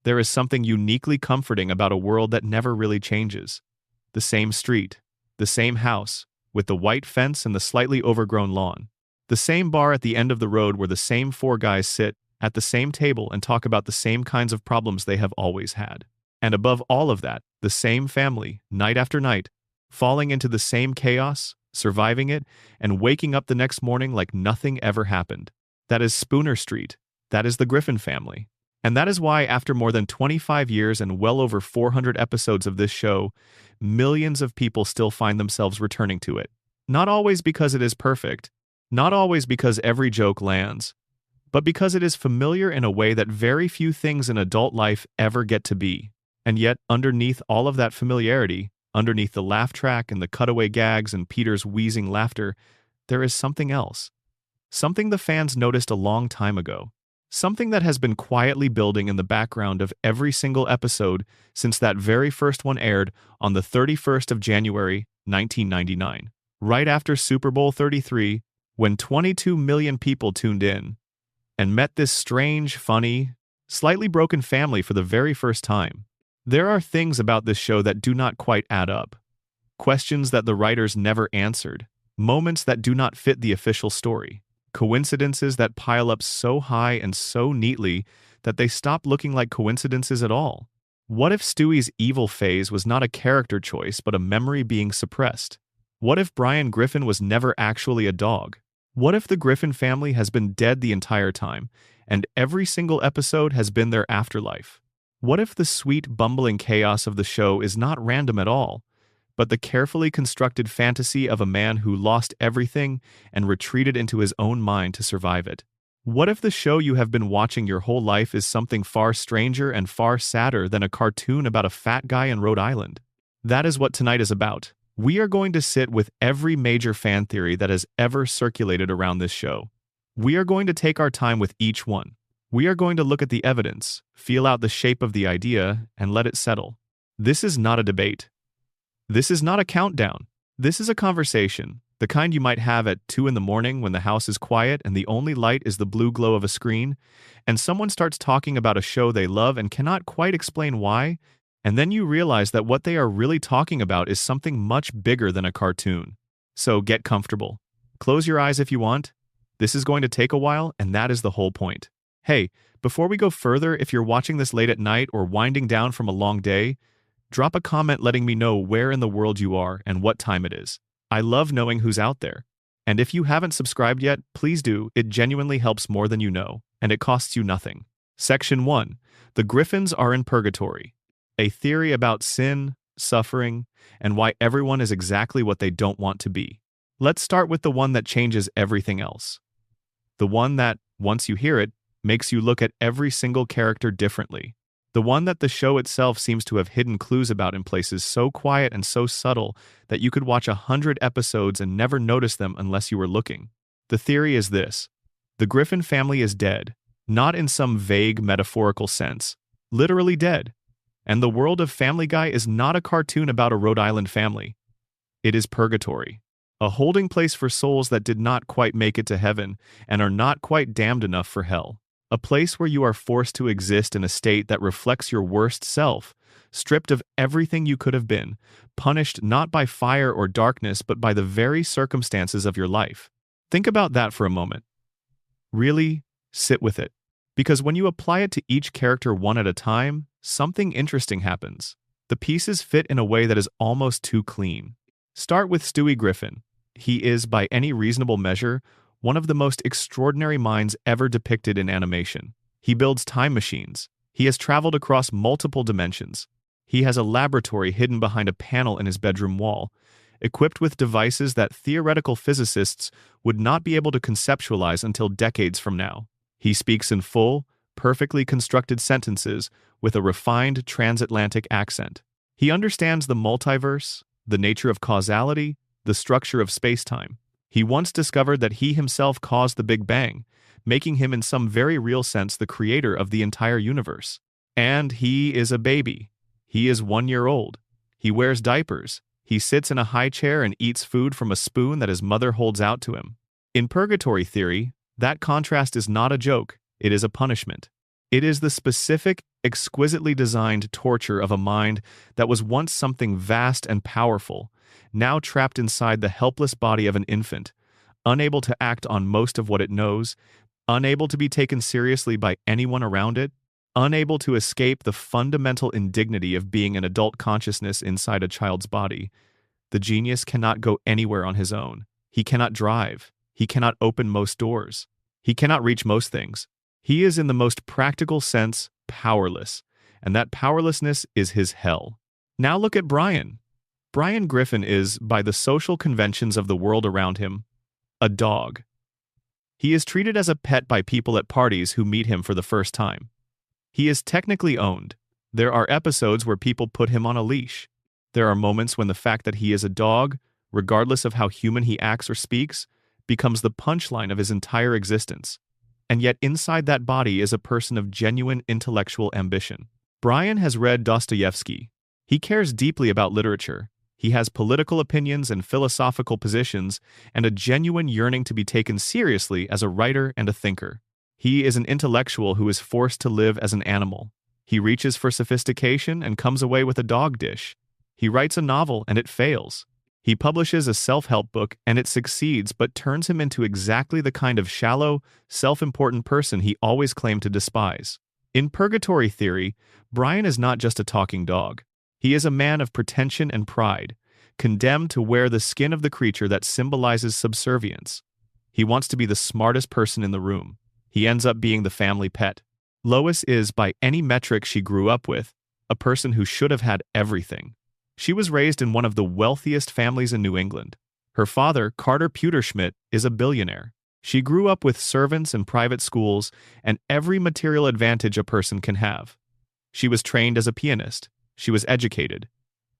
There is something uniquely comforting about a world that never really changes. The same street, the same house, with the white fence and the slightly overgrown lawn. The same bar at the end of the road where the same four guys sit at the same table and talk about the same kinds of problems they have always had. And above all of that, the same family, night after night, falling into the same chaos, surviving it, and waking up the next morning like nothing ever happened. That is Spooner Street. That is the Griffin family. And that is why, after more than 25 years and well over 400 episodes of this show, millions of people still find themselves returning to it. Not always because it is perfect, not always because every joke lands, but because it is familiar in a way that very few things in adult life ever get to be. And yet, underneath all of that familiarity, underneath the laugh track and the cutaway gags and Peter's wheezing laughter, there is something else. Something the fans noticed a long time ago. Something that has been quietly building in the background of every single episode since that very first one aired on the 31st of January, 1999, right after Super Bowl 33, when 22 million people tuned in and met this strange, funny, slightly broken family for the very first time. There are things about this show that do not quite add up. Questions that the writers never answered. Moments that do not fit the official story. Coincidences that pile up so high and so neatly that they stop looking like coincidences at all. What if Stewie's evil phase was not a character choice but a memory being suppressed? What if Brian Griffin was never actually a dog? What if the Griffin family has been dead the entire time, and every single episode has been their afterlife? What if the sweet, bumbling chaos of the show is not random at all, but the carefully constructed fantasy of a man who lost everything and retreated into his own mind to survive it? What if the show you have been watching your whole life is something far stranger and far sadder than a cartoon about a fat guy in Rhode Island? That is what tonight is about. We are going to sit with every major fan theory that has ever circulated around this show. We are going to take our time with each one. We are going to look at the evidence, feel out the shape of the idea, and let it settle. This is not a debate. This is not a countdown. This is a conversation, the kind you might have at 2 in the morning when the house is quiet and the only light is the blue glow of a screen, and someone starts talking about a show they love and cannot quite explain why, and then you realize that what they are really talking about is something much bigger than a cartoon. So get comfortable. Close your eyes if you want. This is going to take a while, and that is the whole point. Hey, before we go further, if you're watching this late at night or winding down from a long day, drop a comment letting me know where in the world you are and what time it is. I love knowing who's out there. And if you haven't subscribed yet, please do. It genuinely helps more than you know, and it costs you nothing. Section 1. The Griffins are in purgatory. A theory about sin, suffering, and why everyone is exactly what they don't want to be. Let's start with the one that changes everything else. The one that, once you hear it, makes you look at every single character differently. The one that the show itself seems to have hidden clues about in places so quiet and so subtle that you could watch 100 episodes and never notice them unless you were looking. The theory is this. The Griffin family is dead, not in some vague metaphorical sense, literally dead. And the world of Family Guy is not a cartoon about a Rhode Island family. It is purgatory, a holding place for souls that did not quite make it to heaven and are not quite damned enough for hell. A place where you are forced to exist in a state that reflects your worst self, stripped of everything you could have been, punished not by fire or darkness but by the very circumstances of your life. Think about that for a moment. Really, sit with it. Because when you apply it to each character one at a time, something interesting happens. The pieces fit in a way that is almost too clean. Start with Stewie Griffin. He is, by any reasonable measure, one of the most extraordinary minds ever depicted in animation. He builds time machines. He has traveled across multiple dimensions. He has a laboratory hidden behind a panel in his bedroom wall, equipped with devices that theoretical physicists would not be able to conceptualize until decades from now. He speaks in full, perfectly constructed sentences with a refined transatlantic accent. He understands the multiverse, the nature of causality, the structure of space-time. He once discovered that he himself caused the Big Bang, making him in some very real sense the creator of the entire universe. And he is a baby. He is 1 year old. He wears diapers. He sits in a high chair and eats food from a spoon that his mother holds out to him. In purgatory theory, that contrast is not a joke, it is a punishment. It is the specific, exquisitely designed torture of a mind that was once something vast and powerful, now trapped inside the helpless body of an infant, unable to act on most of what it knows, unable to be taken seriously by anyone around it, unable to escape the fundamental indignity of being an adult consciousness inside a child's body. The genius cannot go anywhere on his own. He cannot drive. He cannot open most doors. He cannot reach most things. He is, in the most practical sense, powerless, and that powerlessness is his hell. Now look at Brian. Brian Griffin is, by the social conventions of the world around him, a dog. He is treated as a pet by people at parties who meet him for the first time. He is technically owned. There are episodes where people put him on a leash. There are moments when the fact that he is a dog, regardless of how human he acts or speaks, becomes the punchline of his entire existence. And yet inside that body is a person of genuine intellectual ambition. Brian has read Dostoevsky. He cares deeply about literature. He has political opinions and philosophical positions, and a genuine yearning to be taken seriously as a writer and a thinker. He is an intellectual who is forced to live as an animal. He reaches for sophistication and comes away with a dog dish. He writes a novel and it fails. He publishes a self-help book and it succeeds but turns him into exactly the kind of shallow, self-important person he always claimed to despise. In Purgatory Theory, Brian is not just a talking dog. He is a man of pretension and pride, condemned to wear the skin of the creature that symbolizes subservience. He wants to be the smartest person in the room. He ends up being the family pet. Lois is, by any metric she grew up with, a person who should have had everything. She was raised in one of the wealthiest families in New England. Her father, Carter Pewterschmidt, is a billionaire. She grew up with servants and private schools and every material advantage a person can have. She was trained as a pianist. She was educated.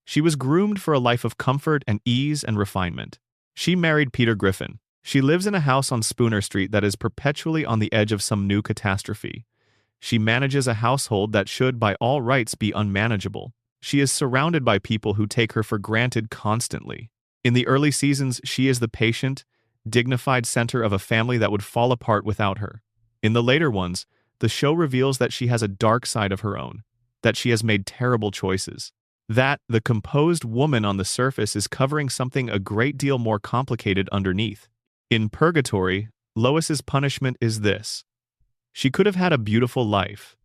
She was groomed for a life of comfort and ease and refinement. She married Peter Griffin. She lives in a house on Spooner Street that is perpetually on the edge of some new catastrophe. She manages a household that should, by all rights, be unmanageable. She is surrounded by people who take her for granted constantly. In the early seasons, she is the patient, dignified center of a family that would fall apart without her. In the later ones, the show reveals that she has a dark side of her own, that she has made terrible choices, that the composed woman on the surface is covering something a great deal more complicated underneath. In Purgatory, Lois's punishment is this. She could have had a beautiful life,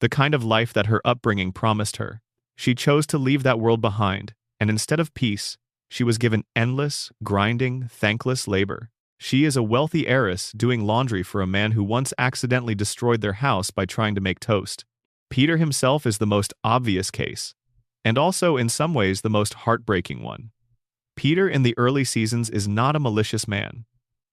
the kind of life that her upbringing promised her. She chose to leave that world behind, and instead of peace, she was given endless, grinding, thankless labor. She is a wealthy heiress doing laundry for a man who once accidentally destroyed their house by trying to make toast. Peter himself is the most obvious case, and also in some ways the most heartbreaking one. Peter in the early seasons is not a malicious man.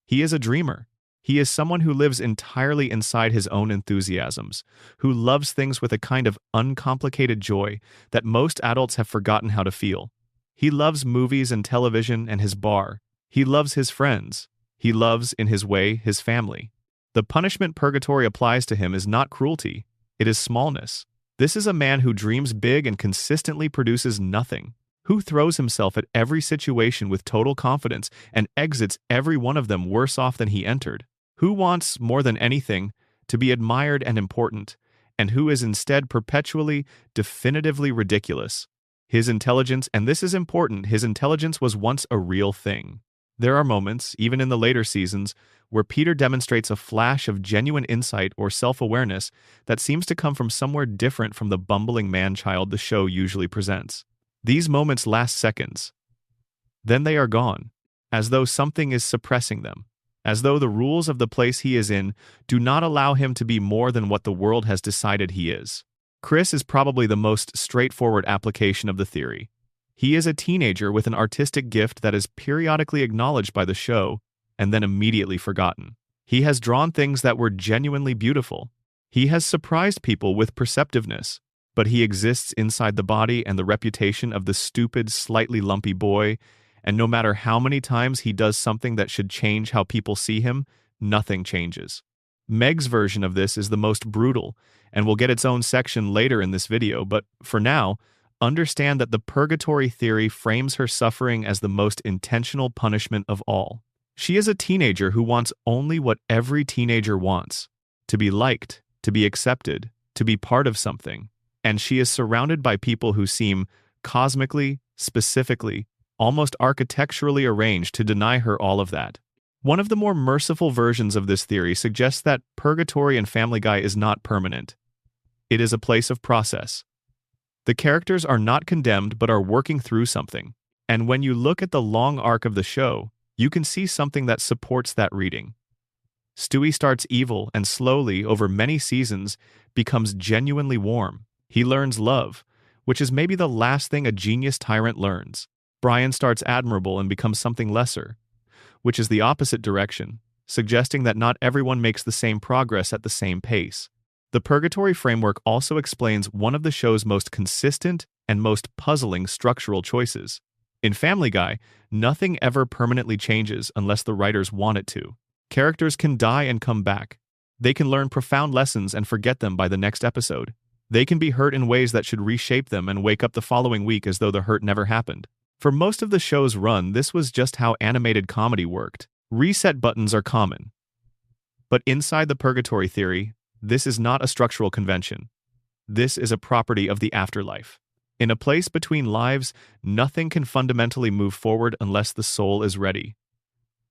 He is a dreamer. He is someone who lives entirely inside his own enthusiasms, who loves things with a kind of uncomplicated joy that most adults have forgotten how to feel. He loves movies and television and his bar. He loves his friends. He loves, in his way, his family. The punishment Purgatory applies to him is not cruelty. It is smallness. This is a man who dreams big and consistently produces nothing, who throws himself at every situation with total confidence and exits every one of them worse off than he entered, who wants, more than anything, to be admired and important, and who is instead perpetually, definitively ridiculous. His intelligence, and this is important, his intelligence was once a real thing. There are moments, even in the later seasons, where Peter demonstrates a flash of genuine insight or self-awareness that seems to come from somewhere different from the bumbling man-child the show usually presents. These moments last seconds. Then they are gone, as though something is suppressing them, as though the rules of the place he is in do not allow him to be more than what the world has decided he is. Chris is probably the most straightforward application of the theory. He is a teenager with an artistic gift that is periodically acknowledged by the show and then immediately forgotten. He has drawn things that were genuinely beautiful. He has surprised people with perceptiveness, but he exists inside the body and the reputation of the stupid, slightly lumpy boy, and no matter how many times he does something that should change how people see him, nothing changes. Meg's version of this is the most brutal, and will get its own section later in this video, but for now, understand that the Purgatory Theory frames her suffering as the most intentional punishment of all. She is a teenager who wants only what every teenager wants: to be liked, to be accepted, to be part of something, and she is surrounded by people who seem cosmically, specifically, almost architecturally arranged to deny her all of that. One of the more merciful versions of this theory suggests that Purgatory in Family Guy is not permanent. It is a place of process. The characters are not condemned but are working through something. And when you look at the long arc of the show, you can see something that supports that reading. Stewie starts evil and slowly, over many seasons, becomes genuinely warm. He learns love, which is maybe the last thing a genius tyrant learns. Brian starts admirable and becomes something lesser, which is the opposite direction, suggesting that not everyone makes the same progress at the same pace. The Purgatory framework also explains one of the show's most consistent and most puzzling structural choices. In Family Guy, nothing ever permanently changes unless the writers want it to. Characters can die and come back. They can learn profound lessons and forget them by the next episode. They can be hurt in ways that should reshape them and wake up the following week as though the hurt never happened. For most of the show's run, this was just how animated comedy worked. Reset buttons are common. But inside the Purgatory theory, this is not a structural convention. This is a property of the afterlife. In a place between lives, nothing can fundamentally move forward unless the soul is ready.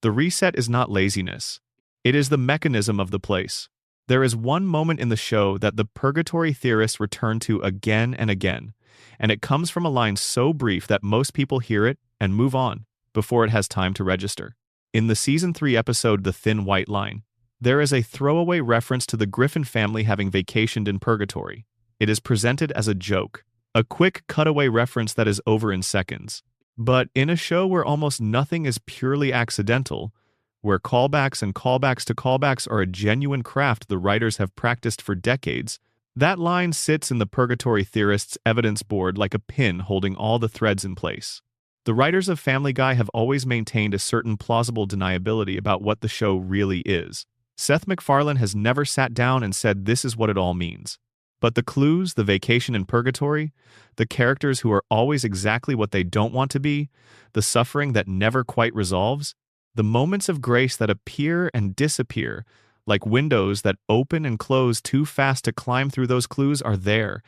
The reset is not laziness. It is the mechanism of the place. There is one moment in the show that the Purgatory theorists return to again and again, and it comes from a line so brief that most people hear it and move on before it has time to register. In the Season 3 episode The Thin White Line, there is a throwaway reference to the Griffin family having vacationed in Purgatory. It is presented as a joke, a quick cutaway reference that is over in seconds. But in a show where almost nothing is purely accidental, where callbacks and callbacks to callbacks are a genuine craft the writers have practiced for decades, that line sits in the Purgatory theorists' evidence board like a pin holding all the threads in place. The writers of Family Guy have always maintained a certain plausible deniability about what the show really is. Seth MacFarlane has never sat down and said this is what it all means. But the clues, the vacation in Purgatory, the characters who are always exactly what they don't want to be, the suffering that never quite resolves, the moments of grace that appear and disappear, like windows that open and close too fast to climb through those clues, are there,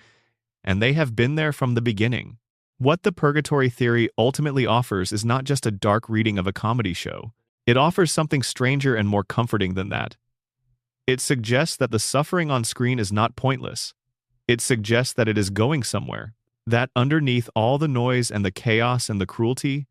and they have been there from the beginning. What the Purgatory theory ultimately offers is not just a dark reading of a comedy show. It offers something stranger and more comforting than that. It suggests that the suffering on screen is not pointless. It suggests that it is going somewhere, that underneath all the noise and the chaos and the cruelty,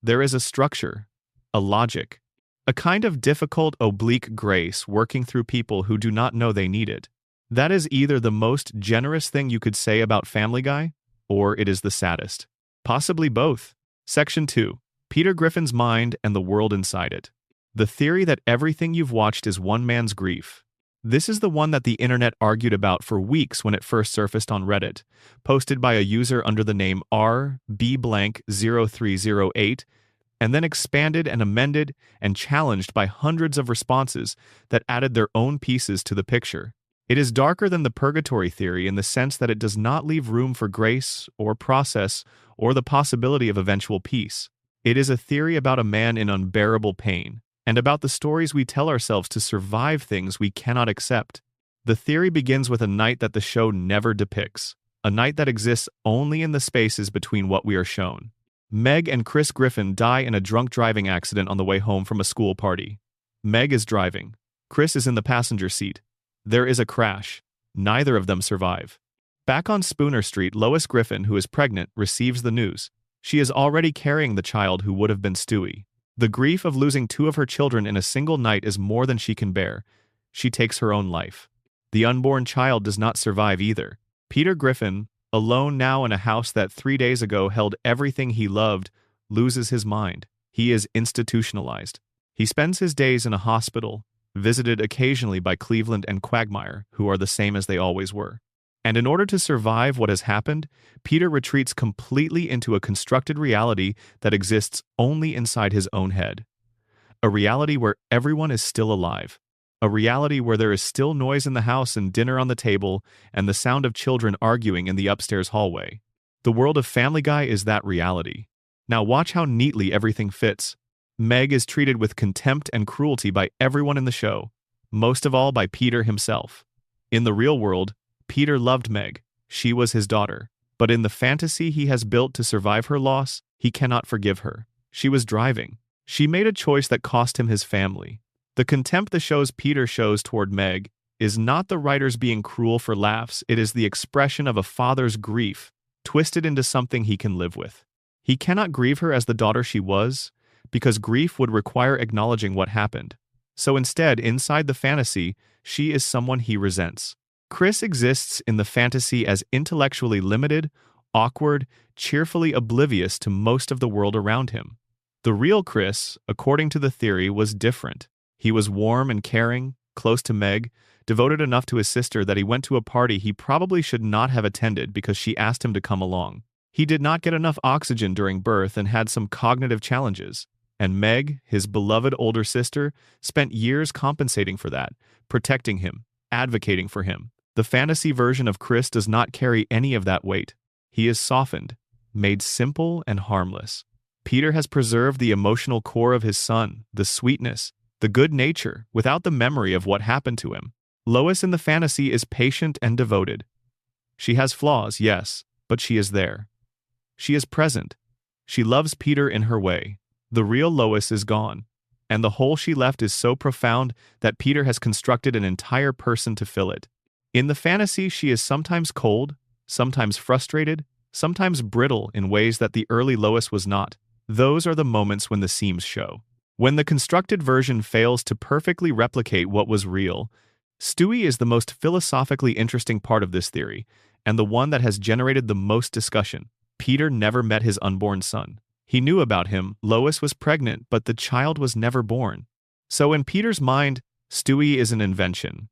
there is a structure, a logic, a kind of difficult oblique grace working through people who do not know they need it. That is either the most generous thing you could say about Family Guy, or it is the saddest. Possibly both. Section 2. Peter Griffin's mind and the world inside it. The theory that everything you've watched is one man's grief. This is the one that the internet argued about for weeks when it first surfaced on Reddit, posted by a user under the name RB0308, and then expanded and amended and challenged by hundreds of responses that added their own pieces to the picture. It is darker than the Purgatory theory in the sense that it does not leave room for grace or process or the possibility of eventual peace. It is a theory about a man in unbearable pain, and about the stories we tell ourselves to survive things we cannot accept. The theory begins with a night that the show never depicts, a night that exists only in the spaces between what we are shown. Meg and Chris Griffin die in a drunk driving accident on the way home from a school party. Meg is driving. Chris is in the passenger seat. There is a crash. Neither of them survive. Back on Spooner Street, Lois Griffin, who is pregnant, receives the news. She is already carrying the child who would have been Stewie. The grief of losing two of her children in a single night is more than she can bear. She takes her own life. The unborn child does not survive either. Peter Griffin, alone now in a house that 3 days ago held everything he loved, loses his mind. He is institutionalized. He spends his days in a hospital, visited occasionally by Cleveland and Quagmire, who are the same as they always were. And in order to survive what has happened, Peter retreats completely into a constructed reality that exists only inside his own head. A reality where everyone is still alive. A reality where there is still noise in the house and dinner on the table and the sound of children arguing in the upstairs hallway. The world of Family Guy is that reality. Now watch how neatly everything fits. Meg is treated with contempt and cruelty by everyone in the show, most of all by Peter himself. In the real world, Peter loved Meg. She was his daughter. But in the fantasy he has built to survive her loss, he cannot forgive her. She was driving. She made a choice that cost him his family. The contempt the show's Peter shows toward Meg is not the writers being cruel for laughs, it is the expression of a father's grief, twisted into something he can live with. He cannot grieve her as the daughter she was, because grief would require acknowledging what happened. So instead, inside the fantasy, she is someone he resents. Chris exists in the fantasy as intellectually limited, awkward, cheerfully oblivious to most of the world around him. The real Chris, according to the theory, was different. He was warm and caring, close to Meg, devoted enough to his sister that he went to a party he probably should not have attended because she asked him to come along. He did not get enough oxygen during birth and had some cognitive challenges. And Meg, his beloved older sister, spent years compensating for that, protecting him, advocating for him. The fantasy version of Chris does not carry any of that weight. He is softened, made simple and harmless. Peter has preserved the emotional core of his son, the sweetness, the good nature, without the memory of what happened to him. Lois in the fantasy is patient and devoted. She has flaws, yes, but she is there. She is present. She loves Peter in her way. The real Lois is gone, and the hole she left is so profound that Peter has constructed an entire person to fill it. In the fantasy, she is sometimes cold, sometimes frustrated, sometimes brittle in ways that the early Lois was not. Those are the moments when the seams show. When the constructed version fails to perfectly replicate what was real, Stewie is the most philosophically interesting part of this theory, and the one that has generated the most discussion. Peter never met his unborn son. He knew about him, Lois was pregnant, but the child was never born. So in Peter's mind, Stewie is an invention.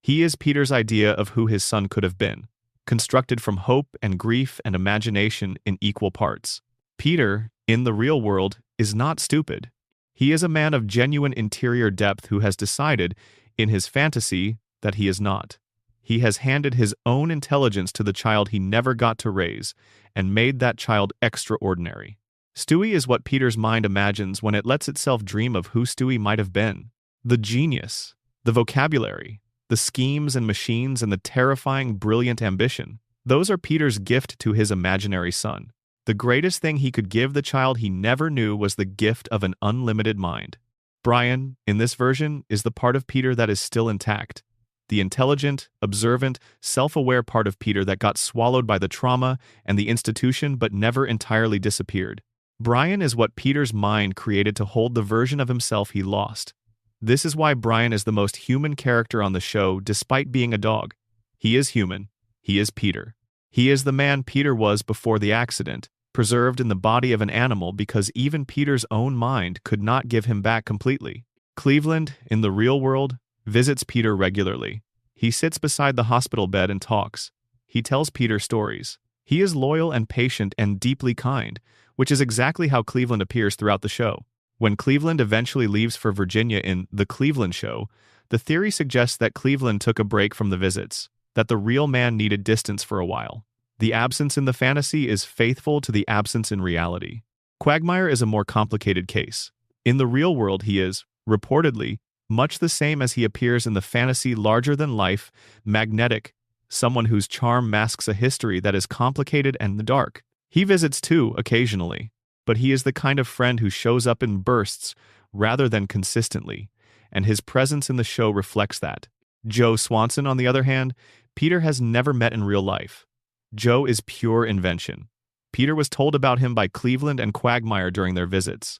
He is Peter's idea of who his son could have been, constructed from hope and grief and imagination in equal parts. Peter, in the real world, is not stupid. He is a man of genuine interior depth who has decided, in his fantasy, that he is not. He has handed his own intelligence to the child he never got to raise, and made that child extraordinary. Stewie is what Peter's mind imagines when it lets itself dream of who Stewie might have been. The genius, the vocabulary, the schemes and machines, and the terrifying, brilliant ambition. Those are Peter's gift to his imaginary son. The greatest thing he could give the child he never knew was the gift of an unlimited mind. Brian, in this version, is the part of Peter that is still intact. The intelligent, observant, self-aware part of Peter that got swallowed by the trauma and the institution but never entirely disappeared. Brian is what Peter's mind created to hold the version of himself he lost. This is why Brian is the most human character on the show despite being a dog. He is human. He is Peter. He is the man Peter was before the accident, preserved in the body of an animal because even Peter's own mind could not give him back completely. Cleveland, in the real world, visits Peter regularly. He sits beside the hospital bed and talks. He tells Peter stories. He is loyal and patient and deeply kind, which is exactly how Cleveland appears throughout the show. When Cleveland eventually leaves for Virginia in The Cleveland Show, the theory suggests that Cleveland took a break from the visits, that the real man needed distance for a while. The absence in the fantasy is faithful to the absence in reality. Quagmire is a more complicated case. In the real world he is, reportedly, much the same as he appears in the fantasy larger-than-life, magnetic, someone whose charm masks a history that is complicated and dark. He visits too, occasionally, but he is the kind of friend who shows up in bursts rather than consistently, and his presence in the show reflects that. Joe Swanson, on the other hand, Peter has never met in real life. Joe is pure invention. Peter was told about him by Cleveland and Quagmire during their visits.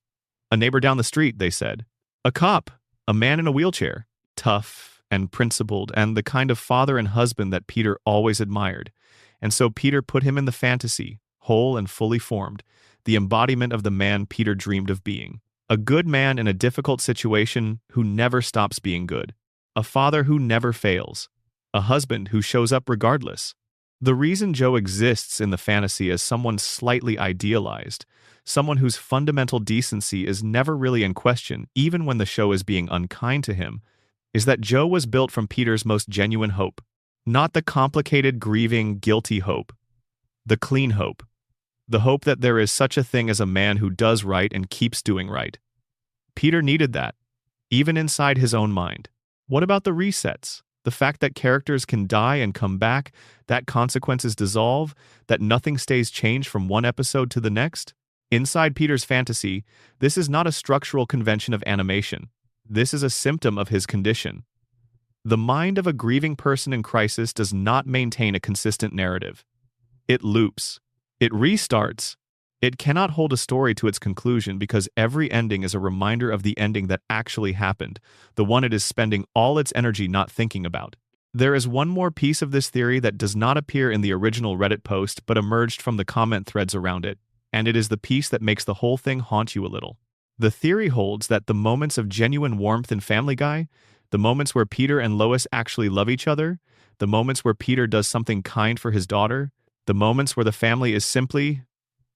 A neighbor down the street, they said. A cop, a man in a wheelchair, tough and principled, and the kind of father and husband that Peter always admired. And so Peter put him in the fantasy, whole and fully formed, the embodiment of the man Peter dreamed of being. A good man in a difficult situation who never stops being good. A father who never fails. A husband who shows up regardless. The reason Joe exists in the fantasy as someone slightly idealized, someone whose fundamental decency is never really in question even when the show is being unkind to him, is that Joe was built from Peter's most genuine hope. Not the complicated, grieving, guilty hope. The clean hope. The hope that there is such a thing as a man who does right and keeps doing right. Peter needed that, even inside his own mind. What about the resets? The fact that characters can die and come back, that consequences dissolve, that nothing stays changed from one episode to the next? Inside Peter's fantasy, this is not a structural convention of animation. This is a symptom of his condition. The mind of a grieving person in crisis does not maintain a consistent narrative. It loops. It restarts. It cannot hold a story to its conclusion because every ending is a reminder of the ending that actually happened, the one it is spending all its energy not thinking about. There is one more piece of this theory that does not appear in the original Reddit post but emerged from the comment threads around it, and it is the piece that makes the whole thing haunt you a little. The theory holds that the moments of genuine warmth in Family Guy, the moments where Peter and Lois actually love each other, the moments where Peter does something kind for his daughter, the moments where the family is simply,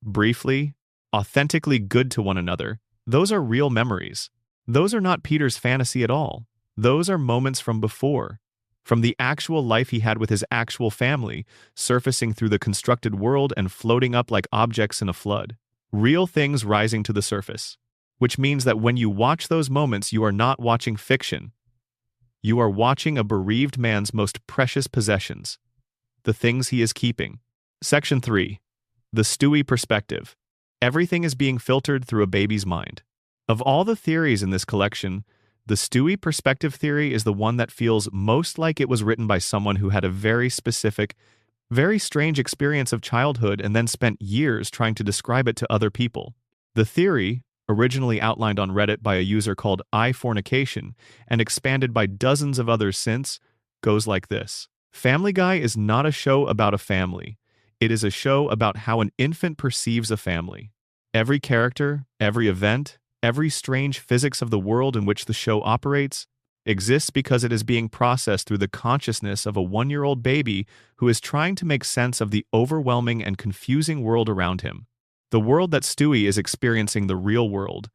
briefly, authentically good to one another, those are real memories. Those are not Peter's fantasy at all. Those are moments from before, from the actual life he had with his actual family, surfacing through the constructed world and floating up like objects in a flood. Real things rising to the surface. Which means that when you watch those moments, you are not watching fiction. You are watching a bereaved man's most precious possessions, the things he is keeping. Section 3. The Stewie Perspective. Everything is being filtered through a baby's mind. Of all the theories in this collection, the Stewie perspective theory is the one that feels most like it was written by someone who had a very specific, very strange experience of childhood and then spent years trying to describe it to other people. The theory, originally outlined on Reddit by a user called iFornication and expanded by dozens of others since, goes like this. Family Guy is not a show about a family. It is a show about how an infant perceives a family. Every character, every event, every strange physics of the world in which the show operates exists because it is being processed through the consciousness of a 1-year-old baby who is trying to make sense of the overwhelming and confusing world around him. The world that Stewie is experiencing, the real world,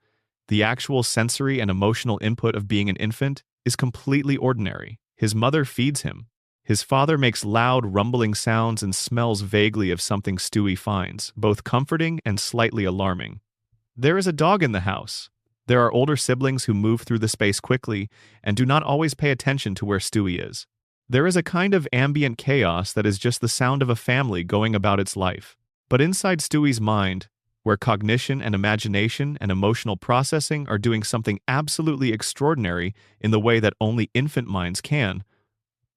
the actual sensory and emotional input of being an infant, is completely ordinary. His mother feeds him. His father makes loud, rumbling sounds and smells vaguely of something Stewie finds, both comforting and slightly alarming. There is a dog in the house. There are older siblings who move through the space quickly and do not always pay attention to where Stewie is. There is a kind of ambient chaos that is just the sound of a family going about its life. But inside Stewie's mind, where cognition and imagination and emotional processing are doing something absolutely extraordinary in the way that only infant minds can,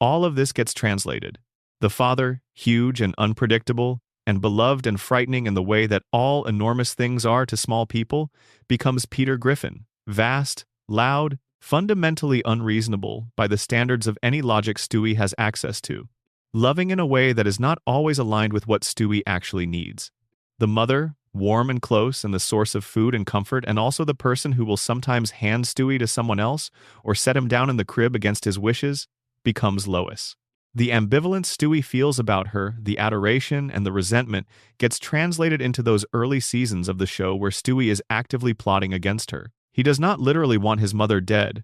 all of this gets translated. The father, huge and unpredictable, and beloved and frightening in the way that all enormous things are to small people, becomes Peter Griffin, vast, loud, fundamentally unreasonable by the standards of any logic Stewie has access to, loving in a way that is not always aligned with what Stewie actually needs. The mother, warm and close and the source of food and comfort, and also the person who will sometimes hand Stewie to someone else or set him down in the crib against his wishes, becomes Lois. The ambivalence Stewie feels about her, the adoration and the resentment, gets translated into those early seasons of the show where Stewie is actively plotting against her. He does not literally want his mother dead,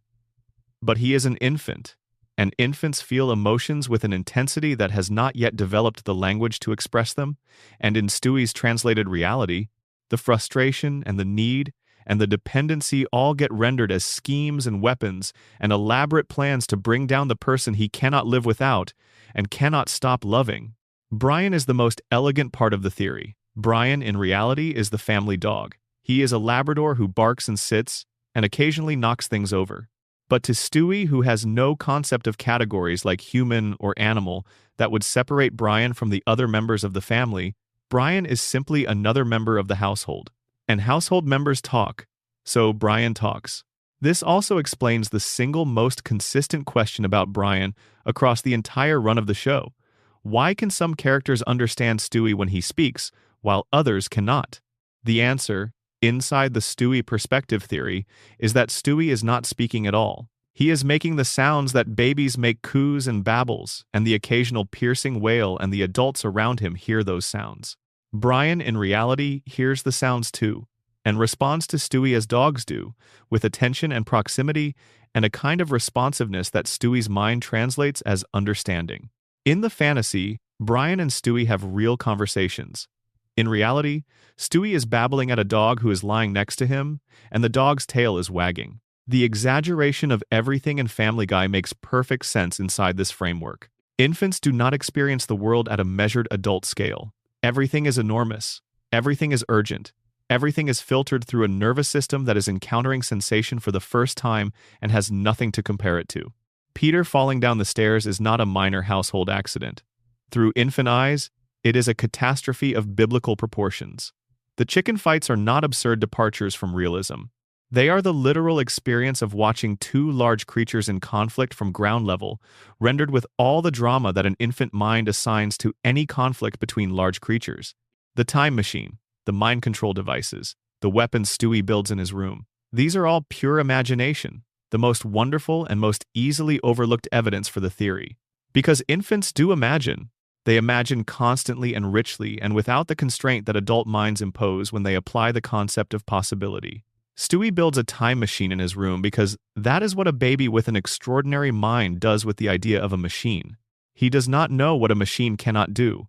but he is an infant, and infants feel emotions with an intensity that has not yet developed the language to express them, and in Stewie's translated reality, the frustration and the need and the dependency all get rendered as schemes and weapons and elaborate plans to bring down the person he cannot live without and cannot stop loving. Brian is the most elegant part of the theory. Brian, in reality, is the family dog. He is a Labrador who barks and sits and occasionally knocks things over. But to Stewie, who has no concept of categories like human or animal that would separate Brian from the other members of the family, Brian is simply another member of the household. And household members talk, so Brian talks. This also explains the single most consistent question about Brian across the entire run of the show. Why can some characters understand Stewie when he speaks, while others cannot? The answer, inside the Stewie perspective theory, is that Stewie is not speaking at all. He is making the sounds that babies make, coos and babbles, and the occasional piercing wail, and the adults around him hear those sounds. Brian, in reality, hears the sounds too, and responds to Stewie as dogs do, with attention and proximity, and a kind of responsiveness that Stewie's mind translates as understanding. In the fantasy, Brian and Stewie have real conversations. In reality, Stewie is babbling at a dog who is lying next to him, and the dog's tail is wagging. The exaggeration of everything in Family Guy makes perfect sense inside this framework. Infants do not experience the world at a measured adult scale. Everything is enormous. Everything is urgent. Everything is filtered through a nervous system that is encountering sensation for the first time and has nothing to compare it to. Peter falling down the stairs is not a minor household accident. Through infant eyes, it is a catastrophe of biblical proportions. The chicken fights are not absurd departures from realism. They are the literal experience of watching two large creatures in conflict from ground level, rendered with all the drama that an infant mind assigns to any conflict between large creatures. The time machine, the mind control devices, the weapons Stewie builds in his room. These are all pure imagination, the most wonderful and most easily overlooked evidence for the theory. Because infants do imagine. They imagine constantly and richly and without the constraint that adult minds impose when they apply the concept of possibility. Stewie builds a time machine in his room because that is what a baby with an extraordinary mind does with the idea of a machine. He does not know what a machine cannot do.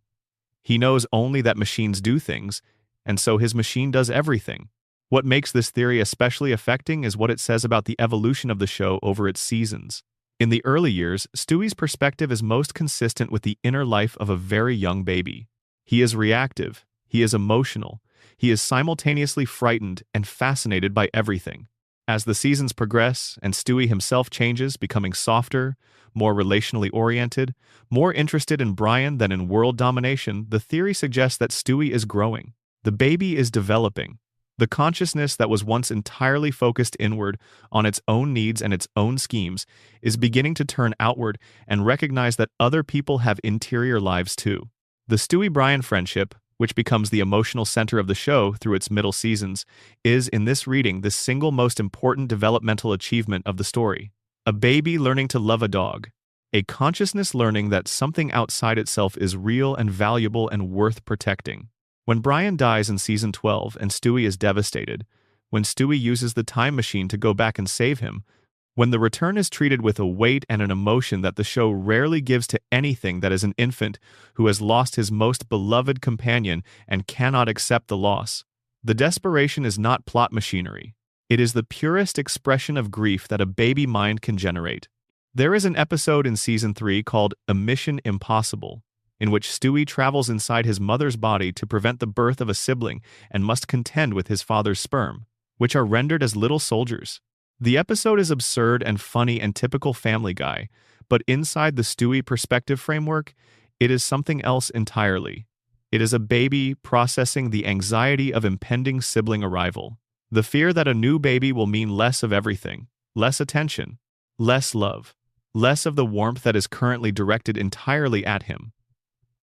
He knows only that machines do things, and so his machine does everything. What makes this theory especially affecting is what it says about the evolution of the show over its seasons. In the early years, Stewie's perspective is most consistent with the inner life of a very young baby. He is reactive, he is emotional, he is simultaneously frightened and fascinated by everything. As the seasons progress and Stewie himself changes, becoming softer, more relationally oriented, more interested in Brian than in world domination, the theory suggests that Stewie is growing. The baby is developing. The consciousness that was once entirely focused inward on its own needs and its own schemes is beginning to turn outward and recognize that other people have interior lives too. The Stewie-Brian friendship, which becomes the emotional center of the show through its middle seasons, is, in this reading, the single most important developmental achievement of the story. A baby learning to love a dog. A consciousness learning that something outside itself is real and valuable and worth protecting. When Brian dies in Season 12 and Stewie is devastated, when Stewie uses the time machine to go back and save him, when the return is treated with a weight and an emotion that the show rarely gives to anything that is an infant who has lost his most beloved companion and cannot accept the loss. The desperation is not plot machinery. It is the purest expression of grief that a baby mind can generate. There is an episode in Season 3 called A Mission Impossible, in which Stewie travels inside his mother's body to prevent the birth of a sibling and must contend with his father's sperm, which are rendered as little soldiers. The episode is absurd and funny and typical Family Guy, but inside the Stewie perspective framework, it is something else entirely. It is a baby processing the anxiety of impending sibling arrival, the fear that a new baby will mean less of everything, less attention, less love, less of the warmth that is currently directed entirely at him.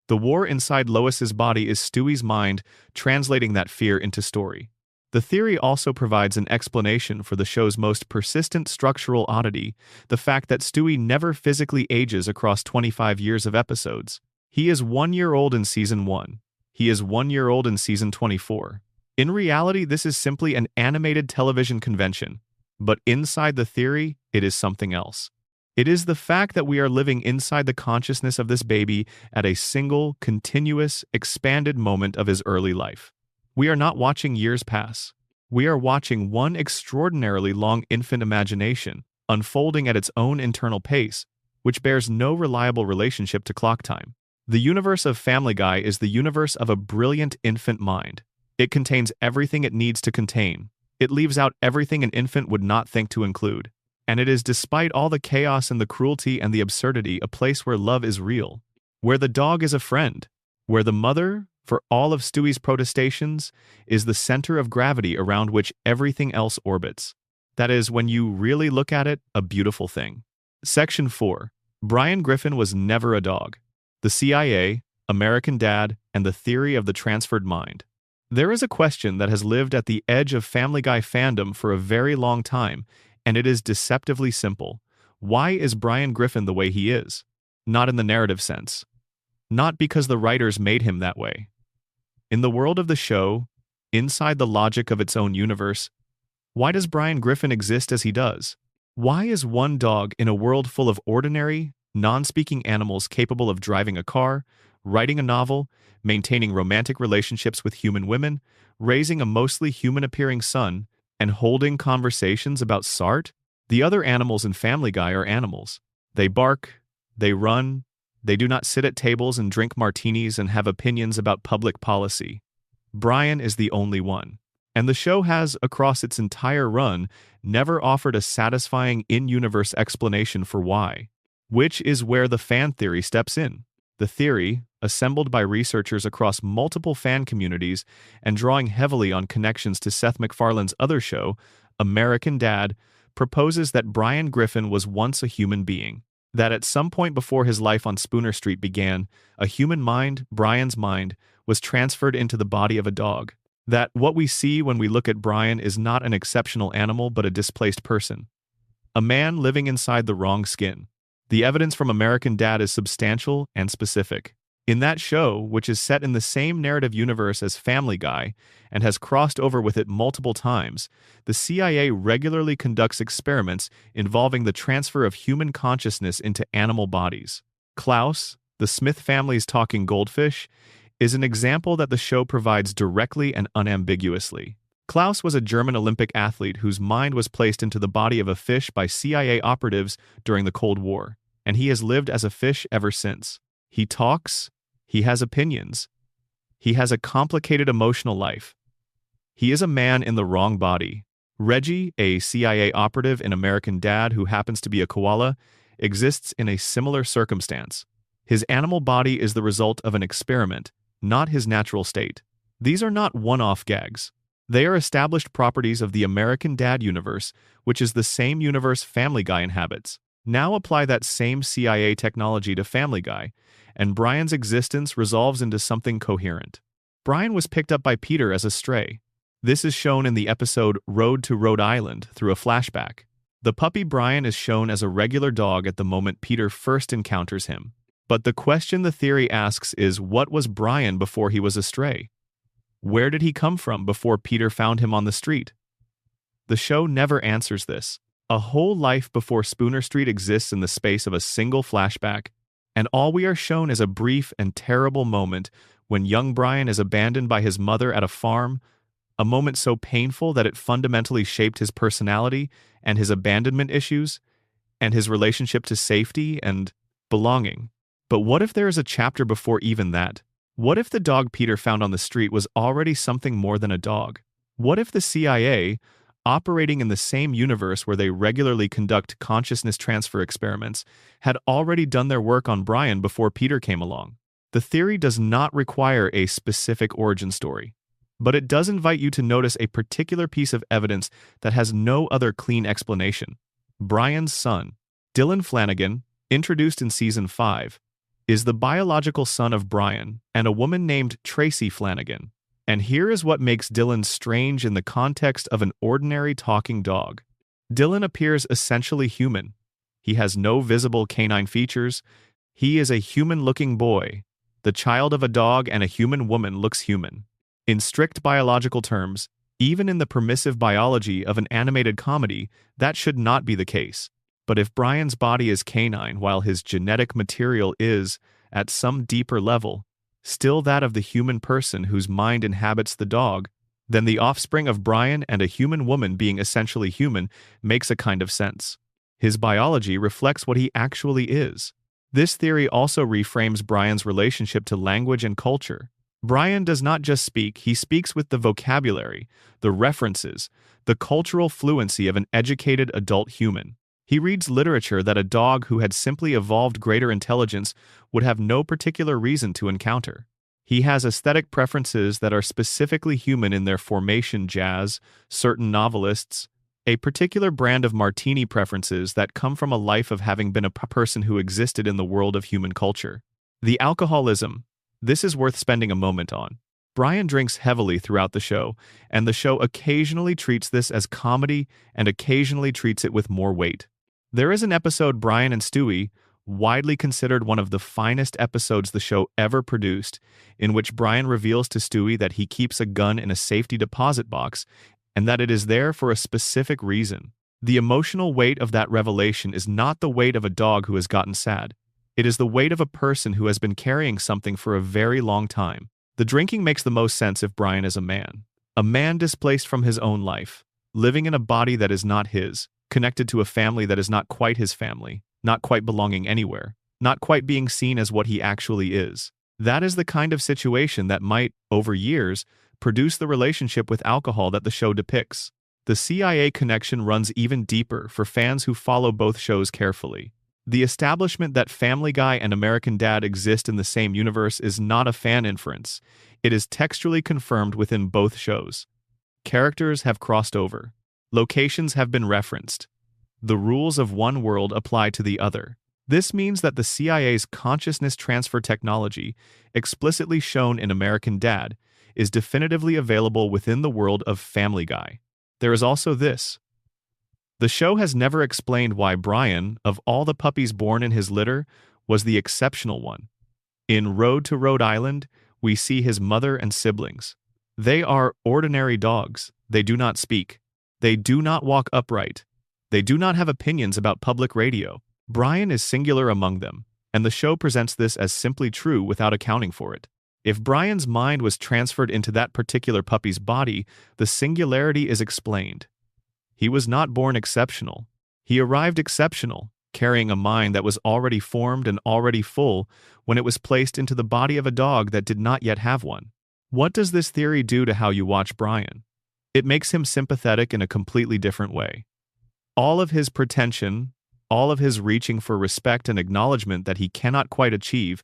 The war inside Lois's body is Stewie's mind translating that fear into story. The theory also provides an explanation for the show's most persistent structural oddity, the fact that Stewie never physically ages across 25 years of episodes. He is 1 year old in Season 1. He is 1 year old in Season 24. In reality, this is simply an animated television convention, but inside the theory, it is something else. It is the fact that we are living inside the consciousness of this baby at a single, continuous, expanded moment of his early life. We are not watching years pass. We are watching one extraordinarily long infant imagination, unfolding at its own internal pace, which bears no reliable relationship to clock time. The universe of Family Guy is the universe of a brilliant infant mind. It contains everything it needs to contain. It leaves out everything an infant would not think to include. And it is, despite all the chaos and the cruelty and the absurdity, a place where love is real, where the dog is a friend, where the mother, for all of Stewie's protestations, is the center of gravity around which everything else orbits. That is, when you really look at it, a beautiful thing. Section 4. Brian Griffin was never a dog. The CIA, American Dad, and the theory of the transferred mind. There is a question that has lived at the edge of Family Guy fandom for a very long time, and it is deceptively simple. Why is Brian Griffin the way he is? Not in the narrative sense. Not because the writers made him that way. In the world of the show, inside the logic of its own universe, why does Brian Griffin exist as he does? Why is one dog in a world full of ordinary, non-speaking animals capable of driving a car, writing a novel, maintaining romantic relationships with human women, raising a mostly human-appearing son, and holding conversations about Sartre? The other animals in Family Guy are animals. They bark, they run, they do not sit at tables and drink martinis and have opinions about public policy. Brian is the only one. And the show has, across its entire run, never offered a satisfying in-universe explanation for why. Which is where the fan theory steps in. The theory, assembled by researchers across multiple fan communities and drawing heavily on connections to Seth MacFarlane's other show, American Dad, proposes that Brian Griffin was once a human being. That at some point before his life on Spooner Street began, a human mind, Brian's mind, was transferred into the body of a dog. That what we see when we look at Brian is not an exceptional animal but a displaced person. A man living inside the wrong skin. The evidence from American Dad is substantial and specific. In that show, which is set in the same narrative universe as Family Guy and has crossed over with it multiple times, the CIA regularly conducts experiments involving the transfer of human consciousness into animal bodies. Klaus, the Smith family's talking goldfish, is an example that the show provides directly and unambiguously. Klaus was a German Olympic athlete whose mind was placed into the body of a fish by CIA operatives during the Cold War, and he has lived as a fish ever since. He talks, he has opinions, he has a complicated emotional life. He is a man in the wrong body. Reggie, a CIA operative in American Dad who happens to be a koala, exists in a similar circumstance. His animal body is the result of an experiment, not his natural state. These are not one-off gags. They are established properties of the American Dad universe, which is the same universe Family Guy inhabits. Now apply that same CIA technology to Family Guy, and Brian's existence resolves into something coherent. Brian was picked up by Peter as a stray. This is shown in the episode Road to Rhode Island through a flashback. The puppy Brian is shown as a regular dog at the moment Peter first encounters him. But the question the theory asks is, what was Brian before he was a stray? Where did he come from before Peter found him on the street? The show never answers this. A whole life before Spooner Street exists in the space of a single flashback, and all we are shown is a brief and terrible moment when young Brian is abandoned by his mother at a farm, a moment so painful that it fundamentally shaped his personality and his abandonment issues, and his relationship to safety and belonging. But what if there is a chapter before even that? What if the dog Peter found on the street was already something more than a dog? What if the CIA, operating in the same universe where they regularly conduct consciousness transfer experiments, had already done their work on Brian before Peter came along? The theory does not require a specific origin story, but it does invite you to notice a particular piece of evidence that has no other clean explanation. Brian's son, Dylan Flanagan, introduced in Season 5, is the biological son of Brian and a woman named Tracy Flanagan. And here is what makes Dylan strange in the context of an ordinary talking dog. Dylan appears essentially human. He has no visible canine features. He is a human-looking boy. The child of a dog and a human woman looks human. In strict biological terms, even in the permissive biology of an animated comedy, that should not be the case. But if Brian's body is canine while his genetic material is, at some deeper level, still that of the human person whose mind inhabits the dog, then the offspring of Brian and a human woman being essentially human makes a kind of sense. His biology reflects what he actually is. This theory also reframes Brian's relationship to language and culture. Brian does not just speak, he speaks with the vocabulary, the references, the cultural fluency of an educated adult human. He reads literature that a dog who had simply evolved greater intelligence would have no particular reason to encounter. He has aesthetic preferences that are specifically human in their formation: jazz, certain novelists, a particular brand of martini preferences that come from a life of having been a person who existed in the world of human culture. The alcoholism. This is worth spending a moment on. Brian drinks heavily throughout the show, and the show occasionally treats this as comedy and occasionally treats it with more weight. There is an episode, Brian and Stewie, widely considered one of the finest episodes the show ever produced, in which Brian reveals to Stewie that he keeps a gun in a safety deposit box and that it is there for a specific reason. The emotional weight of that revelation is not the weight of a dog who has gotten sad. It is the weight of a person who has been carrying something for a very long time. The drinking makes the most sense if Brian is a man displaced from his own life, living in a body that is not his. connected to a family that is not quite his family, not quite belonging anywhere, not quite being seen as what he actually is. That is the kind of situation that might, over years, produce the relationship with alcohol that the show depicts. The CIA connection runs even deeper for fans who follow both shows carefully. The establishment that Family Guy and American Dad exist in the same universe is not a fan inference. It is textually confirmed within both shows. Characters have crossed over. Locations have been referenced. The rules of one world apply to the other. This means that the CIA's consciousness transfer technology, explicitly shown in American Dad, is definitively available within the world of Family Guy. There is also this. The show has never explained why Brian, of all the puppies born in his litter, was the exceptional one. In Road to Rhode Island, we see his mother and siblings. They are ordinary dogs. They do not speak. They do not walk upright. They do not have opinions about public radio. Brian is singular among them, and the show presents this as simply true without accounting for it. If Brian's mind was transferred into that particular puppy's body, the singularity is explained. He was not born exceptional. He arrived exceptional, carrying a mind that was already formed and already full when it was placed into the body of a dog that did not yet have one. What does this theory do to how you watch Brian? It makes him sympathetic in a completely different way. All of his pretension, all of his reaching for respect and acknowledgement that he cannot quite achieve,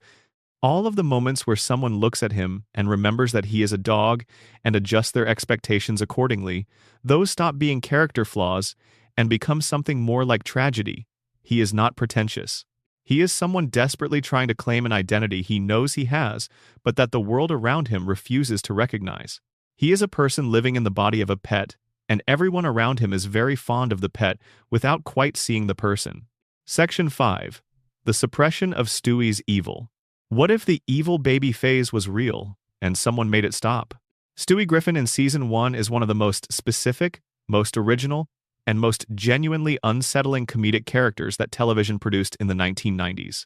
all of the moments where someone looks at him and remembers that he is a dog and adjusts their expectations accordingly, those stop being character flaws and become something more like tragedy. He is not pretentious. He is someone desperately trying to claim an identity he knows he has, but that the world around him refuses to recognize. He is a person living in the body of a pet, and everyone around him is very fond of the pet without quite seeing the person. Section 5. The suppression of Stewie's evil. What if the evil baby phase was real, and someone made it stop? Stewie Griffin in Season 1 is one of the most specific, most original, and most genuinely unsettling comedic characters that television produced in the 1990s.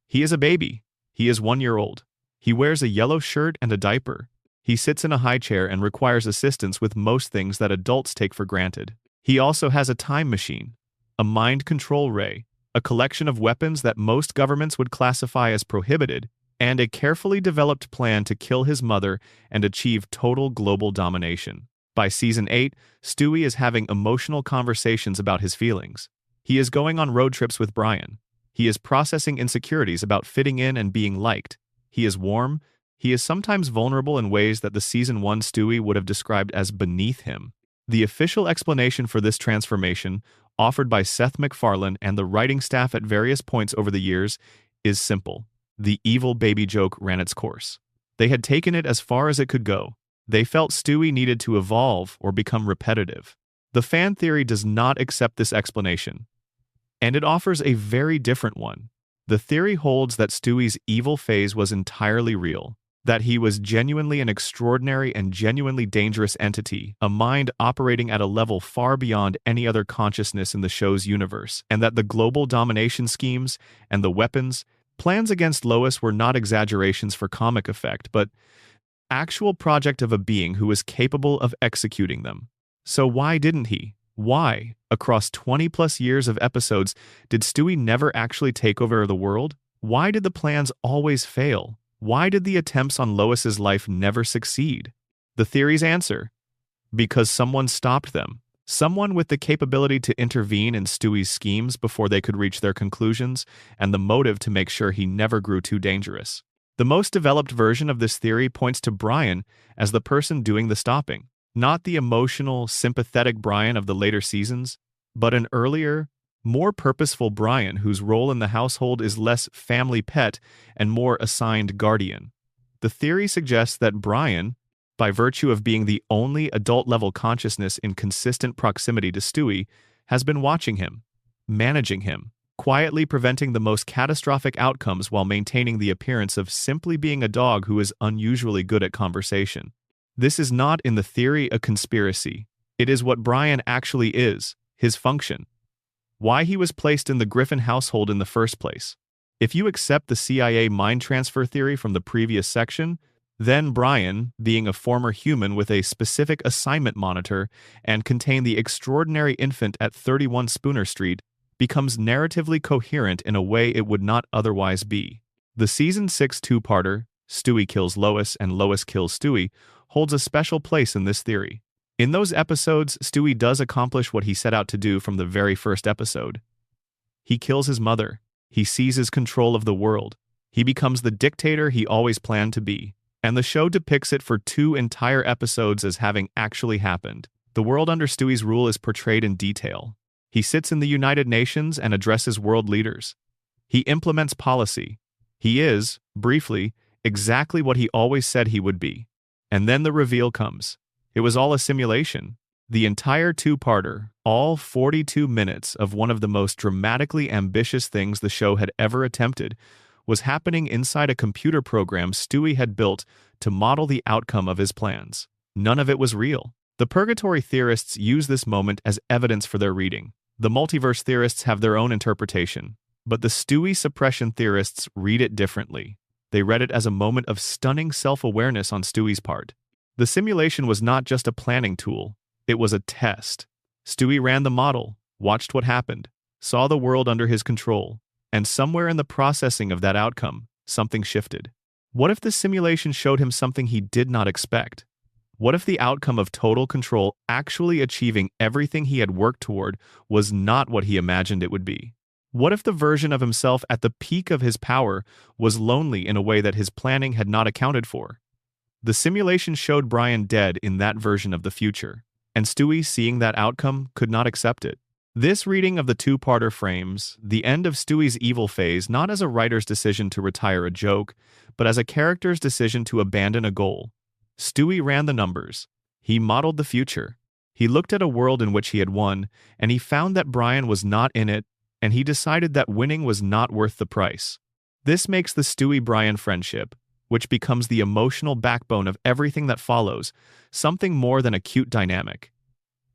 He is a baby. He is 1 year old. He wears a yellow shirt and a diaper. He sits in a high chair and requires assistance with most things that adults take for granted. He also has a time machine, a mind control ray, a collection of weapons that most governments would classify as prohibited, and a carefully developed plan to kill his mother and achieve total global domination. By Season 8, Stewie is having emotional conversations about his feelings. He is going on road trips with Brian. He is processing insecurities about fitting in and being liked. He is warm. He is sometimes vulnerable in ways that the Season 1 Stewie would have described as beneath him. The official explanation for this transformation, offered by Seth MacFarlane and the writing staff at various points over the years, is simple. The evil baby joke ran its course. They had taken it as far as it could go. They felt Stewie needed to evolve or become repetitive. The fan theory does not accept this explanation, and it offers a very different one. The theory holds that Stewie's evil phase was entirely real, that he was genuinely an extraordinary and genuinely dangerous entity, a mind operating at a level far beyond any other consciousness in the show's universe, and that the global domination schemes and the weapons, plans against Lois were not exaggerations for comic effect, but actual project of a being who was capable of executing them. So why didn't he? Why, across 20-plus years of episodes, did Stewie never actually take over the world? Why did the plans always fail? Why did the attempts on Lois's life never succeed? The theory's answer: because someone stopped them. Someone with the capability to intervene in Stewie's schemes before they could reach their conclusions, and the motive to make sure he never grew too dangerous. The most developed version of this theory points to Brian as the person doing the stopping, not the emotional, sympathetic Brian of the later seasons, but an earlier, more purposeful Brian whose role in the household is less family pet and more assigned guardian. The theory suggests that Brian, by virtue of being the only adult-level consciousness in consistent proximity to Stewie, has been watching him, managing him, quietly preventing the most catastrophic outcomes while maintaining the appearance of simply being a dog who is unusually good at conversation. This is not, in the theory, a conspiracy. It is what Brian actually is, his function. Why he was placed in the Griffin household in the first place. If you accept the CIA mind transfer theory from the previous section, Then Brian, being a former human with a specific assignment monitor and contain the extraordinary infant at 31 Spooner Street, becomes narratively coherent in a way it would not otherwise be. The Season 6 two-parter, Stewie Kills Lois and Lois Kills Stewie, holds a special place in this theory. In those episodes, Stewie does accomplish what he set out to do from the very first episode. He kills his mother. He seizes control of the world. He becomes the dictator he always planned to be. And the show depicts it for 2 entire episodes as having actually happened. The world under Stewie's rule is portrayed in detail. He sits in the United Nations and addresses world leaders. He implements policy. He is, briefly, exactly what he always said he would be. And then the reveal comes. It was all a simulation. The entire two-parter, all 42 minutes of one of the most dramatically ambitious things the show had ever attempted, was happening inside a computer program Stewie had built to model the outcome of his plans. None of it was real. The purgatory theorists use this moment as evidence for their reading. The multiverse theorists have their own interpretation. But the Stewie suppression theorists read it differently. They read it as a moment of stunning self-awareness on Stewie's part. The simulation was not just a planning tool. It was a test. Stewie ran the model, watched what happened, saw the world under his control, and somewhere in the processing of that outcome, something shifted. What if the simulation showed him something he did not expect? What if the outcome of total control, actually achieving everything he had worked toward, was not what he imagined it would be? What if the version of himself at the peak of his power was lonely in a way that his planning had not accounted for? The simulation showed Brian dead in that version of the future, and Stewie, seeing that outcome, could not accept it. This reading of the two-parter frames the end of Stewie's evil phase not as a writer's decision to retire a joke, but as a character's decision to abandon a goal. Stewie ran the numbers. He modeled the future. He looked at a world in which he had won, and he found that Brian was not in it, and he decided that winning was not worth the price. This makes the Stewie-Brian friendship, which becomes the emotional backbone of everything that follows, something more than a cute dynamic.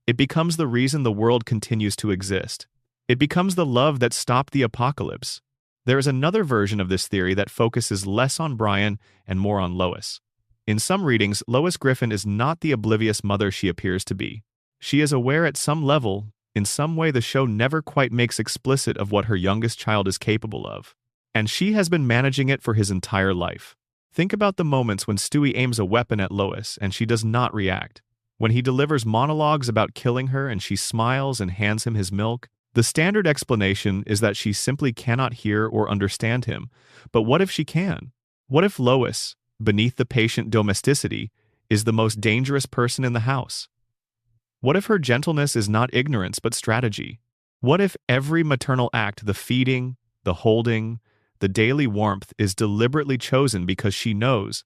It becomes the reason the world continues to exist. It becomes the love that stopped the apocalypse. There is another version of this theory that focuses less on Brian and more on Lois. In some readings, Lois Griffin is not the oblivious mother she appears to be. She is aware at some level, in some way the show never quite makes explicit of what her youngest child is capable of. And she has been managing it for his entire life. Think about the moments when Stewie aims a weapon at Lois and she does not react. When he delivers monologues about killing her and she smiles and hands him his milk. The standard explanation is that she simply cannot hear or understand him. But what if she can? What if Lois, beneath the patient domesticity, is the most dangerous person in the house? What if her gentleness is not ignorance but strategy? What if every maternal act, the feeding, the holding, the daily warmth, is deliberately chosen because she knows,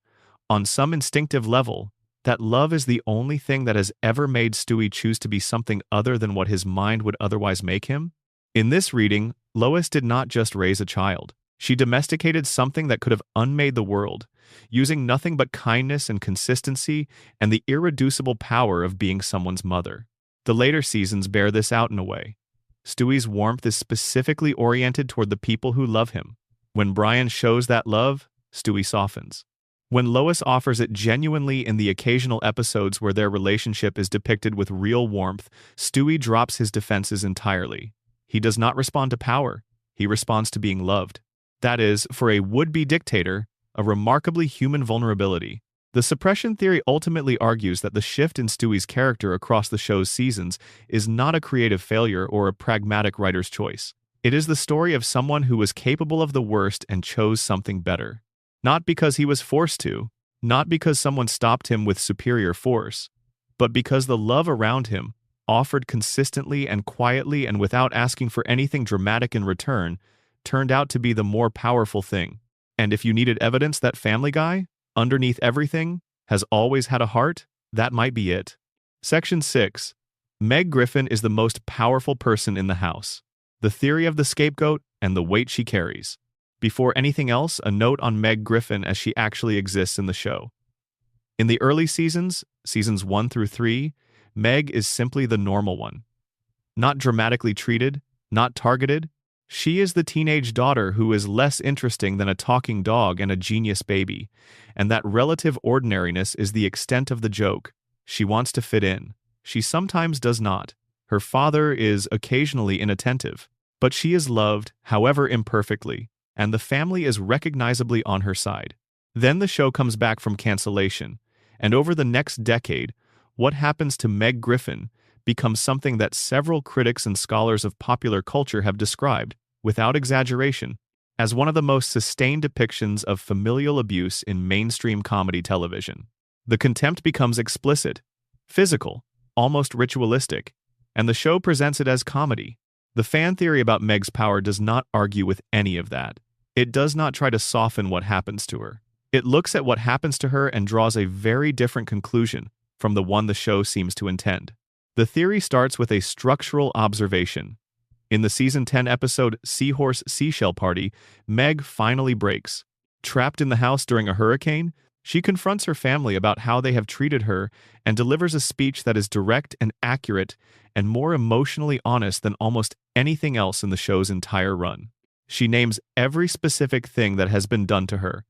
on some instinctive level, that love is the only thing that has ever made Stewie choose to be something other than what his mind would otherwise make him? In this reading, Lois did not just raise a child. She domesticated something that could have unmade the world, using nothing but kindness and consistency and the irreducible power of being someone's mother. The later seasons bear this out in a way. Stewie's warmth is specifically oriented toward the people who love him. When Brian shows that love, Stewie softens. When Lois offers it genuinely in the occasional episodes where their relationship is depicted with real warmth, Stewie drops his defenses entirely. He does not respond to power. He responds to being loved. That is, for a would-be dictator, a remarkably human vulnerability. The suppression theory ultimately argues that the shift in Stewie's character across the show's seasons is not a creative failure or a pragmatic writer's choice. It is the story of someone who was capable of the worst and chose something better. Not because he was forced to, not because someone stopped him with superior force, but because the love around him, offered consistently and quietly and without asking for anything dramatic in return, turned out to be the more powerful thing. And if you needed evidence that Family Guy, underneath everything, has always had a heart, that might be it. Section 6. Meg Griffin is the most powerful person in the house. The theory of the scapegoat and the weight she carries. Before anything else, a note on Meg Griffin as she actually exists in the show. In the early seasons, seasons 1 through 3, Meg is simply the normal one. Not dramatically treated, not targeted, She is the teenage daughter who is less interesting than a talking dog and a genius baby, and that relative ordinariness is the extent of the joke. She wants to fit in. She sometimes does not. Her father is occasionally inattentive, but she is loved, however imperfectly, and the family is recognizably on her side. Then the show comes back from cancellation, and over the next decade, what happens to Meg Griffin becomes something that several critics and scholars of popular culture have described, without exaggeration, as one of the most sustained depictions of familial abuse in mainstream comedy television. The contempt becomes explicit, physical, almost ritualistic, and the show presents it as comedy. The fan theory about Meg's power does not argue with any of that. It does not try to soften what happens to her. It looks at what happens to her and draws a very different conclusion from the one the show seems to intend. The theory starts with a structural observation. In the season 10 episode Seahorse Seashell Party, Meg finally breaks. Trapped in the house during a hurricane, she confronts her family about how they have treated her and delivers a speech that is direct and accurate and more emotionally honest than almost anything else in the show's entire run. She names every specific thing that has been done to her.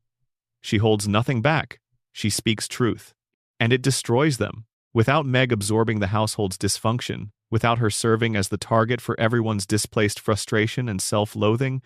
She holds nothing back. She speaks truth. And it destroys them. Without Meg absorbing the household's dysfunction, without her serving as the target for everyone's displaced frustration and self-loathing,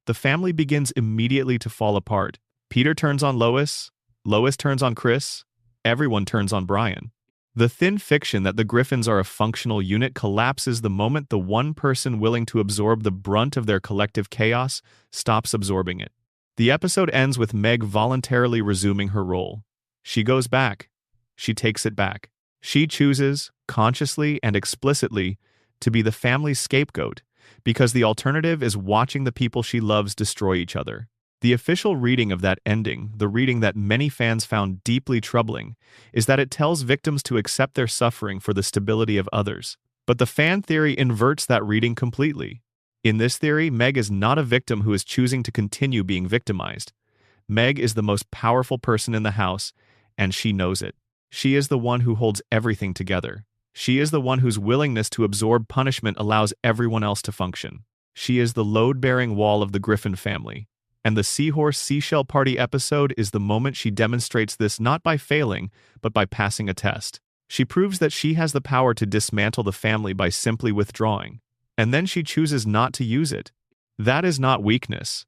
the family begins immediately to fall apart. Peter turns on Lois, Lois turns on Chris, everyone turns on Brian. The thin fiction that the Griffins are a functional unit collapses the moment the one person willing to absorb the brunt of their collective chaos stops absorbing it. The episode ends with Meg voluntarily resuming her role. She goes back. She takes it back. She chooses, consciously and explicitly, to be the family's scapegoat, because the alternative is watching the people she loves destroy each other. The official reading of that ending, the reading that many fans found deeply troubling, is that it tells victims to accept their suffering for the stability of others. But the fan theory inverts that reading completely. In this theory, Meg is not a victim who is choosing to continue being victimized. Meg is the most powerful person in the house, and she knows it. She is the one who holds everything together. She is the one whose willingness to absorb punishment allows everyone else to function. She is the load-bearing wall of the Griffin family. And the Seahorse Seashell Party episode is the moment she demonstrates this not by failing, but by passing a test. She proves that she has the power to dismantle the family by simply withdrawing. And then she chooses not to use it. That is not weakness.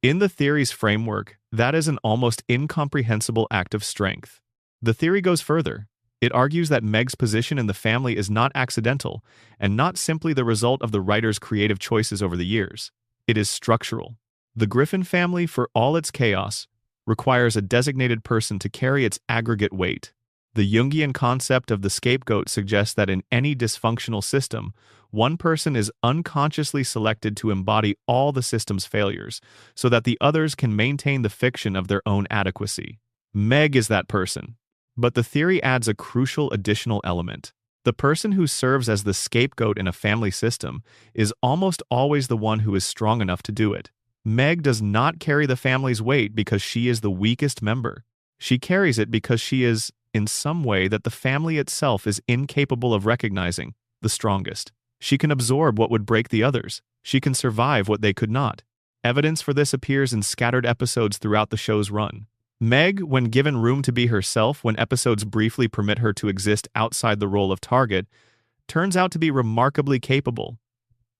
In the theory's framework, that is an almost incomprehensible act of strength. The theory goes further. It argues that Meg's position in the family is not accidental, and not simply the result of the writer's creative choices over the years. It is structural. The Griffin family, for all its chaos, requires a designated person to carry its aggregate weight. The Jungian concept of the scapegoat suggests that in any dysfunctional system, one person is unconsciously selected to embody all the system's failures, so that the others can maintain the fiction of their own adequacy. Meg is that person. But the theory adds a crucial additional element. The person who serves as the scapegoat in a family system is almost always the one who is strong enough to do it. Meg does not carry the family's weight because she is the weakest member. She carries it because she is, in some way that the family itself is incapable of recognizing, the strongest. She can absorb what would break the others. She can survive what they could not. Evidence for this appears in scattered episodes throughout the show's run. Meg, when given room to be herself when episodes briefly permit her to exist outside the role of target, turns out to be remarkably capable.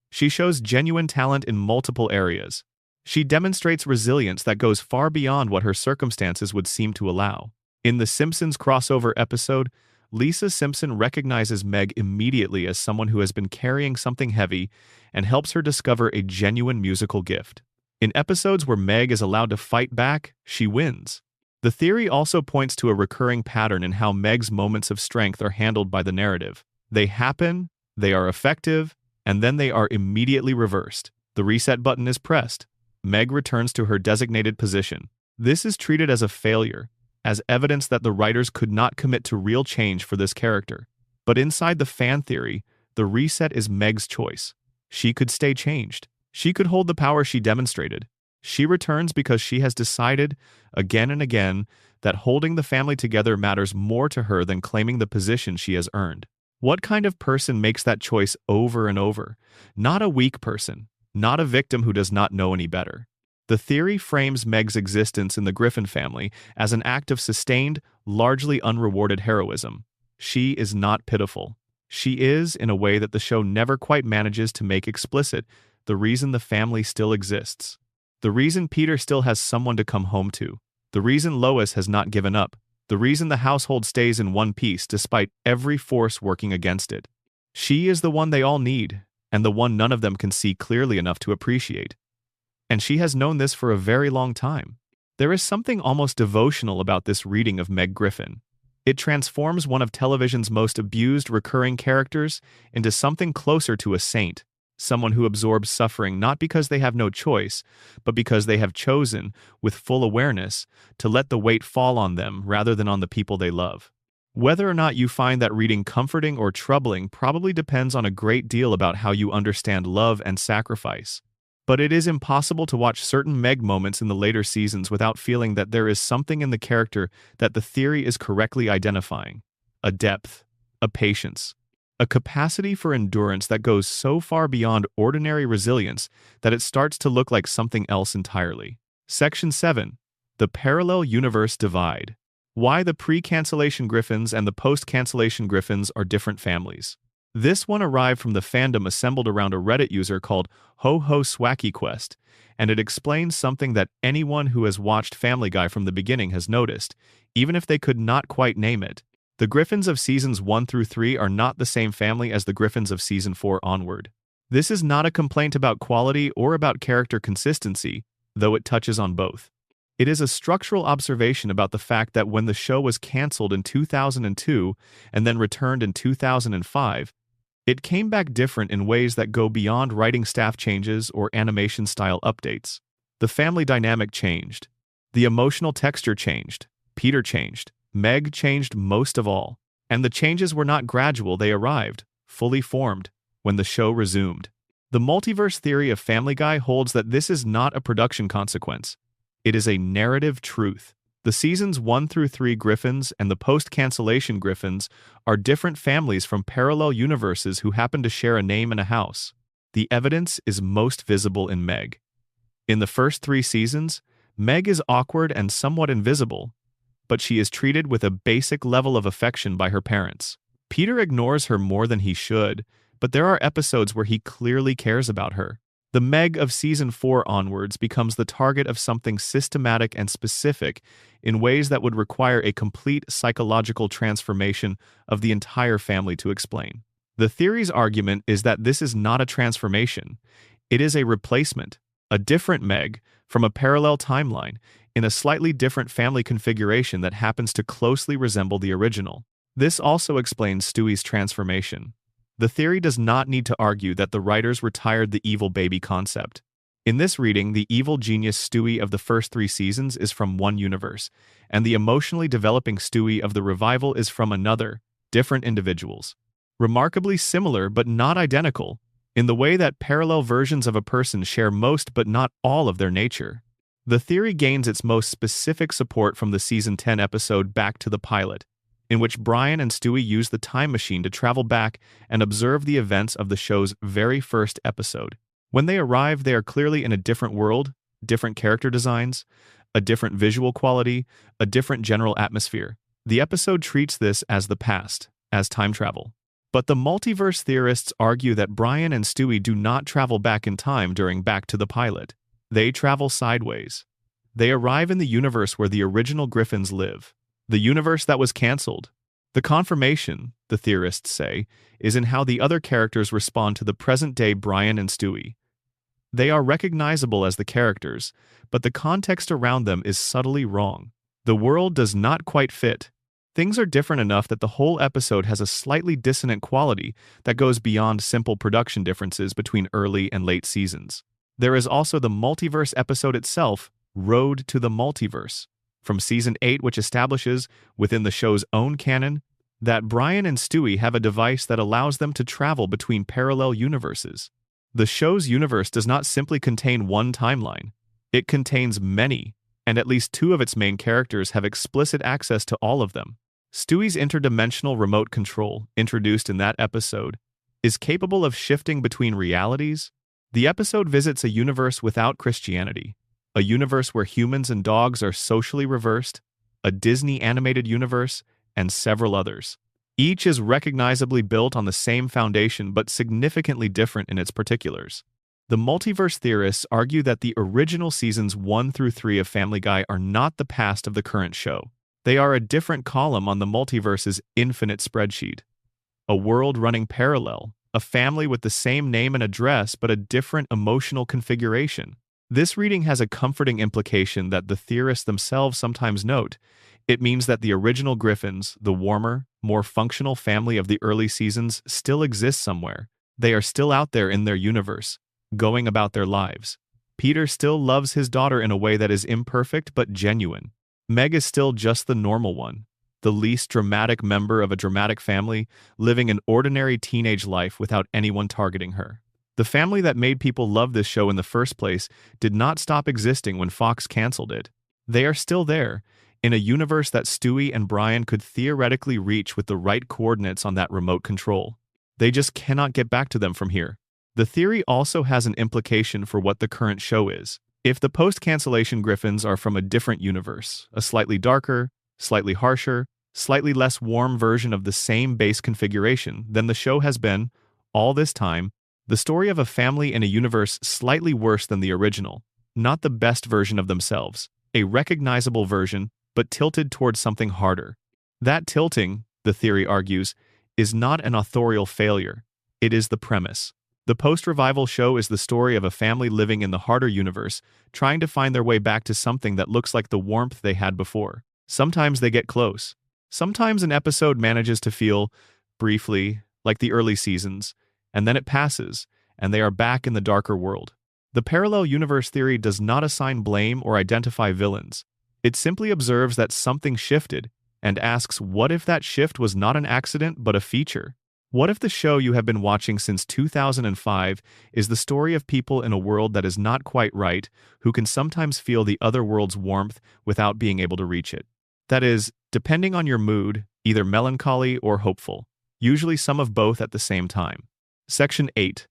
She shows genuine talent in multiple areas. She demonstrates resilience that goes far beyond what her circumstances would seem to allow. In the Simpsons crossover episode, Lisa Simpson recognizes Meg immediately as someone who has been carrying something heavy and helps her discover a genuine musical gift. In episodes where Meg is allowed to fight back, she wins. The theory also points to a recurring pattern in how Meg's moments of strength are handled by the narrative. They happen, they are effective, and then they are immediately reversed. The reset button is pressed. Meg returns to her designated position. This is treated as a failure, as evidence that the writers could not commit to real change for this character. But inside the fan theory, the reset is Meg's choice. She could stay changed. She could hold the power she demonstrated. She returns because she has decided, again and again, that holding the family together matters more to her than claiming the position she has earned. What kind of person makes that choice over and over? Not a weak person. not a victim who does not know any better. The theory frames Meg's existence in the Griffin family as an act of sustained, largely unrewarded heroism. She is not pitiful. She is, in a way that the show never quite manages to make explicit, the reason the family still exists. The reason Peter still has someone to come home to. The reason Lois has not given up. The reason the household stays in one piece despite every force working against it. She is the one they all need, and the one none of them can see clearly enough to appreciate. And she has known this for a very long time. There is something almost devotional about this reading of Meg Griffin. It transforms one of television's most abused recurring characters into something closer to a saint, someone who absorbs suffering not because they have no choice, but because they have chosen, with full awareness, to let the weight fall on them rather than on the people they love. Whether or not you find that reading comforting or troubling probably depends on a great deal about how you understand love and sacrifice. But it is impossible to watch certain Meg moments in the later seasons without feeling that there is something in the character that the theory is correctly identifying. A depth, a patience, a capacity for endurance that goes so far beyond ordinary resilience that it starts to look like something else entirely. Section 7. The Parallel Universe Divide. Why the pre-cancellation Griffins and the post-cancellation Griffins are different families. This one arrived from the fandom assembled around a Reddit user called Ho Ho Swacky Quest, and it explains something that anyone who has watched Family Guy from the beginning has noticed, even if they could not quite name it. The Griffins of seasons 1 through 3 are not the same family as the Griffins of season 4 onward. This is not a complaint about quality or about character consistency, though it touches on both. It is a structural observation about the fact that when the show was cancelled in 2002 and then returned in 2005, it came back different in ways that go beyond writing staff changes or animation style updates. The family dynamic changed. The emotional texture changed. Peter changed. Meg changed most of all. And the changes were not gradual, they arrived, fully formed, when the show resumed. The multiverse theory of Family Guy holds that this is not a production consequence. It is a narrative truth. The seasons 1 through 3 Griffins and the post-cancellation Griffins are different families from parallel universes who happen to share a name and a house. The evidence is most visible in Meg. In the first 3 seasons, Meg is awkward and somewhat invisible, but she is treated with a basic level of affection by her parents. Peter ignores her more than he should, but there are episodes where he clearly cares about her. The Meg of season 4 onwards becomes the target of something systematic and specific in ways that would require a complete psychological transformation of the entire family to explain. The theory's argument is that this is not a transformation. It is a replacement, a different Meg from a parallel timeline in a slightly different family configuration that happens to closely resemble the original. This also explains Stewie's transformation. The theory does not need to argue that the writers retired the evil baby concept. In this reading, the evil genius Stewie of the first 3 seasons is from one universe, and the emotionally developing Stewie of the revival is from another, different individuals. Remarkably similar but not identical, in the way that parallel versions of a person share most but not all of their nature. The theory gains its most specific support from the season 10 episode Back to the Pilot, in which Brian and Stewie use the time machine to travel back and observe the events of the show's very first episode. When they arrive, they are clearly in a different world, different character designs, a different visual quality, a different general atmosphere. The episode treats this as the past, as time travel. But the multiverse theorists argue that Brian and Stewie do not travel back in time during Back to the Pilot. They travel sideways. They arrive in the universe where the original Griffins live. The universe that was cancelled. The confirmation, the theorists say, is in how the other characters respond to the present-day Brian and Stewie. They are recognizable as the characters, but the context around them is subtly wrong. The world does not quite fit. Things are different enough that the whole episode has a slightly dissonant quality that goes beyond simple production differences between early and late seasons. There is also the multiverse episode itself, Road to the Multiverse, from season 8, which establishes, within the show's own canon, that Brian and Stewie have a device that allows them to travel between parallel universes. The show's universe does not simply contain one timeline. It contains many, and at least 2 of its main characters have explicit access to all of them. Stewie's interdimensional remote control, introduced in that episode, is capable of shifting between realities, The episode visits a universe without Christianity, a universe where humans and dogs are socially reversed, a Disney animated universe, and several others. Each is recognizably built on the same foundation but significantly different in its particulars. The multiverse theorists argue that the original seasons 1 through 3 of Family Guy are not the past of the current show. They are a different column on the multiverse's infinite spreadsheet. A world running parallel, a family with the same name and address but a different emotional configuration. This reading has a comforting implication that the theorists themselves sometimes note. It means that the original Griffins, the warmer, more functional family of the early seasons, still exists somewhere. They are still out there in their universe, going about their lives. Peter still loves his daughter in a way that is imperfect but genuine. Meg is still just the normal one, the least dramatic member of a dramatic family, living an ordinary teenage life without anyone targeting her. The family that made people love this show in the first place did not stop existing when Fox canceled it. They are still there, in a universe that Stewie and Brian could theoretically reach with the right coordinates on that remote control. They just cannot get back to them from here. The theory also has an implication for what the current show is. If the post-cancellation Griffins are from a different universe, a slightly darker, slightly harsher, slightly less warm version of the same base configuration, then the show has been, all this time, the story of a family in a universe slightly worse than the original. Not the best version of themselves, a recognizable version, but tilted towards something harder. That tilting, the theory argues, is not an authorial failure. It is the premise. The post-revival show is the story of a family living in the harder universe, trying to find their way back to something that looks like the warmth they had before. Sometimes they get close. Sometimes an episode manages to feel, briefly, like the early seasons, and then it passes, and they are back in the darker world. The parallel universe theory does not assign blame or identify villains. It simply observes that something shifted, and asks what if that shift was not an accident but a feature? What if the show you have been watching since 2005 is the story of people in a world that is not quite right, who can sometimes feel the other world's warmth without being able to reach it? That is, depending on your mood, either melancholy or hopeful, usually some of both at the same time. Section 8.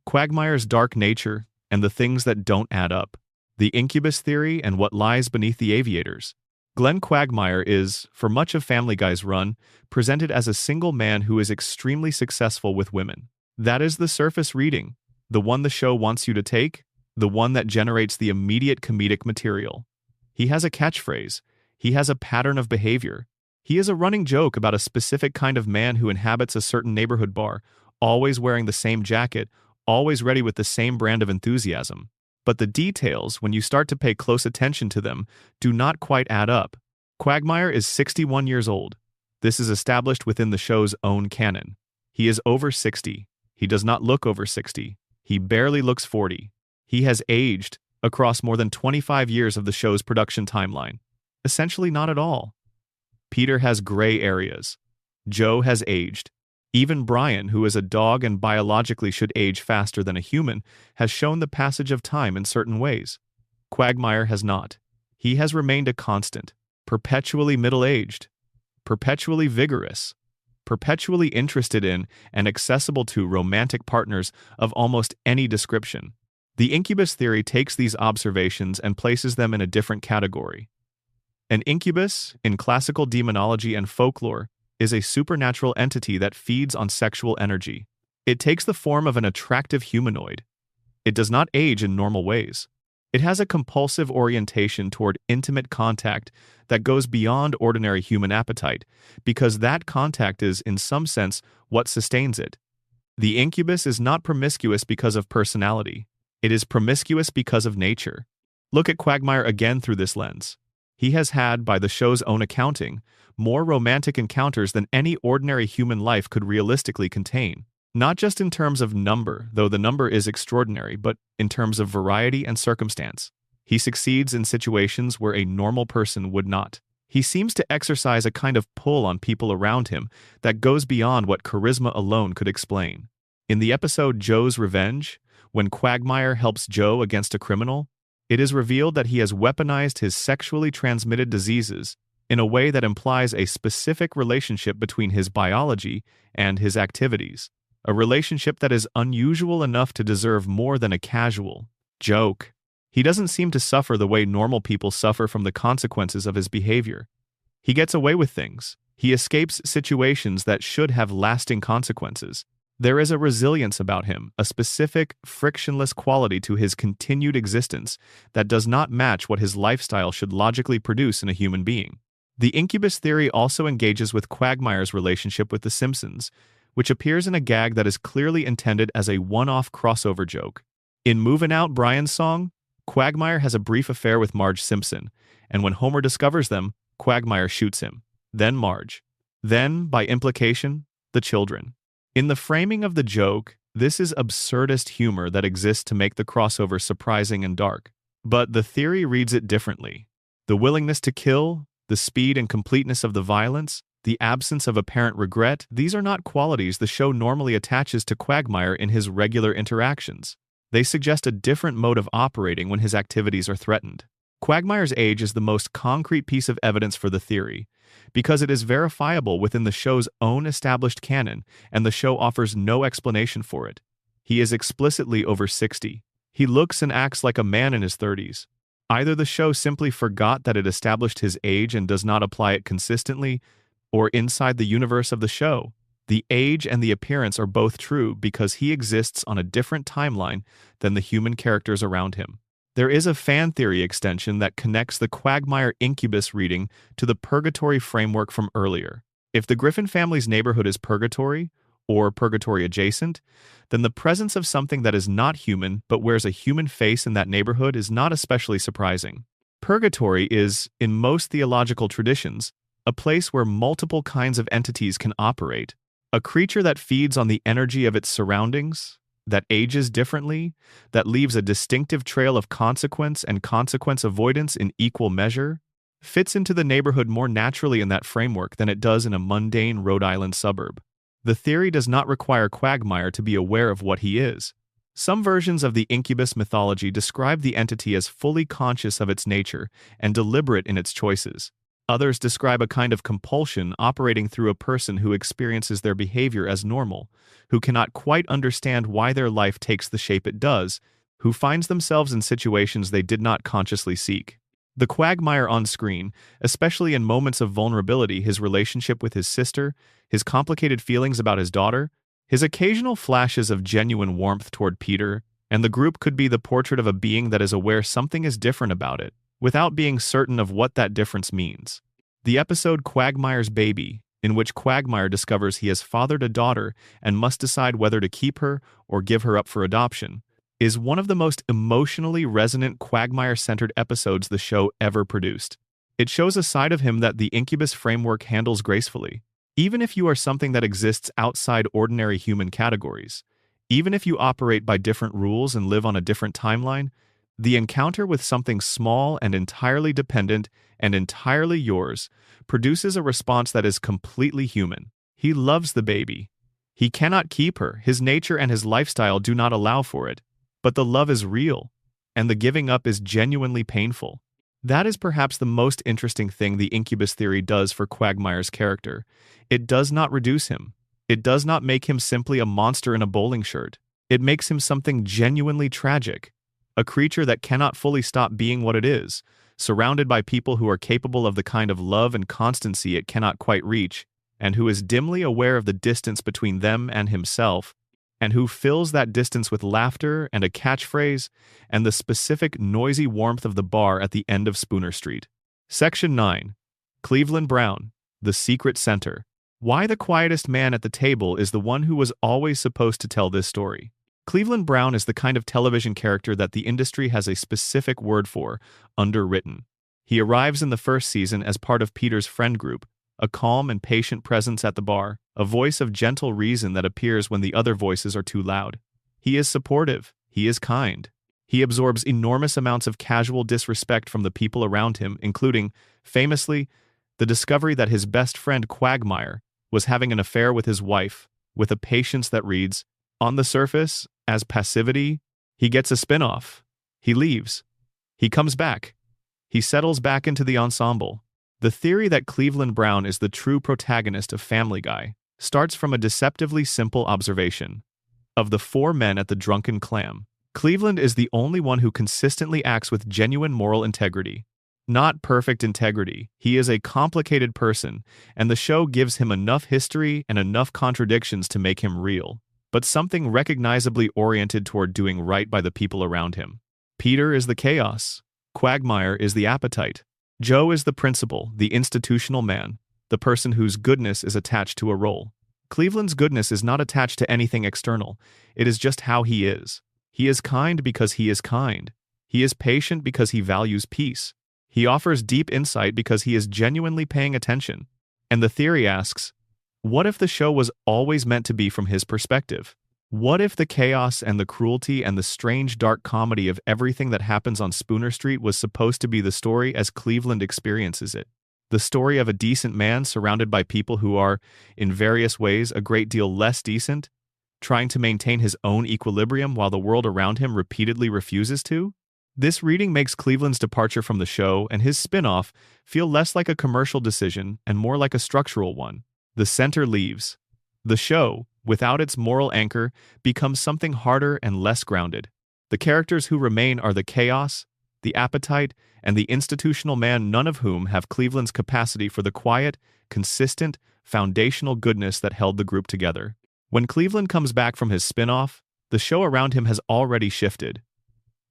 Quagmire's dark nature and the things that don't add up. The incubus theory and what lies beneath the aviators. Glenn Quagmire is, for much of Family Guy's run, presented as a single man who is extremely successful with women. That is the surface reading, the one the show wants you to take, the one that generates the immediate comedic material. He has a catchphrase. He has a pattern of behavior. He is a running joke about a specific kind of man who inhabits a certain neighborhood bar, always wearing the same jacket, always ready with the same brand of enthusiasm. But the details, when you start to pay close attention to them, do not quite add up. Quagmire is 61 years old. This is established within the show's own canon. He is over 60. He does not look over 60. He barely looks 40. He has aged across more than 25 years of the show's production timeline. Essentially not at all. Peter has gray areas. Joe has aged. Even Brian, who is a dog and biologically should age faster than a human, has shown the passage of time in certain ways. Quagmire has not. He has remained a constant, perpetually middle-aged, perpetually vigorous, perpetually interested in and accessible to romantic partners of almost any description. The incubus theory takes these observations and places them in a different category. An incubus, in classical demonology and folklore, is a supernatural entity that feeds on sexual energy. It takes the form of an attractive humanoid. It does not age in normal ways. It has a compulsive orientation toward intimate contact that goes beyond ordinary human appetite, because that contact is, in some sense, what sustains it. The incubus is not promiscuous because of personality. It is promiscuous because of nature. Look at Quagmire again through this lens. He has had, by the show's own accounting, more romantic encounters than any ordinary human life could realistically contain. Not just in terms of number, though the number is extraordinary, but in terms of variety and circumstance. He succeeds in situations where a normal person would not. He seems to exercise a kind of pull on people around him that goes beyond what charisma alone could explain. In the episode Joe's Revenge, when Quagmire helps Joe against a criminal, it is revealed that he has weaponized his sexually transmitted diseases in a way that implies a specific relationship between his biology and his activities. a relationship that is unusual enough to deserve more than a casual joke. He doesn't seem to suffer the way normal people suffer from the consequences of his behavior. He gets away with things. He escapes situations that should have lasting consequences. There is a resilience about him, a specific, frictionless quality to his continued existence that does not match what his lifestyle should logically produce in a human being. The incubus theory also engages with Quagmire's relationship with The Simpsons, which appears in a gag that is clearly intended as a one-off crossover joke. In Movin' Out, Brian's song, Quagmire has a brief affair with Marge Simpson, and when Homer discovers them, Quagmire shoots him. Then Marge. Then, by implication, the children. In the framing of the joke, this is absurdist humor that exists to make the crossover surprising and dark. But the theory reads it differently. The willingness to kill, the speed and completeness of the violence, the absence of apparent regret, these are not qualities the show normally attaches to Quagmire in his regular interactions. They suggest a different mode of operating when his activities are threatened. Quagmire's age is the most concrete piece of evidence for the theory, because it is verifiable within the show's own established canon, and the show offers no explanation for it. He is explicitly over 60. He looks and acts like a man in his 30s. Either the show simply forgot that it established his age and does not apply it consistently, or inside the universe of the show, the age and the appearance are both true because he exists on a different timeline than the human characters around him. There is a fan theory extension that connects the Quagmire incubus reading to the purgatory framework from earlier. If the Griffin family's neighborhood is purgatory, or purgatory adjacent, then the presence of something that is not human but wears a human face in that neighborhood is not especially surprising. Purgatory is, in most theological traditions, a place where multiple kinds of entities can operate, a creature that feeds on the energy of its surroundings, that ages differently, that leaves a distinctive trail of consequence and consequence avoidance in equal measure, fits into the neighborhood more naturally in that framework than it does in a mundane Rhode Island suburb. The theory does not require Quagmire to be aware of what he is. Some versions of the incubus mythology describe the entity as fully conscious of its nature and deliberate in its choices. Others describe a kind of compulsion operating through a person who experiences their behavior as normal, who cannot quite understand why their life takes the shape it does, who finds themselves in situations they did not consciously seek. The Quagmire on screen, especially in moments of vulnerability, his relationship with his sister, his complicated feelings about his daughter, his occasional flashes of genuine warmth toward Peter, and the group could be the portrait of a being that is aware something is different about it, without being certain of what that difference means. The episode Quagmire's Baby, in which Quagmire discovers he has fathered a daughter and must decide whether to keep her or give her up for adoption, is one of the most emotionally resonant Quagmire-centered episodes the show ever produced. It shows a side of him that the incubus framework handles gracefully. Even if you are something that exists outside ordinary human categories, even if you operate by different rules and live on a different timeline, the encounter with something small and entirely dependent and entirely yours produces a response that is completely human. He loves the baby. He cannot keep her. His nature and his lifestyle do not allow for it. But the love is real, and the giving up is genuinely painful. That is perhaps the most interesting thing the incubus theory does for Quagmire's character. It does not reduce him. It does not make him simply a monster in a bowling shirt. It makes him something genuinely tragic. A creature that cannot fully stop being what it is, surrounded by people who are capable of the kind of love and constancy it cannot quite reach, and who is dimly aware of the distance between them and himself, and who fills that distance with laughter and a catchphrase and the specific noisy warmth of the bar at the end of Spooner Street. Section 9. Cleveland Brown, the Secret Center. Why the quietest man at the table is the one who was always supposed to tell this story. Cleveland Brown is the kind of television character that the industry has a specific word for, underwritten. He arrives in the first season as part of Peter's friend group, a calm and patient presence at the bar, a voice of gentle reason that appears when the other voices are too loud. He is supportive. He is kind. He absorbs enormous amounts of casual disrespect from the people around him, including, famously, the discovery that his best friend Quagmire was having an affair with his wife, with a patience that reads, on the surface, as passivity. He gets a spin-off. He leaves. He comes back. He settles back into the ensemble. The theory that Cleveland Brown is the true protagonist of Family Guy, starts from a deceptively simple observation. Of the four men at the Drunken Clam, Cleveland is the only one who consistently acts with genuine moral integrity. Not perfect integrity, he is a complicated person, and the show gives him enough history and enough contradictions to make him real, but something recognizably oriented toward doing right by the people around him. Peter is the chaos. Quagmire is the appetite. Joe is the principal, the institutional man, the person whose goodness is attached to a role. Cleveland's goodness is not attached to anything external. It is just how he is. He is kind because he is kind. He is patient because he values peace. He offers deep insight because he is genuinely paying attention. And the theory asks, what if the show was always meant to be from his perspective? What if the chaos and the cruelty and the strange dark comedy of everything that happens on Spooner Street was supposed to be the story as Cleveland experiences it? The story of a decent man surrounded by people who are, in various ways, a great deal less decent, trying to maintain his own equilibrium while the world around him repeatedly refuses to? This reading makes Cleveland's departure from the show and his spin-off feel less like a commercial decision and more like a structural one. The center leaves. The show, without its moral anchor, becomes something harder and less grounded. The characters who remain are the chaos, the appetite, and the institutional man, none of whom have Cleveland's capacity for the quiet, consistent, foundational goodness that held the group together. When Cleveland comes back from his spin-off, the show around him has already shifted.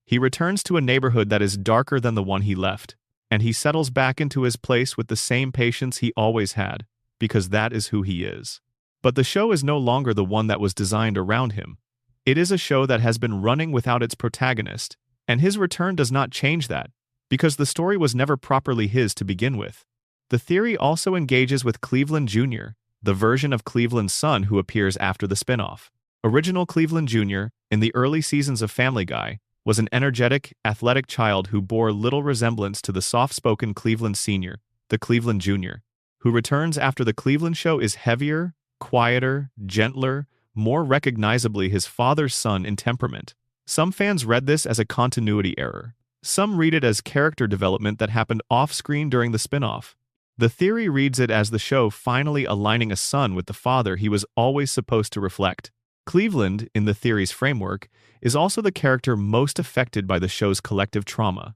He returns to a neighborhood that is darker than the one he left, and he settles back into his place with the same patience he always had, because that is who he is. But the show is no longer the one that was designed around him. It is a show that has been running without its protagonist, and his return does not change that, because the story was never properly his to begin with. The theory also engages with Cleveland Jr., the version of Cleveland's son who appears after the spin-off. Original Cleveland Jr., in the early seasons of Family Guy, was an energetic, athletic child who bore little resemblance to the soft-spoken Cleveland Sr., the Cleveland Jr., who returns after the Cleveland show is heavier, quieter, gentler, more recognizably his father's son in temperament. Some fans read this as a continuity error. Some read it as character development that happened off-screen during the spin-off. The theory reads it as the show finally aligning a son with the father he was always supposed to reflect. Cleveland, in the theory's framework, is also the character most affected by the show's collective trauma.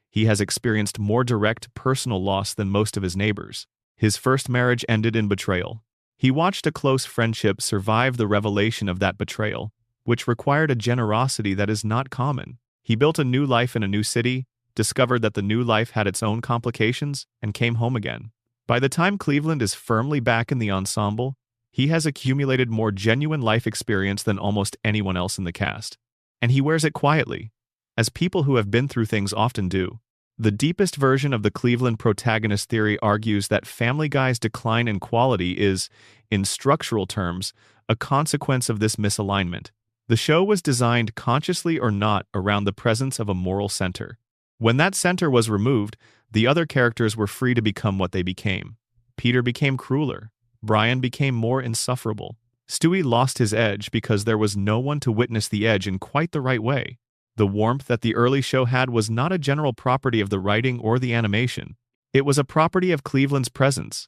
He has experienced more direct personal loss than most of his neighbors. His first marriage ended in betrayal. He watched a close friendship survive the revelation of that betrayal, which required a generosity that is not common. He built a new life in a new city, discovered that the new life had its own complications, and came home again. By the time Cleveland is firmly back in the ensemble, he has accumulated more genuine life experience than almost anyone else in the cast. And he wears it quietly, as people who have been through things often do. The deepest version of the Cleveland protagonist theory argues that Family Guy's decline in quality is, in structural terms, a consequence of this misalignment. The show was designed, consciously or not, around the presence of a moral center. When that center was removed, the other characters were free to become what they became. Peter became crueler. Brian became more insufferable. Stewie lost his edge because there was no one to witness the edge in quite the right way. The warmth that the early show had was not a general property of the writing or the animation. It was a property of Cleveland's presence.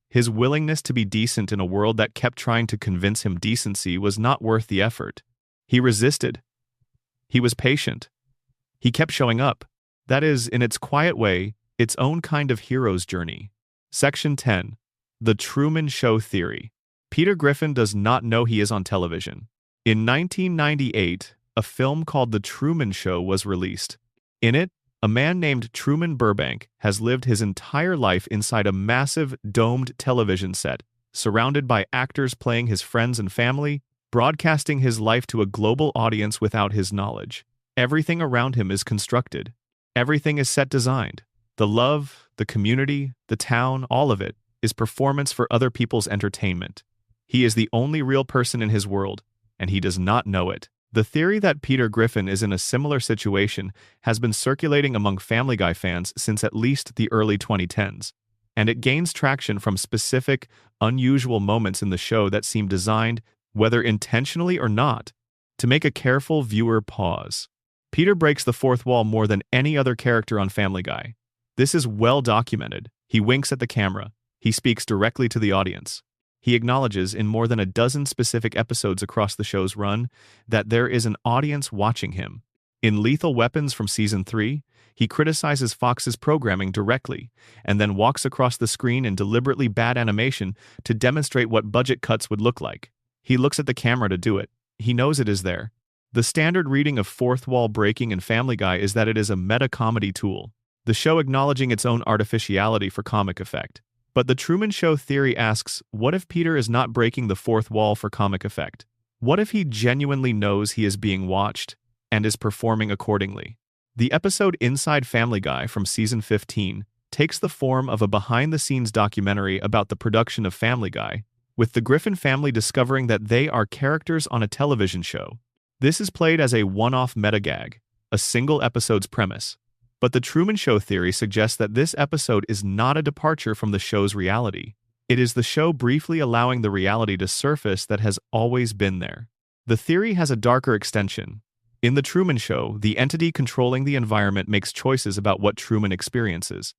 His willingness to be decent in a world that kept trying to convince him decency was not worth the effort. He resisted. He was patient. He kept showing up. That is, in its quiet way, its own kind of hero's journey. Section 10. The Truman Show Theory. Peter Griffin does not know he is on television. In 1998, a film called The Truman Show was released. In it, a man named Truman Burbank has lived his entire life inside a massive, domed television set, surrounded by actors playing his friends and family, broadcasting his life to a global audience without his knowledge. Everything around him is constructed. Everything is set designed. The love, the community, the town, all of it is performance for other people's entertainment. He is the only real person in his world, and he does not know it. The theory that Peter Griffin is in a similar situation has been circulating among Family Guy fans since at least the early 2010s, and it gains traction from specific, unusual moments in the show that seem designed, whether intentionally or not, to make a careful viewer pause. Peter breaks the fourth wall more than any other character on Family Guy. This is well documented. He winks at the camera. He speaks directly to the audience. He acknowledges in more than a dozen specific episodes across the show's run that there is an audience watching him. In Lethal Weapons from Season 3, he criticizes Fox's programming directly, and then walks across the screen in deliberately bad animation to demonstrate what budget cuts would look like. He looks at the camera to do it. He knows it is there. The standard reading of fourth wall breaking in Family Guy is that it is a meta-comedy tool, the show acknowledging its own artificiality for comic effect. But the Truman Show theory asks, what if Peter is not breaking the fourth wall for comic effect? What if he genuinely knows he is being watched and is performing accordingly? The episode Inside Family Guy from Season 15 takes the form of a behind-the-scenes documentary about the production of Family Guy, with the Griffin family discovering that they are characters on a television show. This is played as a one-off meta-gag, a single episode's premise. But the Truman Show theory suggests that this episode is not a departure from the show's reality. It is the show briefly allowing the reality to surface that has always been there. The theory has a darker extension. In The Truman Show, the entity controlling the environment makes choices about what Truman experiences.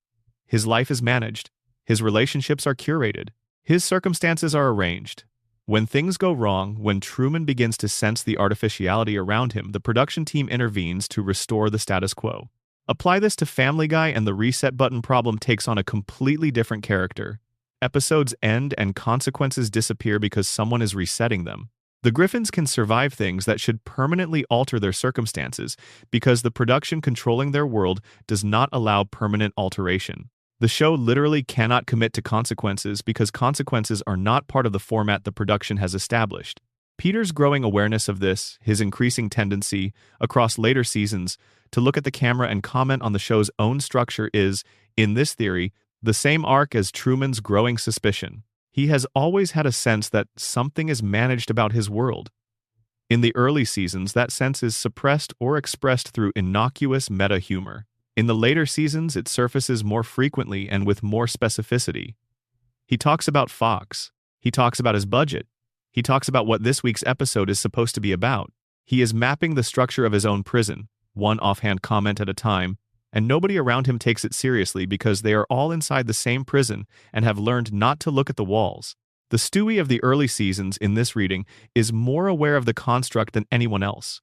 His life is managed. His relationships are curated. His circumstances are arranged. When things go wrong, when Truman begins to sense the artificiality around him, the production team intervenes to restore the status quo. Apply this to Family Guy and the reset button problem takes on a completely different character. Episodes end and consequences disappear because someone is resetting them. The Griffins can survive things that should permanently alter their circumstances because the production controlling their world does not allow permanent alteration. The show literally cannot commit to consequences because consequences are not part of the format the production has established. Peter's growing awareness of this, his increasing tendency, across later seasons, to look at the camera and comment on the show's own structure is, in this theory, the same arc as Truman's growing suspicion. He has always had a sense that something is managed about his world. In the early seasons, that sense is suppressed or expressed through innocuous meta-humor. In the later seasons, it surfaces more frequently and with more specificity. He talks about Fox. He talks about his budget. He talks about what this week's episode is supposed to be about. He is mapping the structure of his own prison, one offhand comment at a time, and nobody around him takes it seriously because they are all inside the same prison and have learned not to look at the walls. The Stewie of the early seasons in this reading is more aware of the construct than anyone else.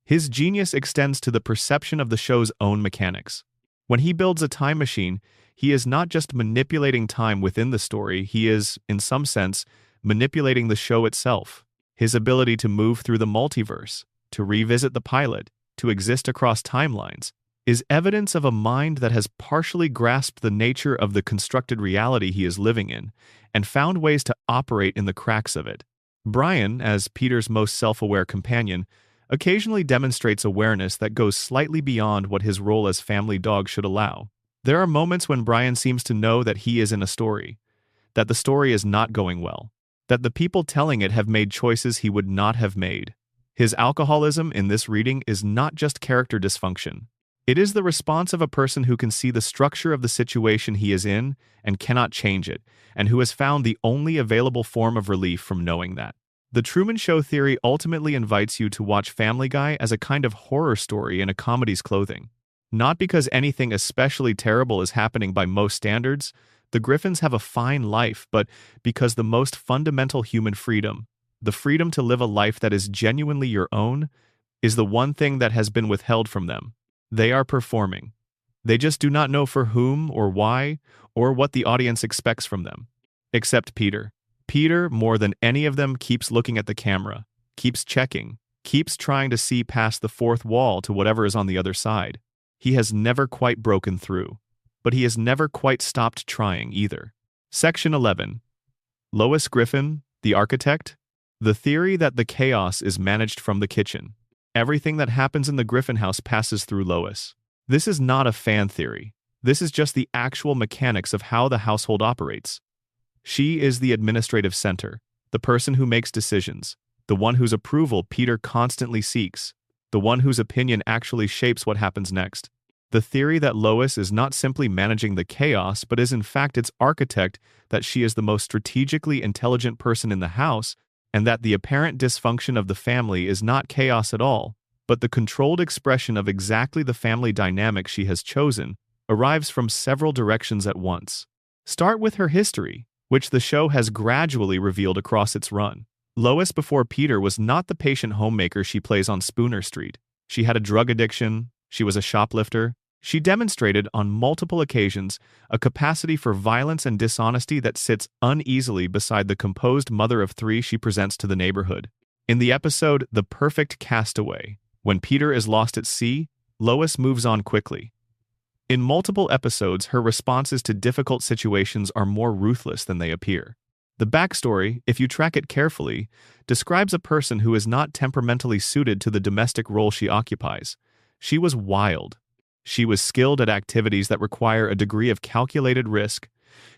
His genius extends to the perception of the show's own mechanics. When he builds a time machine, he is not just manipulating time within the story, he is, in some sense, manipulating the show itself. His ability to move through the multiverse, to revisit the pilot, to exist across timelines, is evidence of a mind that has partially grasped the nature of the constructed reality he is living in, and found ways to operate in the cracks of it. Brian, as Peter's most self-aware companion, occasionally demonstrates awareness that goes slightly beyond what his role as family dog should allow. There are moments when Brian seems to know that he is in a story, that the story is not going well, that the people telling it have made choices he would not have made. His alcoholism in this reading is not just character dysfunction. It is the response of a person who can see the structure of the situation he is in and cannot change it, and who has found the only available form of relief from knowing that. The Truman Show theory ultimately invites you to watch Family Guy as a kind of horror story in a comedy's clothing. Not because anything especially terrible is happening by most standards, the Griffins have a fine life, but because the most fundamental human freedom, the freedom to live a life that is genuinely your own, is the one thing that has been withheld from them. They are performing. They just do not know for whom or why or what the audience expects from them. Except Peter. Peter, more than any of them, keeps looking at the camera, keeps checking, keeps trying to see past the fourth wall to whatever is on the other side. He has never quite broken through, but he has never quite stopped trying either. Section 11. Lois Griffin, the architect? The theory that the chaos is managed from the kitchen. Everything that happens in the Griffin house passes through Lois. This is not a fan theory. This is just the actual mechanics of how the household operates. She is the administrative center, the person who makes decisions, the one whose approval Peter constantly seeks, the one whose opinion actually shapes what happens next. The theory that Lois is not simply managing the chaos, but is in fact its architect, that she is the most strategically intelligent person in the house, and that the apparent dysfunction of the family is not chaos at all, but the controlled expression of exactly the family dynamic she has chosen, arrives from several directions at once. Start with her history. which the show has gradually revealed across its run. Lois before Peter was not the patient homemaker she plays on Spooner Street. She had a drug addiction, she was a shoplifter. She demonstrated on multiple occasions a capacity for violence and dishonesty that sits uneasily beside the composed mother of three she presents to the neighborhood. In the episode The Perfect Castaway, when Peter is lost at sea, Lois moves on quickly. In multiple episodes, her responses to difficult situations are more ruthless than they appear. The backstory, if you track it carefully, describes a person who is not temperamentally suited to the domestic role she occupies. She was wild. She was skilled at activities that require a degree of calculated risk.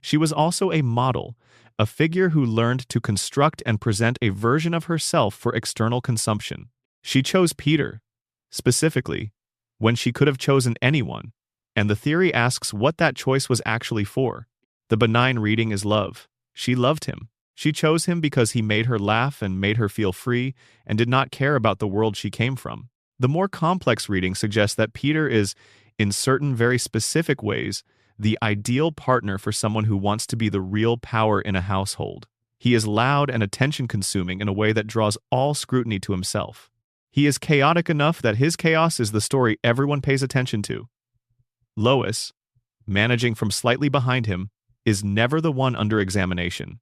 She was also a model, a figure who learned to construct and present a version of herself for external consumption. She chose Peter, specifically, when she could have chosen anyone, and the theory asks what that choice was actually for. The benign reading is love. She loved him. She chose him because he made her laugh and made her feel free and did not care about the world she came from. The more complex reading suggests that Peter is, in certain very specific ways, the ideal partner for someone who wants to be the real power in a household. He is loud and attention-consuming in a way that draws all scrutiny to himself. He is chaotic enough that his chaos is the story everyone pays attention to. Lois, managing from slightly behind him, is never the one under examination.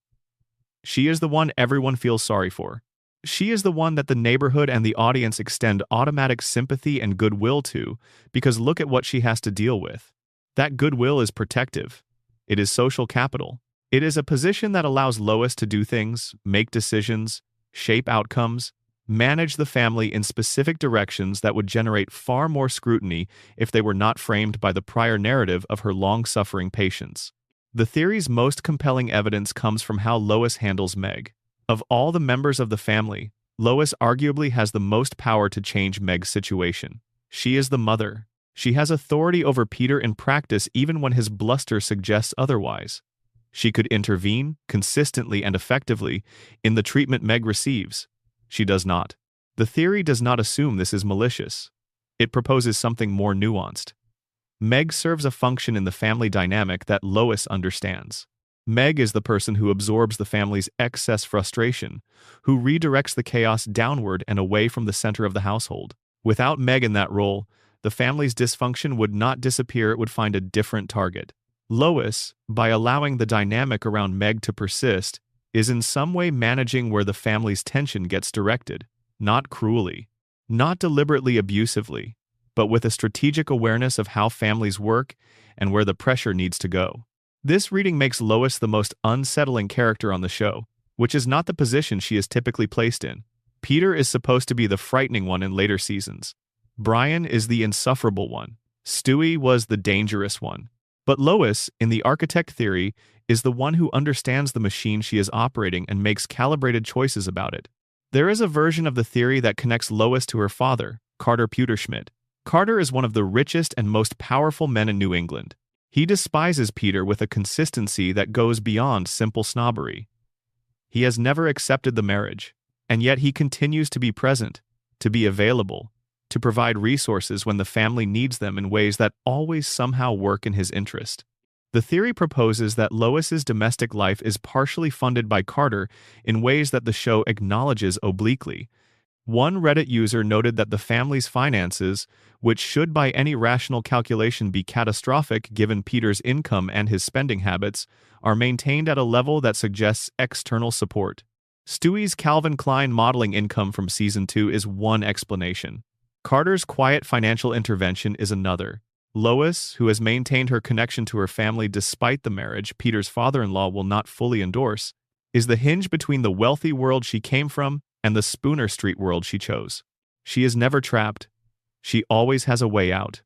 She is the one everyone feels sorry for. She is the one that the neighborhood and the audience extend automatic sympathy and goodwill to, because look at what she has to deal with. That goodwill is protective. It is social capital. It is a position that allows Lois to do things, make decisions, shape outcomes, manage the family in specific directions that would generate far more scrutiny if they were not framed by the prior narrative of her long-suffering patience. The theory's most compelling evidence comes from how Lois handles Meg. Of all the members of the family, Lois arguably has the most power to change Meg's situation. She is the mother. She has authority over Peter in practice even when his bluster suggests otherwise. She could intervene, consistently and effectively, in the treatment Meg receives. She does not. The theory does not assume this is malicious. It proposes something more nuanced. Meg serves a function in the family dynamic that Lois understands. Meg is the person who absorbs the family's excess frustration, who redirects the chaos downward and away from the center of the household. Without Meg in that role, the family's dysfunction would not disappear, it would find a different target. Lois, by allowing the dynamic around Meg to persist, is in some way managing where the family's tension gets directed, not cruelly, not deliberately abusively, but with a strategic awareness of how families work and where the pressure needs to go. This reading makes Lois the most unsettling character on the show, which is not the position she is typically placed in. Peter is supposed to be the frightening one in later seasons. Brian is the insufferable one. Stewie was the dangerous one. But Lois, in the architect theory, is the one who understands the machine she is operating and makes calibrated choices about it. There is a version of the theory that connects Lois to her father, Carter Pewterschmidt. Carter is one of the richest and most powerful men in New England. He despises Peter with a consistency that goes beyond simple snobbery. He has never accepted the marriage, and yet he continues to be present, to be available, to provide resources when the family needs them in ways that always somehow work in his interest. The theory proposes that Lois's domestic life is partially funded by Carter in ways that the show acknowledges obliquely. One Reddit user noted that the family's finances, which should by any rational calculation be catastrophic given Peter's income and his spending habits, are maintained at a level that suggests external support. Stewie's Calvin Klein modeling income from Season 2 is one explanation. Carter's quiet financial intervention is another. Lois, who has maintained her connection to her family despite the marriage Peter's father-in-law will not fully endorse, is the hinge between the wealthy world she came from and the Spooner Street world she chose. She is never trapped. She always has a way out.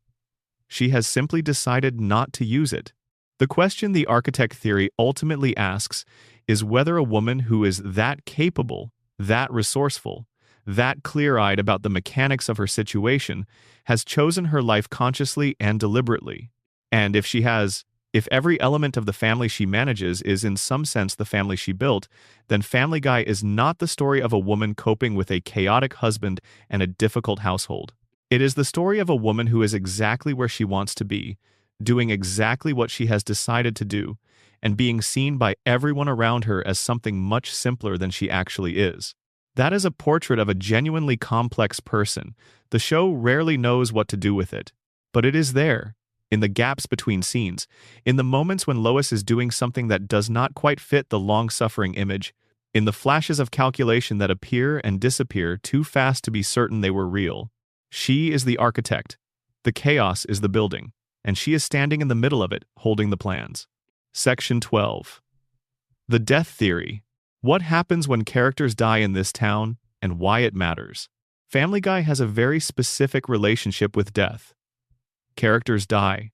She has simply decided not to use it. The question the architect theory ultimately asks is whether a woman who is that capable, that resourceful, that clear-eyed about the mechanics of her situation has chosen her life consciously and deliberately. And if she has, if every element of the family she manages is in some sense the family she built, then Family Guy is not the story of a woman coping with a chaotic husband and a difficult household. It is the story of a woman who is exactly where she wants to be, doing exactly what she has decided to do, and being seen by everyone around her as something much simpler than she actually is. That is a portrait of a genuinely complex person. The show rarely knows what to do with it, but it is there, in the gaps between scenes, in the moments when Lois is doing something that does not quite fit the long-suffering image, in the flashes of calculation that appear and disappear too fast to be certain they were real. She is the architect. The chaos is the building, and she is standing in the middle of it, holding the plans. Section 12. The Death Theory. What happens when characters die in this town, and why it matters. Family Guy has a very specific relationship with death. Characters die.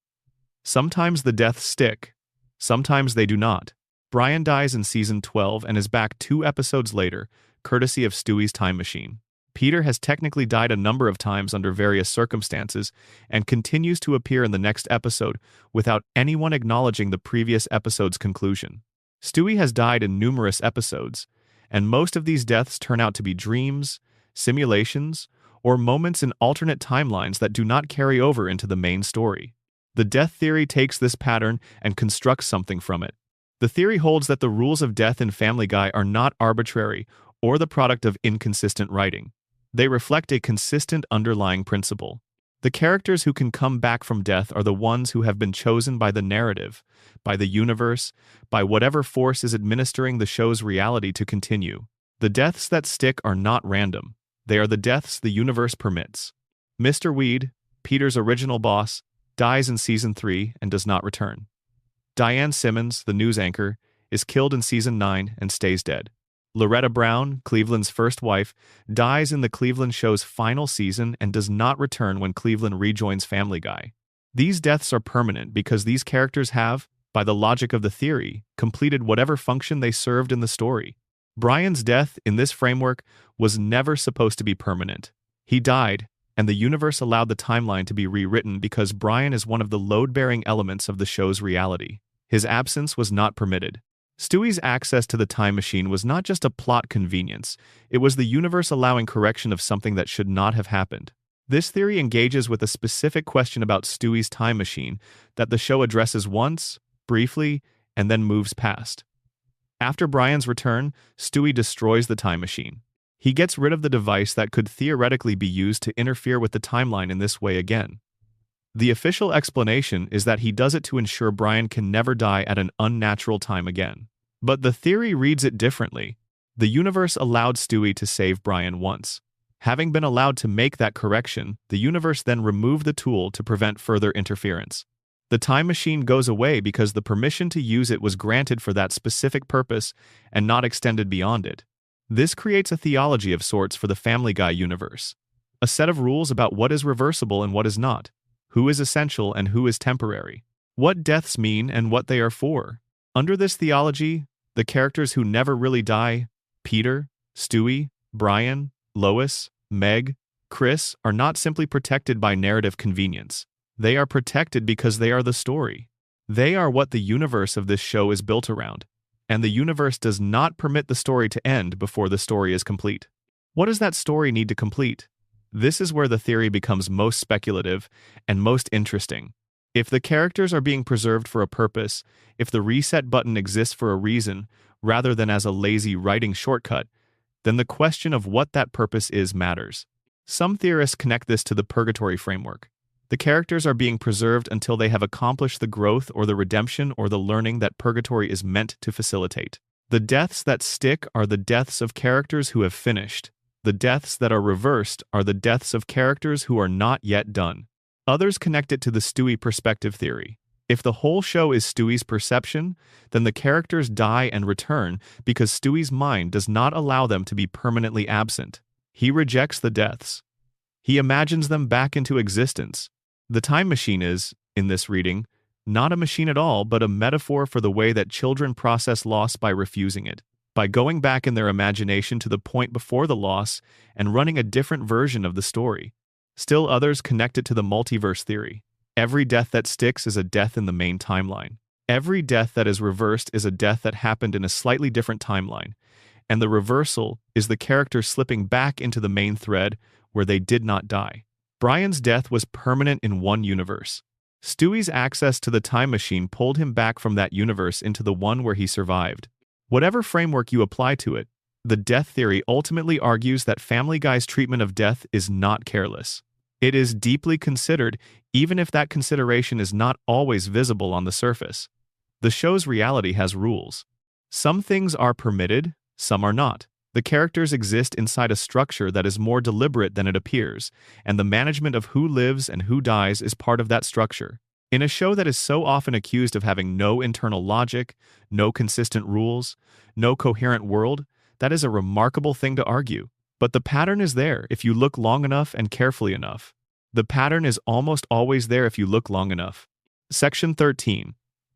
Sometimes the deaths stick. Sometimes they do not. Brian dies in Season 12 and is back 2 episodes later, courtesy of Stewie's time machine. Peter has technically died a number of times under various circumstances and continues to appear in the next episode without anyone acknowledging the previous episode's conclusion. Stewie has died in numerous episodes, and most of these deaths turn out to be dreams, simulations, or moments in alternate timelines that do not carry over into the main story. The death theory takes this pattern and constructs something from it. The theory holds that the rules of death in Family Guy are not arbitrary or the product of inconsistent writing. They reflect a consistent underlying principle. The characters who can come back from death are the ones who have been chosen by the narrative, by the universe, by whatever force is administering the show's reality to continue. The deaths that stick are not random. They are the deaths the universe permits. Mr. Weed, Peter's original boss, dies in Season 3 and does not return. Diane Simmons, the news anchor, is killed in Season 9 and stays dead. Loretta Brown, Cleveland's first wife, dies in the Cleveland show's final season and does not return when Cleveland rejoins Family Guy. These deaths are permanent because these characters have, by the logic of the theory, completed whatever function they served in the story. Brian's death, in this framework, was never supposed to be permanent. He died, and the universe allowed the timeline to be rewritten because Brian is one of the load-bearing elements of the show's reality. His absence was not permitted. Stewie's access to the time machine was not just a plot convenience, it was the universe allowing correction of something that should not have happened. This theory engages with a specific question about Stewie's time machine that the show addresses once, briefly, and then moves past. After Brian's return, Stewie destroys the time machine. He gets rid of the device that could theoretically be used to interfere with the timeline in this way again. The official explanation is that he does it to ensure Brian can never die at an unnatural time again. But the theory reads it differently. The universe allowed Stewie to save Brian once. Having been allowed to make that correction, the universe then removed the tool to prevent further interference. The time machine goes away because the permission to use it was granted for that specific purpose and not extended beyond it. This creates a theology of sorts for the Family Guy universe. A set of rules about what is reversible and what is not. Who is essential and who is temporary. What deaths mean and what they are for. Under this theology, the characters who never really die, Peter, Stewie, Brian, Lois, Meg, Chris, are not simply protected by narrative convenience. They are protected because they are the story. They are what the universe of this show is built around, and the universe does not permit the story to end before the story is complete. What does that story need to complete? This is where the theory becomes most speculative and most interesting. If the characters are being preserved for a purpose, if the reset button exists for a reason rather than as a lazy writing shortcut, then the question of what that purpose is matters. Some theorists connect this to the purgatory framework. The characters are being preserved until they have accomplished the growth or the redemption or the learning that purgatory is meant to facilitate. The deaths that stick are the deaths of characters who have finished. The deaths that are reversed are the deaths of characters who are not yet done. Others connect it to the Stewie perspective theory. If the whole show is Stewie's perception, then the characters die and return because Stewie's mind does not allow them to be permanently absent. He rejects the deaths. He imagines them back into existence. The time machine is, in this reading, not a machine at all, but a metaphor for the way that children process loss by refusing it, by going back in their imagination to the point before the loss and running a different version of the story. Still others connect it to the multiverse theory. Every death that sticks is a death in the main timeline. Every death that is reversed is a death that happened in a slightly different timeline, and the reversal is the character slipping back into the main thread where they did not die. Brian's death was permanent in one universe. Stewie's access to the time machine pulled him back from that universe into the one where he survived. Whatever framework you apply to it, the death theory ultimately argues that Family Guy's treatment of death is not careless. It is deeply considered, even if that consideration is not always visible on the surface. The show's reality has rules. Some things are permitted, some are not. The characters exist inside a structure that is more deliberate than it appears, and the management of who lives and who dies is part of that structure. In a show that is so often accused of having no internal logic, no consistent rules, no coherent world, that is a remarkable thing to argue. But the pattern is there if you look long enough and carefully enough. The pattern is almost always there if you look long enough. Section 13.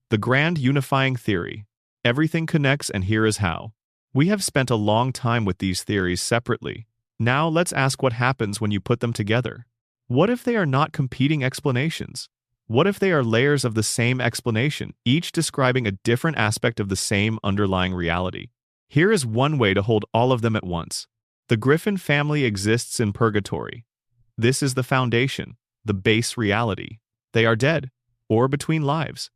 The Grand Unifying Theory. Everything connects, and here is how. We have spent a long time with these theories separately. Now let's ask what happens when you put them together. What if they are not competing explanations? What if they are layers of the same explanation, each describing a different aspect of the same underlying reality? Here is one way to hold all of them at once. The Griffin family exists in purgatory. This is the foundation, the base reality. They are dead, or between lives,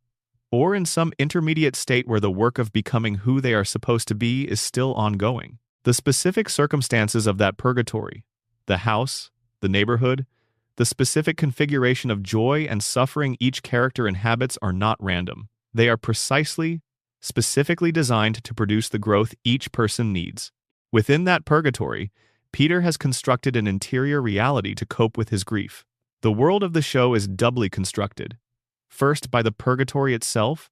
or in some intermediate state where the work of becoming who they are supposed to be is still ongoing. The specific circumstances of that purgatory, the house, the neighborhood, the specific configuration of joy and suffering each character inhabits are not random. They are specifically designed to produce the growth each person needs. Within that purgatory, Peter has constructed an interior reality to cope with his grief. The world of the show is doubly constructed. First by the purgatory itself,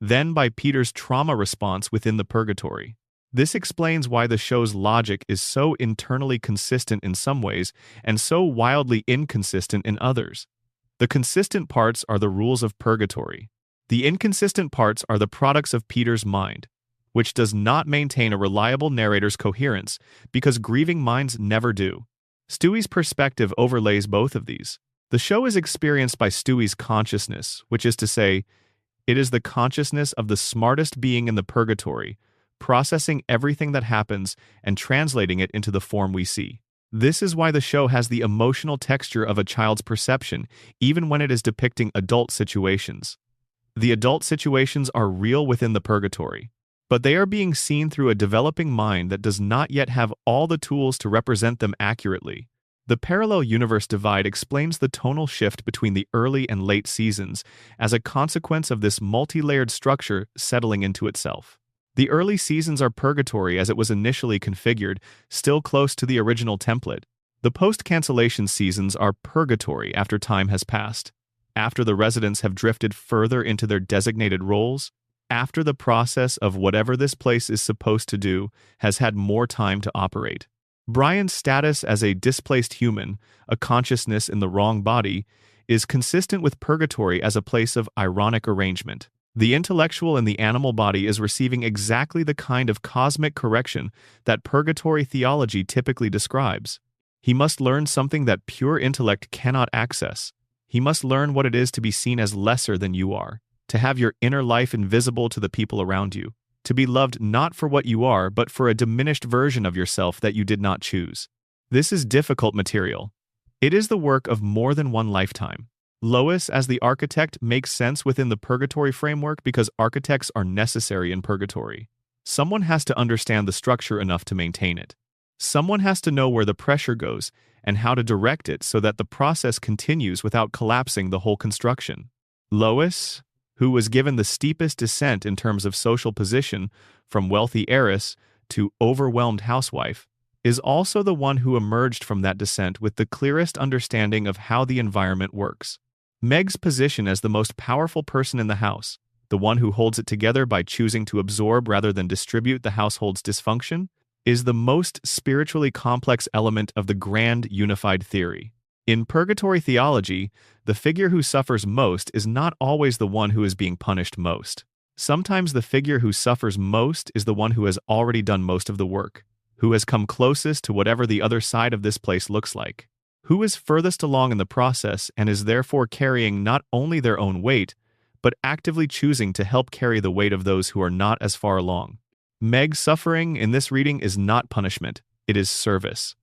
then by Peter's trauma response within the purgatory. This explains why the show's logic is so internally consistent in some ways and so wildly inconsistent in others. The consistent parts are the rules of purgatory. The inconsistent parts are the products of Peter's mind, which does not maintain a reliable narrator's coherence because grieving minds never do. Stewie's perspective overlays both of these. The show is experienced by Stewie's consciousness, which is to say, it is the consciousness of the smartest being in the purgatory, processing everything that happens and translating it into the form we see. This is why the show has the emotional texture of a child's perception, even when it is depicting adult situations. The adult situations are real within the purgatory, but they are being seen through a developing mind that does not yet have all the tools to represent them accurately. The parallel universe divide explains the tonal shift between the early and late seasons as a consequence of this multi-layered structure settling into itself. The early seasons are purgatory as it was initially configured, still close to the original template. The post-cancellation seasons are purgatory after time has passed, after the residents have drifted further into their designated roles, after the process of whatever this place is supposed to do has had more time to operate. Brian's status as a displaced human, a consciousness in the wrong body, is consistent with purgatory as a place of ironic arrangement. The intellectual in the animal body is receiving exactly the kind of cosmic correction that purgatory theology typically describes. He must learn something that pure intellect cannot access. He must learn what it is to be seen as lesser than you are, to have your inner life invisible to the people around you, to be loved not for what you are, but for a diminished version of yourself that you did not choose. This is difficult material. It is the work of more than one lifetime. Lois, as the architect, makes sense within the purgatory framework because architects are necessary in purgatory. Someone has to understand the structure enough to maintain it. Someone has to know where the pressure goes and how to direct it so that the process continues without collapsing the whole construction. Lois, who was given the steepest descent in terms of social position, from wealthy heiress to overwhelmed housewife, is also the one who emerged from that descent with the clearest understanding of how the environment works. Meg's position as the most powerful person in the house, the one who holds it together by choosing to absorb rather than distribute the household's dysfunction, is the most spiritually complex element of the grand unified theory. In purgatory theology, the figure who suffers most is not always the one who is being punished most. Sometimes the figure who suffers most is the one who has already done most of the work, who has come closest to whatever the other side of this place looks like, who is furthest along in the process and is therefore carrying not only their own weight, but actively choosing to help carry the weight of those who are not as far along. Meg's suffering in this reading is not punishment, it is service.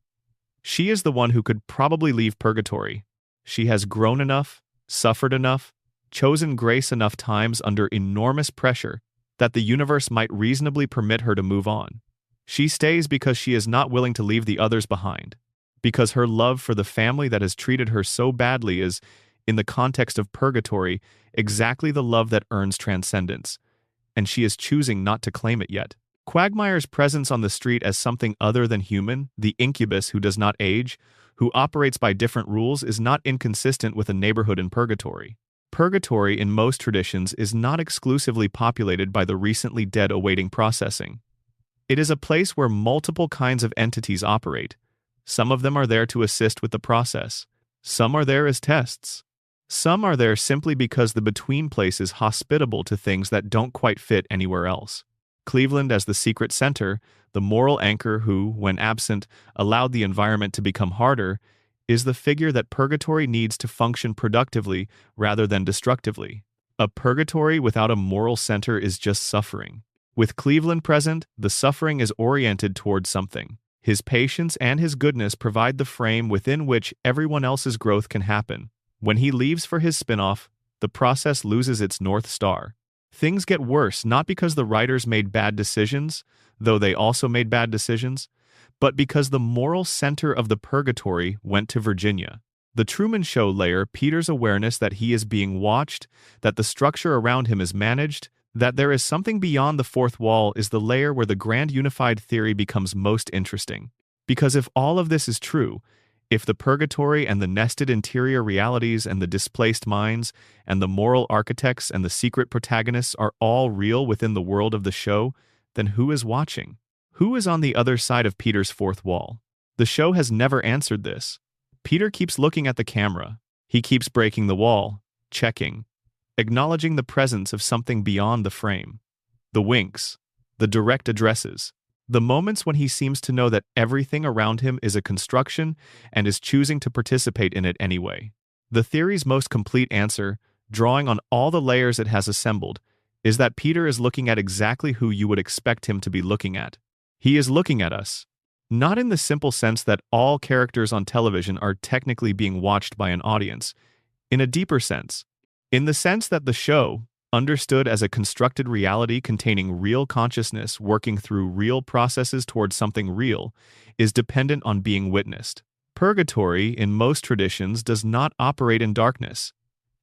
She is the one who could probably leave purgatory. She has grown enough, suffered enough, chosen grace enough times under enormous pressure that the universe might reasonably permit her to move on. She stays because she is not willing to leave the others behind, because her love for the family that has treated her so badly is, in the context of purgatory, exactly the love that earns transcendence, and she is choosing not to claim it yet. Quagmire's presence on the street as something other than human, the incubus who does not age, who operates by different rules, is not inconsistent with a neighborhood in purgatory. Purgatory, in most traditions, is not exclusively populated by the recently dead awaiting processing. It is a place where multiple kinds of entities operate. Some of them are there to assist with the process. Some are there as tests. Some are there simply because the between place is hospitable to things that don't quite fit anywhere else. Cleveland, as the secret center, the moral anchor who, when absent, allowed the environment to become harder, is the figure that purgatory needs to function productively rather than destructively. A purgatory without a moral center is just suffering. With Cleveland present, the suffering is oriented towards something. His patience and his goodness provide the frame within which everyone else's growth can happen. When he leaves for his spinoff, the process loses its North Star. Things get worse not because the writers made bad decisions, though they also made bad decisions, but because the moral center of the purgatory went to Virginia. The Truman Show layer, Peter's awareness that he is being watched, that the structure around him is managed, that there is something beyond the fourth wall, is the layer where the grand unified theory becomes most interesting. Because if all of this is true, if the purgatory and the nested interior realities and the displaced minds and the moral architects and the secret protagonists are all real within the world of the show, then who is watching? Who is on the other side of Peter's fourth wall? The show has never answered this. Peter keeps looking at the camera. He keeps breaking the wall, checking, acknowledging the presence of something beyond the frame. The winks, the direct addresses, the moments when he seems to know that everything around him is a construction and is choosing to participate in it anyway. The theory's most complete answer, drawing on all the layers it has assembled, is that Peter is looking at exactly who you would expect him to be looking at. He is looking at us. Not in the simple sense that all characters on television are technically being watched by an audience. In a deeper sense. In the sense that the show, understood as a constructed reality containing real consciousness working through real processes towards something real, is dependent on being witnessed. Purgatory, in most traditions, does not operate in darkness.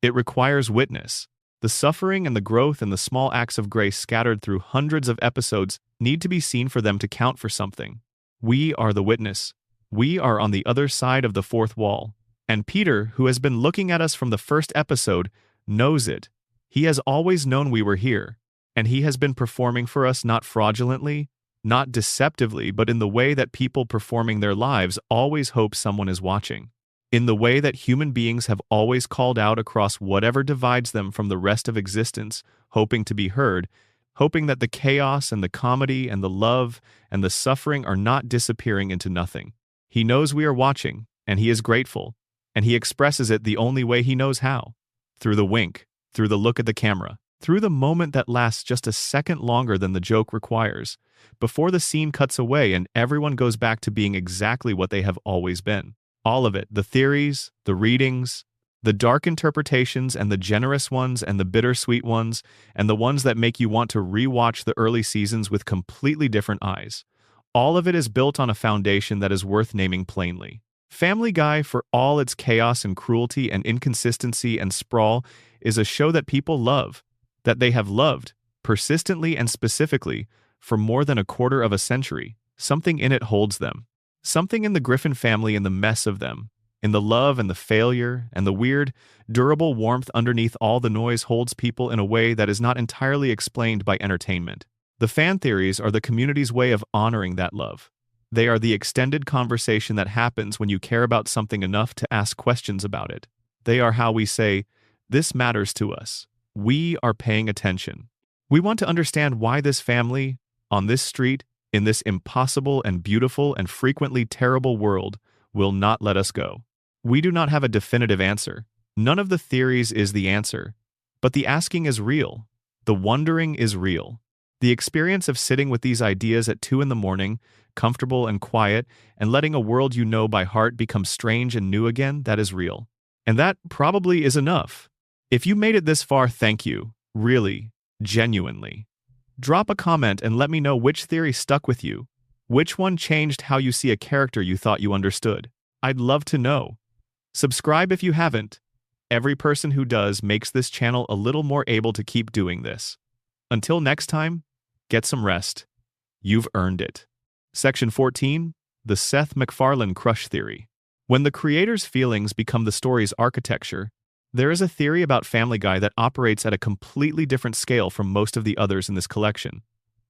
It requires witness. The suffering and the growth and the small acts of grace scattered through hundreds of episodes need to be seen for them to count for something. We are the witness. We are on the other side of the fourth wall. And Peter, who has been looking at us from the first episode, knows it. He has always known we were here, and he has been performing for us not fraudulently, not deceptively, but in the way that people performing their lives always hope someone is watching. In the way that human beings have always called out across whatever divides them from the rest of existence, hoping to be heard, hoping that the chaos and the comedy and the love and the suffering are not disappearing into nothing. He knows we are watching, and he is grateful, and he expresses it the only way he knows how. Through the wink, through the look at the camera, through the moment that lasts just a second longer than the joke requires, before the scene cuts away and everyone goes back to being exactly what they have always been. All of it, the theories, the readings, the dark interpretations and the generous ones and the bittersweet ones, and the ones that make you want to rewatch the early seasons with completely different eyes. All of it is built on a foundation that is worth naming plainly. Family Guy, for all its chaos and cruelty and inconsistency and sprawl, is a show that people love, that they have loved, persistently and specifically, for more than a quarter of a century. Something in it holds them. Something in the Griffin family and the mess of them, in the love and the failure and the weird, durable warmth underneath all the noise holds people in a way that is not entirely explained by entertainment. The fan theories are the community's way of honoring that love. They are the extended conversation that happens when you care about something enough to ask questions about it. They are how we say, "This matters to us. We are paying attention. We want to understand why this family, on this street, in this impossible and beautiful and frequently terrible world, will not let us go." We do not have a definitive answer. None of the theories is the answer. But the asking is real. The wondering is real. The experience of sitting with these ideas at 2 a.m, comfortable and quiet, and letting a world you know by heart become strange and new again, that is real. And that probably is enough. If you made it this far, thank you. Really, genuinely. Drop a comment and let me know which theory stuck with you. Which one changed how you see a character you thought you understood? I'd love to know. Subscribe if you haven't. Every person who does makes this channel a little more able to keep doing this. Until next time, get some rest. You've earned it. Section 14. The Seth MacFarlane Crush Theory. When the creator's feelings become the story's architecture, there is a theory about Family Guy that operates at a completely different scale from most of the others in this collection.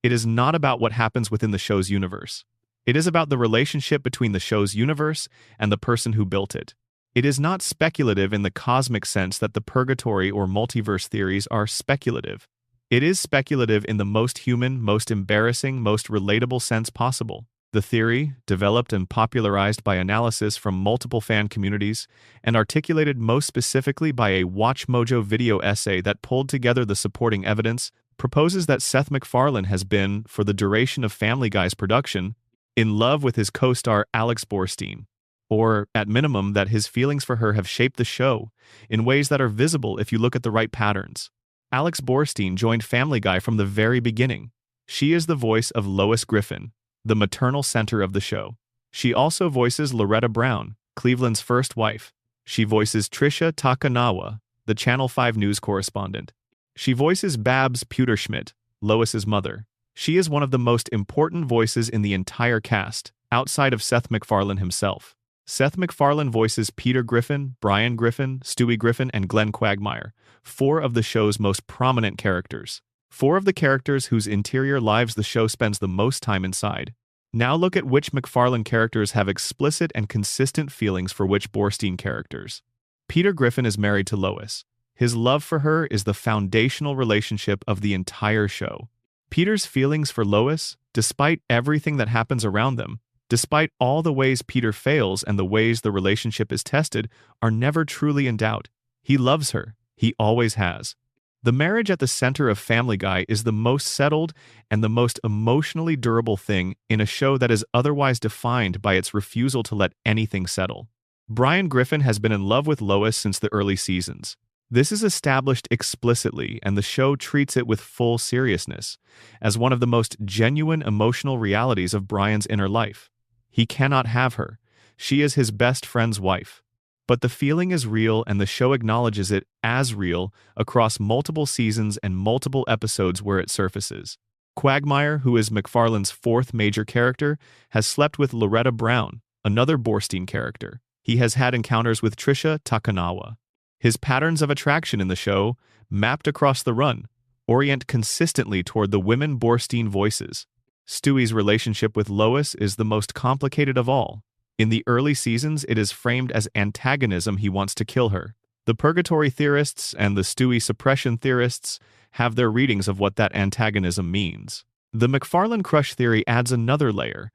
It is not about what happens within the show's universe. It is about the relationship between the show's universe and the person who built it. It is not speculative in the cosmic sense that the purgatory or multiverse theories are speculative. It is speculative in the most human, most embarrassing, most relatable sense possible. The theory, developed and popularized by analysis from multiple fan communities, and articulated most specifically by a WatchMojo video essay that pulled together the supporting evidence, proposes that Seth MacFarlane has been, for the duration of Family Guy's production, in love with his co-star Alex Borstein, or, at minimum, that his feelings for her have shaped the show in ways that are visible if you look at the right patterns. Alex Borstein joined Family Guy from the very beginning. She is the voice of Lois Griffin, the maternal center of the show. She also voices Loretta Brown, Cleveland's first wife. She voices Trisha Takanawa, the Channel 5 news correspondent. She voices Babs Pewterschmidt, Lois's mother. She is one of the most important voices in the entire cast, outside of Seth MacFarlane himself. Seth MacFarlane voices Peter Griffin, Brian Griffin, Stewie Griffin, and Glenn Quagmire, four of the show's most prominent characters. Four of the characters whose interior lives the show spends the most time inside. Now look at which MacFarlane characters have explicit and consistent feelings for which Borstein characters. Peter Griffin is married to Lois. His love for her is the foundational relationship of the entire show. Peter's feelings for Lois, despite everything that happens around them, despite all the ways Peter fails and the ways the relationship is tested, are never truly in doubt. He loves her. He always has. The marriage at the center of Family Guy is the most settled and the most emotionally durable thing in a show that is otherwise defined by its refusal to let anything settle. Brian Griffin has been in love with Lois since the early seasons. This is established explicitly, and the show treats it with full seriousness, as one of the most genuine emotional realities of Brian's inner life. He cannot have her. She is his best friend's wife. But the feeling is real, and the show acknowledges it as real across multiple seasons and multiple episodes where it surfaces. Quagmire, who is MacFarlane's fourth major character, has slept with Loretta Brown, another Borstein character. He has had encounters with Trisha Takanawa. His patterns of attraction in the show, mapped across the run, orient consistently toward the women Borstein voices. Stewie's relationship with Lois is the most complicated of all. In the early seasons, it is framed as antagonism. He wants to kill her. The purgatory theorists and the Stewie suppression theorists have their readings of what that antagonism means. The MacFarlane crush theory adds another layer.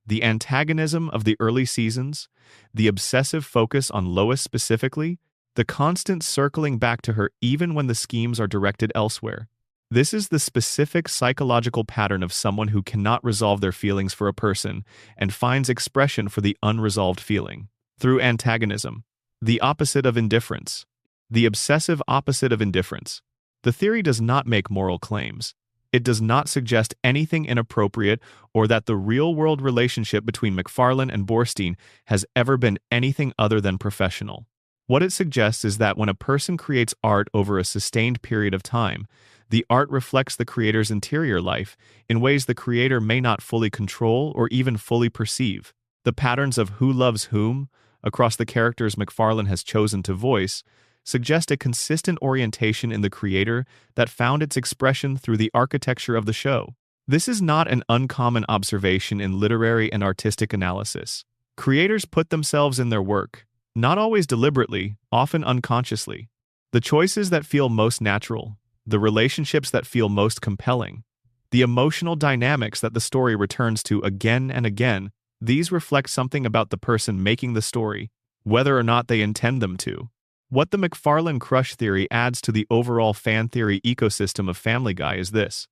The antagonism of the early seasons, the obsessive focus on Lois specifically, the constant circling back to her even when the schemes are directed elsewhere. This is the specific psychological pattern of someone who cannot resolve their feelings for a person and finds expression for the unresolved feeling through antagonism, the opposite of indifference, the obsessive opposite of indifference. The theory does not make moral claims. It does not suggest anything inappropriate or that the real-world relationship between MacFarlane and Borstein has ever been anything other than professional. What it suggests is that when a person creates art over a sustained period of time, the art reflects the creator's interior life in ways the creator may not fully control or even fully perceive. The patterns of who loves whom, across the characters MacFarlane has chosen to voice, suggest a consistent orientation in the creator that found its expression through the architecture of the show. This is not an uncommon observation in literary and artistic analysis. Creators put themselves in their work, not always deliberately, often unconsciously. The choices that feel most natural, the relationships that feel most compelling, the emotional dynamics that the story returns to again and again, these reflect something about the person making the story, whether or not they intend them to. What the MacFarlane crush theory adds to the overall fan theory ecosystem of Family Guy is this.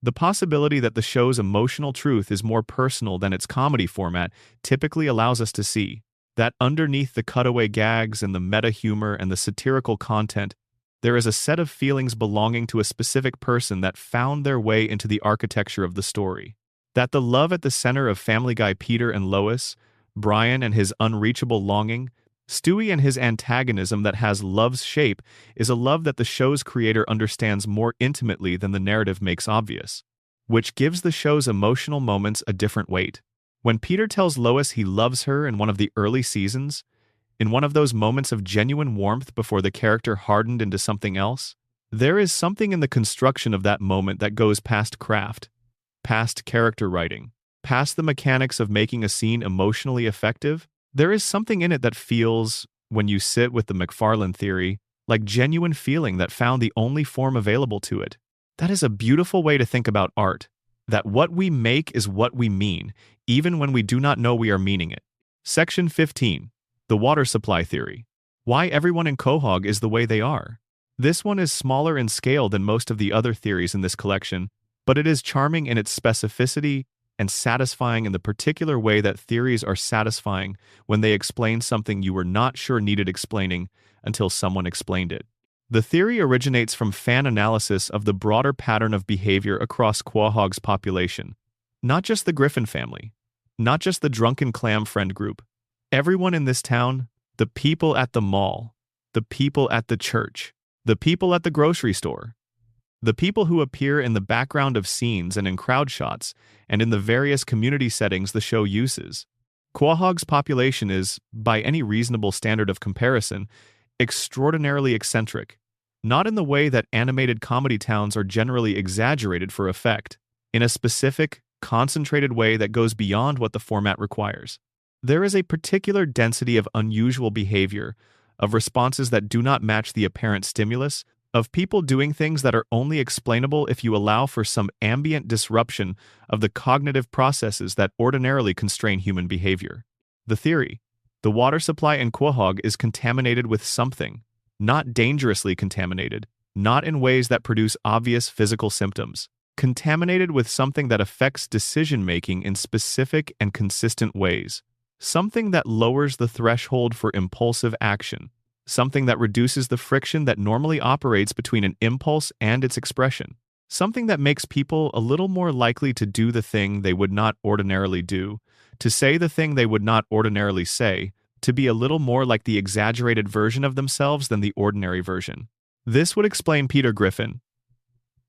The possibility that the show's emotional truth is more personal than its comedy format typically allows us to see that underneath the cutaway gags and the meta humor and the satirical content, There is a set of feelings belonging to a specific person that found their way into the architecture of the story. That the love at the center of Family Guy Peter and Lois, Brian and his unreachable longing, Stewie and his antagonism that has love's shape is a love that the show's creator understands more intimately than the narrative makes obvious, which gives the show's emotional moments a different weight. When Peter tells Lois he loves her in one of the early seasons, in one of those moments of genuine warmth before the character hardened into something else, there is something in the construction of that moment that goes past craft, past character writing, past the mechanics of making a scene emotionally effective. There is something in it that feels, when you sit with the McFarlane theory, like genuine feeling that found the only form available to it. That is a beautiful way to think about art, that what we make is what we mean, even when we do not know we are meaning it. Section 15. The water supply theory. Why everyone in Quahog is the way they are. This one is smaller in scale than most of the other theories in this collection, but it is charming in its specificity and satisfying in the particular way that theories are satisfying when they explain something you were not sure needed explaining until someone explained it. The theory originates from fan analysis of the broader pattern of behavior across Quahog's population. Not just the Griffin family, not just the drunken clam friend group. Everyone in this town, the people at the mall, the people at the church, the people at the grocery store, the people who appear in the background of scenes and in crowd shots, and in the various community settings the show uses. Quahog's population is, by any reasonable standard of comparison, extraordinarily eccentric, not in the way that animated comedy towns are generally exaggerated for effect, in a specific, concentrated way that goes beyond what the format requires. There is a particular density of unusual behavior, of responses that do not match the apparent stimulus, of people doing things that are only explainable if you allow for some ambient disruption of the cognitive processes that ordinarily constrain human behavior. The theory, the water supply in Quahog is contaminated with something, not dangerously contaminated, not in ways that produce obvious physical symptoms, contaminated with something that affects decision-making in specific and consistent ways, something that lowers the threshold for impulsive action, something that reduces the friction that normally operates between an impulse and its expression, something that makes people a little more likely to do the thing they would not ordinarily do, to say the thing they would not ordinarily say, to be a little more like the exaggerated version of themselves than the ordinary version. This would explain Peter Griffin.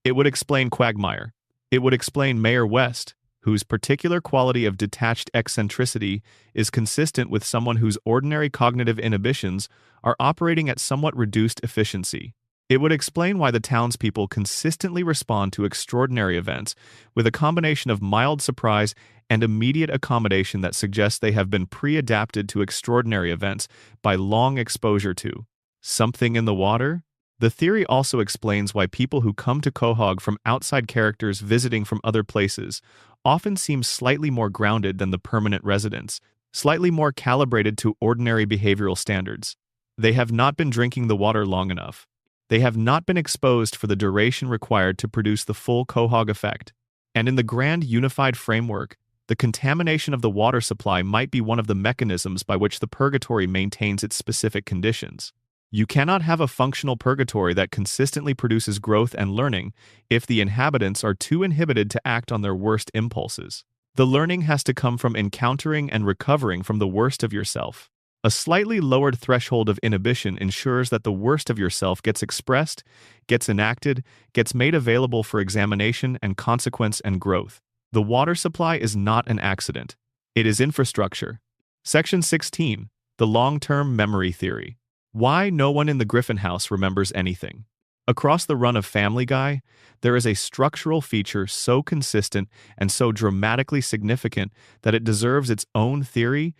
It would explain Quagmire. It would explain Mayor West, whose particular quality of detached eccentricity is consistent with someone whose ordinary cognitive inhibitions are operating at somewhat reduced efficiency. It would explain why the townspeople consistently respond to extraordinary events with a combination of mild surprise and immediate accommodation that suggests they have been pre-adapted to extraordinary events by long exposure to something in the water. The theory also explains why people who come to Quahog from outside characters visiting from other places often seem slightly more grounded than the permanent residents, slightly more calibrated to ordinary behavioral standards. They have not been drinking the water long enough. They have not been exposed for the duration required to produce the full Quahog effect. And in the grand unified framework, the contamination of the water supply might be one of the mechanisms by which the purgatory maintains its specific conditions. You cannot have a functional purgatory that consistently produces growth and learning if the inhabitants are too inhibited to act on their worst impulses. The learning has to come from encountering and recovering from the worst of yourself. A slightly lowered threshold of inhibition ensures that the worst of yourself gets expressed, gets enacted, gets made available for examination and consequence and growth. The water supply is not an accident. It is infrastructure. Section 16. The long-term memory theory. Why no one in the Griffin house remembers anything. Across the run of Family Guy, there is a structural feature so consistent and so dramatically significant that it deserves its own theory,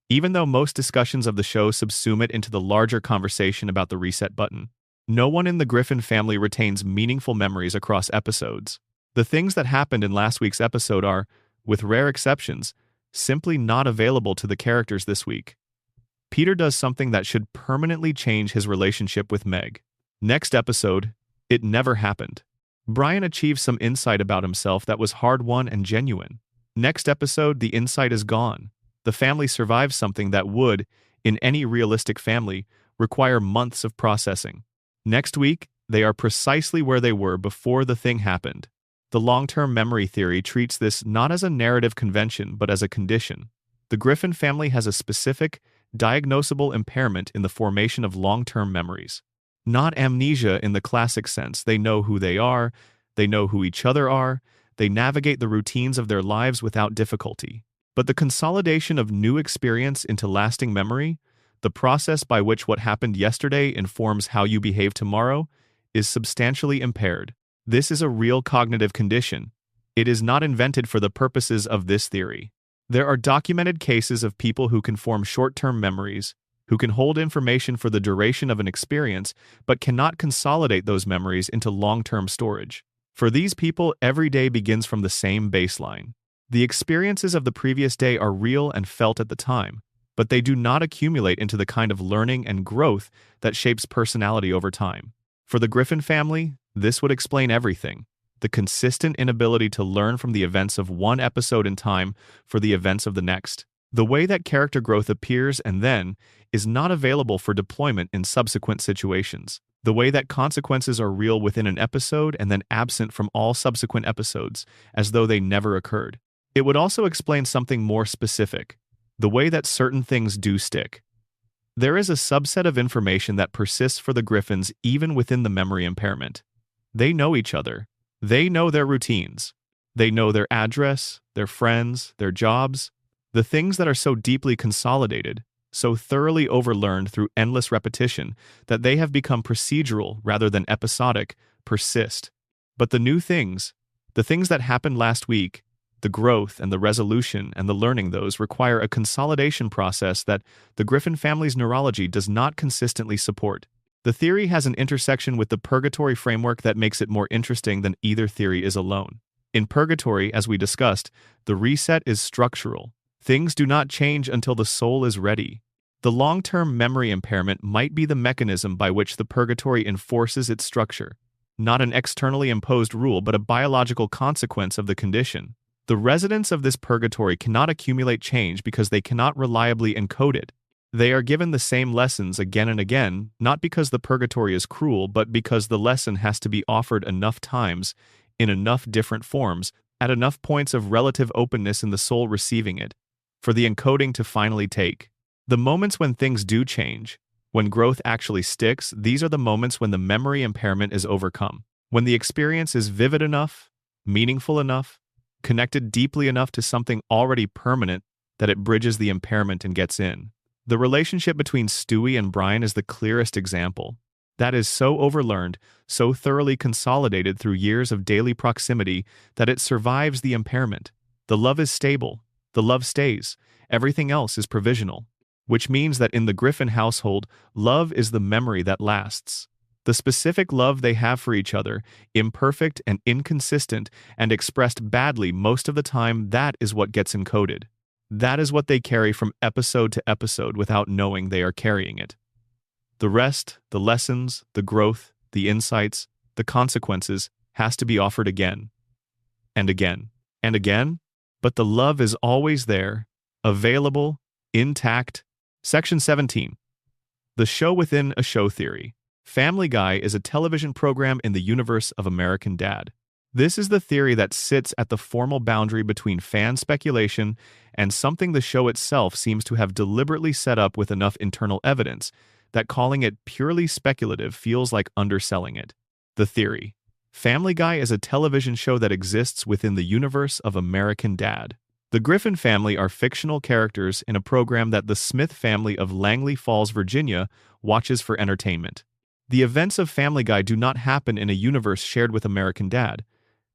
even though most discussions of the show subsume it into the larger conversation about the reset button. No one in the Griffin family retains meaningful memories across episodes. The things that happened in last week's episode are, with rare exceptions, simply not available to the characters this week. Peter does something that should permanently change his relationship with Meg. Next episode, it never happened. Brian achieves some insight about himself that was hard-won and genuine. Next episode, the insight is gone. The family survives something that would, in any realistic family, require months of processing. Next week, they are precisely where they were before the thing happened. The long-term memory theory treats this not as a narrative convention but as a condition. The Griffin family has a specific, diagnosable impairment in the formation of long-term memories. Not amnesia in the classic sense. They know who they are, they know who each other are, they navigate the routines of their lives without difficulty. But the consolidation of new experience into lasting memory, the process by which what happened yesterday informs how you behave tomorrow, is substantially impaired. This is a real cognitive condition. It is not invented for the purposes of this theory. There are documented cases of people who can form short-term memories, who can hold information for the duration of an experience, but cannot consolidate those memories into long-term storage. For these people, every day begins from the same baseline. The experiences of the previous day are real and felt at the time, but they do not accumulate into the kind of learning and growth that shapes personality over time. For the Griffin family, this would explain everything. The consistent inability to learn from the events of one episode in time for the events of the next. The way that character growth appears and then is not available for deployment in subsequent situations. The way that consequences are real within an episode and then absent from all subsequent episodes, as though they never occurred. It would also explain something more specific. The way that certain things do stick. There is a subset of information that persists for the Griffins even within the memory impairment. They know each other. They know their routines. They know their address, their friends, their jobs. The things that are so deeply consolidated, so thoroughly overlearned through endless repetition that they have become procedural rather than episodic, persist. But the new things, the things that happened last week, the growth and the resolution and the learning those require a consolidation process that the Griffin family's neurology does not consistently support. The theory has an intersection with the purgatory framework that makes it more interesting than either theory is alone. In purgatory, as we discussed, the reset is structural. Things do not change until the soul is ready. The long-term memory impairment might be the mechanism by which the purgatory enforces its structure, not an externally imposed rule but a biological consequence of the condition. The residents of this purgatory cannot accumulate change because they cannot reliably encode it. They are given the same lessons again and again, not because the purgatory is cruel, but because the lesson has to be offered enough times, in enough different forms, at enough points of relative openness in the soul receiving it, for the encoding to finally take. The moments when things do change, when growth actually sticks, these are the moments when the memory impairment is overcome. When the experience is vivid enough, meaningful enough, connected deeply enough to something already permanent that it bridges the impairment and gets in. The relationship between Stewie and Brian is the clearest example. That is so overlearned, so thoroughly consolidated through years of daily proximity that it survives the impairment. The love is stable. The love stays. Everything else is provisional. Which means that in the Griffin household, love is the memory that lasts. The specific love they have for each other, imperfect and inconsistent and expressed badly most of the time, that is what gets encoded. That is what they carry from episode to episode without knowing they are carrying it. The rest, the lessons, the growth, the insights, the consequences, has to be offered again, and again, and again, but the love is always there, available, intact. Section 17. The show within a show theory. Family Guy is a television program in the universe of American Dad. This is the theory that sits at the formal boundary between fan speculation and something the show itself seems to have deliberately set up with enough internal evidence that calling it purely speculative feels like underselling it. The theory. Family Guy is a television show that exists within the universe of American Dad. The Griffin family are fictional characters in a program that the Smith family of Langley Falls, Virginia, watches for entertainment. The events of Family Guy do not happen in a universe shared with American Dad.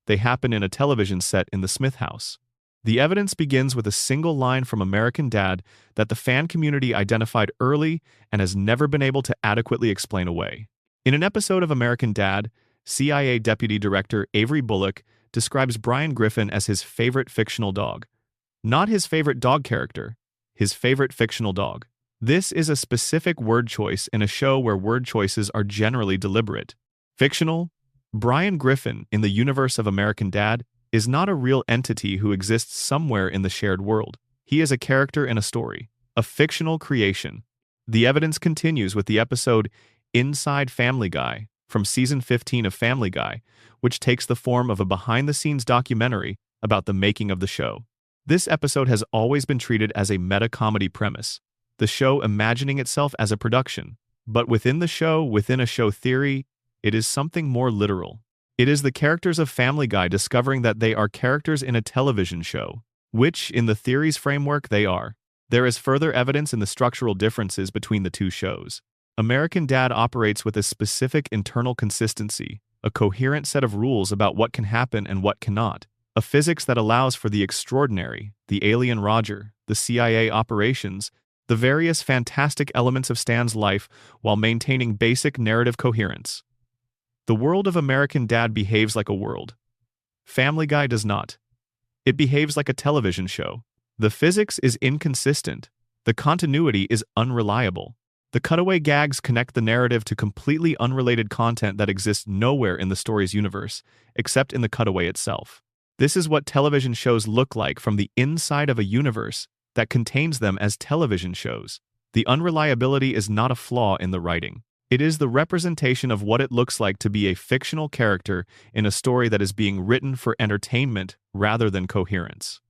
They happen in a television set in the Smith house. The evidence begins with a single line from American Dad that the fan community identified early and has never been able to adequately explain away. In an episode of American Dad, CIA Deputy Director Avery Bullock describes Brian Griffin as his favorite fictional dog. Not his favorite dog character, his favorite fictional dog. This is a specific word choice in a show where word choices are generally deliberate. Fictional? Brian Griffin, in the universe of American Dad, is not a real entity who exists somewhere in the shared world. He is a character in a story, a fictional creation. The evidence continues with the episode Inside Family Guy, from season 15 of Family Guy, which takes the form of a behind-the-scenes documentary about the making of the show. This episode has always been treated as a meta-comedy premise, the show imagining itself as a production. But within a show theory, it is something more literal. It is the characters of Family Guy discovering that they are characters in a television show, which, in the theory's framework, they are. There is further evidence in the structural differences between the two shows. American Dad operates with a specific internal consistency, a coherent set of rules about what can happen and what cannot, a physics that allows for the extraordinary, the alien Roger, the CIA operations, the various fantastic elements of Stan's life while maintaining basic narrative coherence. The world of American Dad behaves like a world. Family Guy does not. It behaves like a television show. The physics is inconsistent. The continuity is unreliable. The cutaway gags connect the narrative to completely unrelated content that exists nowhere in the story's universe, except in the cutaway itself. This is what television shows look like from the inside of a universe that contains them as television shows. The unreliability is not a flaw in the writing. It is the representation of what it looks like to be a fictional character in a story that is being written for entertainment rather than coherence.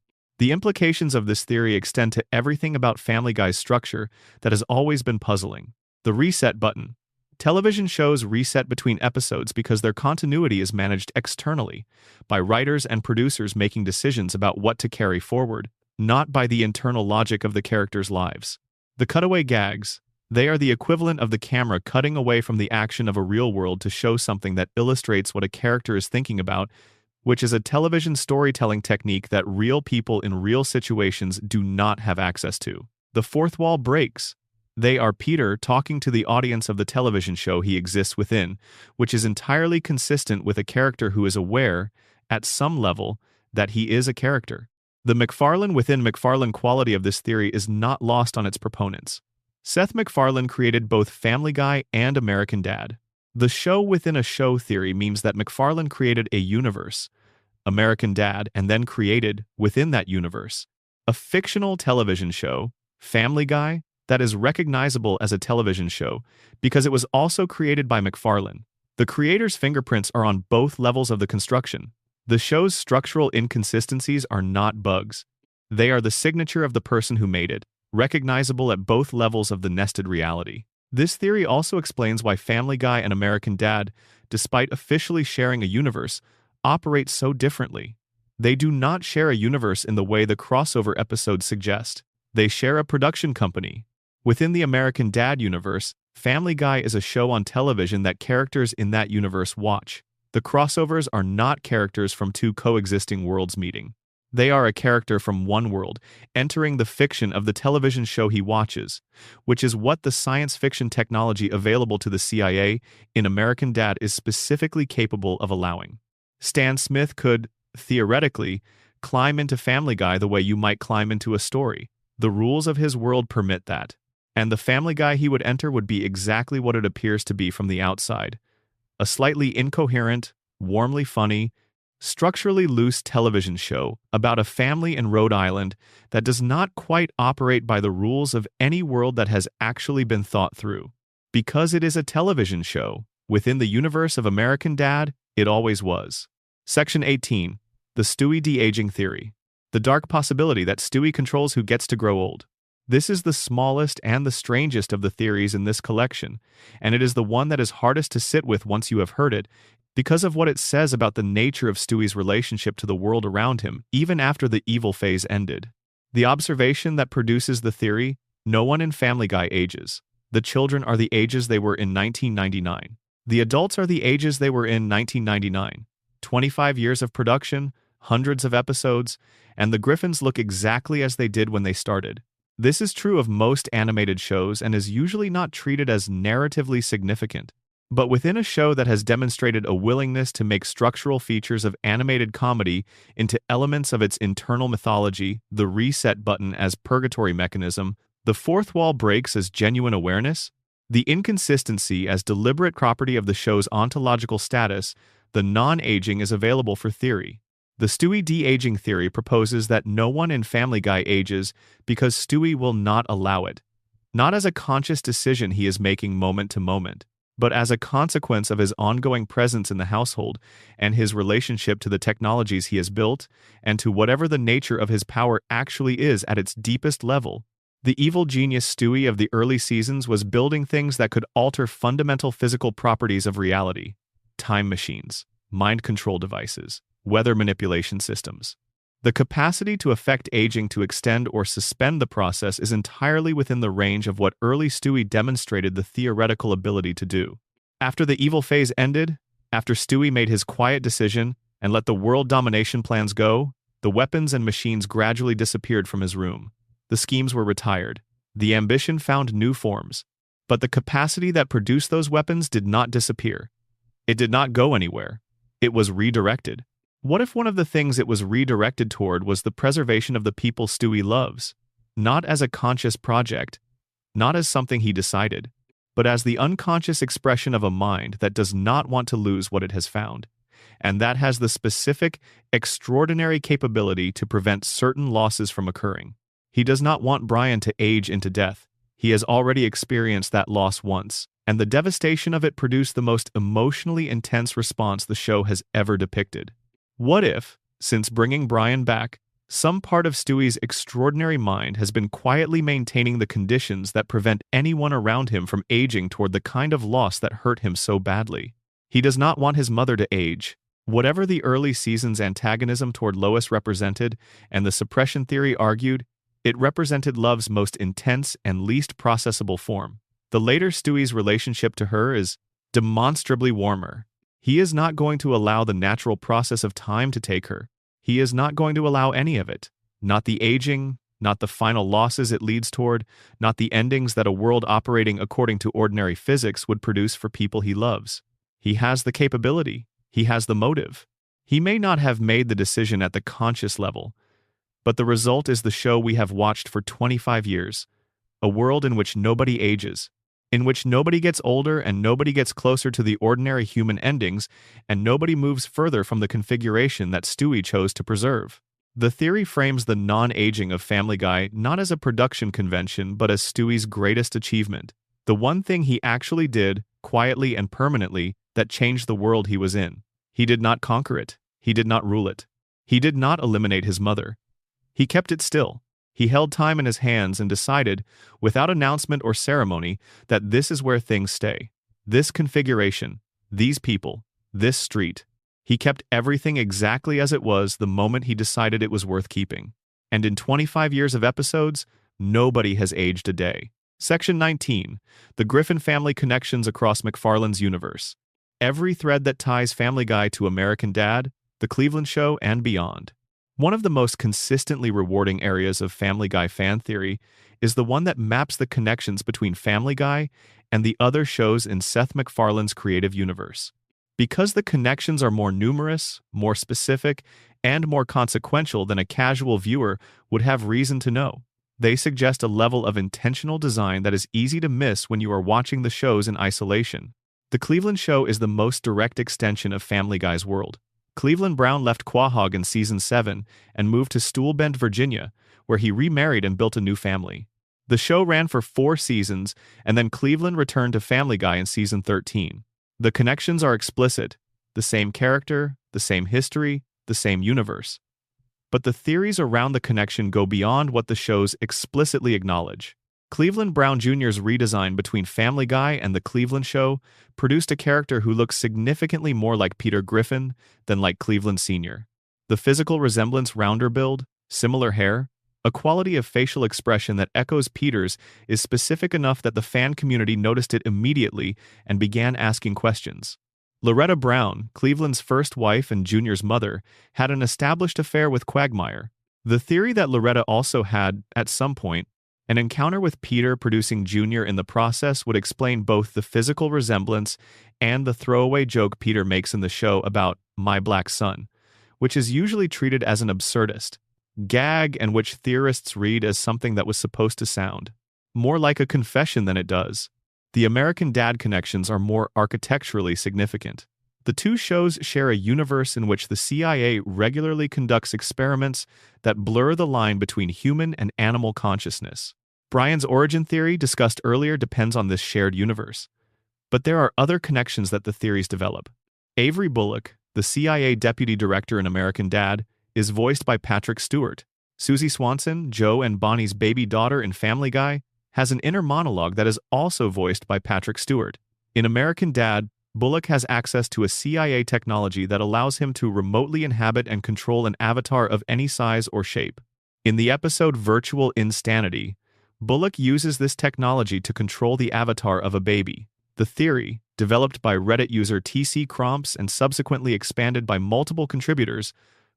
The implications of this theory extend to everything about Family Guy's structure that has always been puzzling. The reset button. Television shows reset between episodes because their continuity is managed externally, by writers and producers making decisions about what to carry forward, not by the internal logic of the characters' lives. The cutaway gags. They are the equivalent of the camera cutting away from the action of a real world to show something that illustrates what a character is thinking about, which is a television storytelling technique that real people in real situations do not have access to. The fourth wall breaks. They are Peter talking to the audience of the television show he exists within, which is entirely consistent with a character who is aware, at some level, that he is a character. The MacFarlane within MacFarlane quality of this theory is not lost on its proponents. Seth MacFarlane created both Family Guy and American Dad. The show within a show theory means that MacFarlane created a universe, American Dad, and then created, within that universe, a fictional television show, Family Guy, that is recognizable as a television show because it was also created by MacFarlane. The creator's fingerprints are on both levels of the construction. The show's structural inconsistencies are not bugs. They are the signature of the person who made it, recognizable at both levels of the nested reality. This theory also explains why Family Guy and American Dad, despite officially sharing a universe, operate so differently. They do not share a universe in the way the crossover episodes suggest. They share a production company. Within the American Dad universe, Family Guy is a show on television that characters in that universe watch. The crossovers are not characters from two coexisting worlds meeting. They are a character from one world, entering the fiction of the television show he watches, which is what the science fiction technology available to the CIA in American Dad is specifically capable of allowing. Stan Smith could, theoretically, climb into Family Guy the way you might climb into a story. The rules of his world permit that. And the Family Guy he would enter would be exactly what it appears to be from the outside. A slightly incoherent, warmly funny, structurally loose television show about a family in Rhode Island that does not quite operate by the rules of any world that has actually been thought through. Because it is a television show, within the universe of American Dad, it always was. Section 18. The Stewie de-aging theory. The dark possibility that Stewie controls who gets to grow old. This is the smallest and the strangest of the theories in this collection, and it is the one that is hardest to sit with once you have heard it, because of what it says about the nature of Stewie's relationship to the world around him, even after the evil phase ended. The observation that produces the theory: no one in Family Guy ages. The children are the ages they were in 1999. The adults are the ages they were in 1999. 25 years of production, hundreds of episodes, and the Griffins look exactly as they did when they started. This is true of most animated shows and is usually not treated as narratively significant. But within a show that has demonstrated a willingness to make structural features of animated comedy into elements of its internal mythology, the reset button as purgatory mechanism, the fourth wall breaks as genuine awareness, the inconsistency as deliberate property of the show's ontological status, the non-aging is available for theory. The Stewie de-aging theory proposes that no one in Family Guy ages because Stewie will not allow it, not as a conscious decision he is making moment to moment. but as a consequence of his ongoing presence in the household and his relationship to the technologies he has built and to whatever the nature of his power actually is at its deepest level. The evil genius Stewie of the early seasons was building things that could alter fundamental physical properties of reality: time machines, mind control devices, weather manipulation systems. The capacity to affect aging to extend or suspend the process is entirely within the range of what early Stewie demonstrated the theoretical ability to do. After the evil phase ended, after Stewie made his quiet decision and let the world domination plans go, the weapons and machines gradually disappeared from his room. The schemes were retired. The ambition found new forms. But the capacity that produced those weapons did not disappear. It did not go anywhere. It was redirected. What if one of the things it was redirected toward was the preservation of the people Stewie loves? Not as a conscious project, not as something he decided, but as the unconscious expression of a mind that does not want to lose what it has found, and that has the specific, extraordinary capability to prevent certain losses from occurring. He does not want Brian to age into death. He has already experienced that loss once, and the devastation of it produced the most emotionally intense response the show has ever depicted. What if, since bringing Brian back, some part of Stewie's extraordinary mind has been quietly maintaining the conditions that prevent anyone around him from aging toward the kind of loss that hurt him so badly? He does not want his mother to age. Whatever the early season's antagonism toward Lois represented, and the suppression theory argued, it represented love's most intense and least processable form. The later Stewie's relationship to her is demonstrably warmer. He is not going to allow the natural process of time to take her. He is not going to allow any of it. Not the aging, not the final losses it leads toward, not the endings that a world operating according to ordinary physics would produce for people he loves. He has the capability. He has the motive. He may not have made the decision at the conscious level, but the result is the show we have watched for 25 years. A world in which nobody ages, in which nobody gets older and nobody gets closer to the ordinary human endings, and nobody moves further from the configuration that Stewie chose to preserve. The theory frames the non-aging of Family Guy not as a production convention but as Stewie's greatest achievement. The one thing he actually did, quietly and permanently, that changed the world he was in. He did not conquer it. He did not rule it. He did not eliminate his mother. He kept it still. He held time in his hands and decided, without announcement or ceremony, that this is where things stay. This configuration, these people, this street. He kept everything exactly as it was the moment he decided it was worth keeping. And in 25 years of episodes, nobody has aged a day. Section 19. The Griffin Family Connections Across McFarlane's Universe. Every thread that ties Family Guy to American Dad, The Cleveland Show, and beyond. One of the most consistently rewarding areas of Family Guy fan theory is the one that maps the connections between Family Guy and the other shows in Seth MacFarlane's creative universe. Because the connections are more numerous, more specific, and more consequential than a casual viewer would have reason to know, they suggest a level of intentional design that is easy to miss when you are watching the shows in isolation. The Cleveland Show is the most direct extension of Family Guy's world. Cleveland Brown left Quahog in Season 7 and moved to Stool Bend, Virginia, where he remarried and built a new family. The show ran for 4 seasons, and then Cleveland returned to Family Guy in Season 13. The connections are explicit: the same character, the same history, the same universe. But the theories around the connection go beyond what the shows explicitly acknowledge. Cleveland Brown Jr.'s redesign between Family Guy and The Cleveland Show produced a character who looks significantly more like Peter Griffin than like Cleveland Sr. The physical resemblance, rounder build, similar hair, a quality of facial expression that echoes Peter's is specific enough that the fan community noticed it immediately and began asking questions. Loretta Brown, Cleveland's first wife and Junior's mother, had an established affair with Quagmire. The theory that Loretta also had, at some point, an encounter with Peter producing Junior in the process would explain both the physical resemblance and the throwaway joke Peter makes in the show about "my black son," which is usually treated as an absurdist gag and which theorists read as something that was supposed to sound more like a confession than it does. The American Dad connections are more architecturally significant. The two shows share a universe in which the CIA regularly conducts experiments that blur the line between human and animal consciousness. Brian's origin theory, discussed earlier, depends on this shared universe. But there are other connections that the theories develop. Avery Bullock, the CIA deputy director in American Dad, is voiced by Patrick Stewart. Susie Swanson, Joe and Bonnie's baby daughter in Family Guy, has an inner monologue that is also voiced by Patrick Stewart. In American Dad, Bullock has access to a CIA technology that allows him to remotely inhabit and control an avatar of any size or shape. In the episode Virtual Insanity, Bullock uses this technology to control the avatar of a baby. The theory, developed by Reddit user TC Cromps and subsequently expanded by multiple contributors,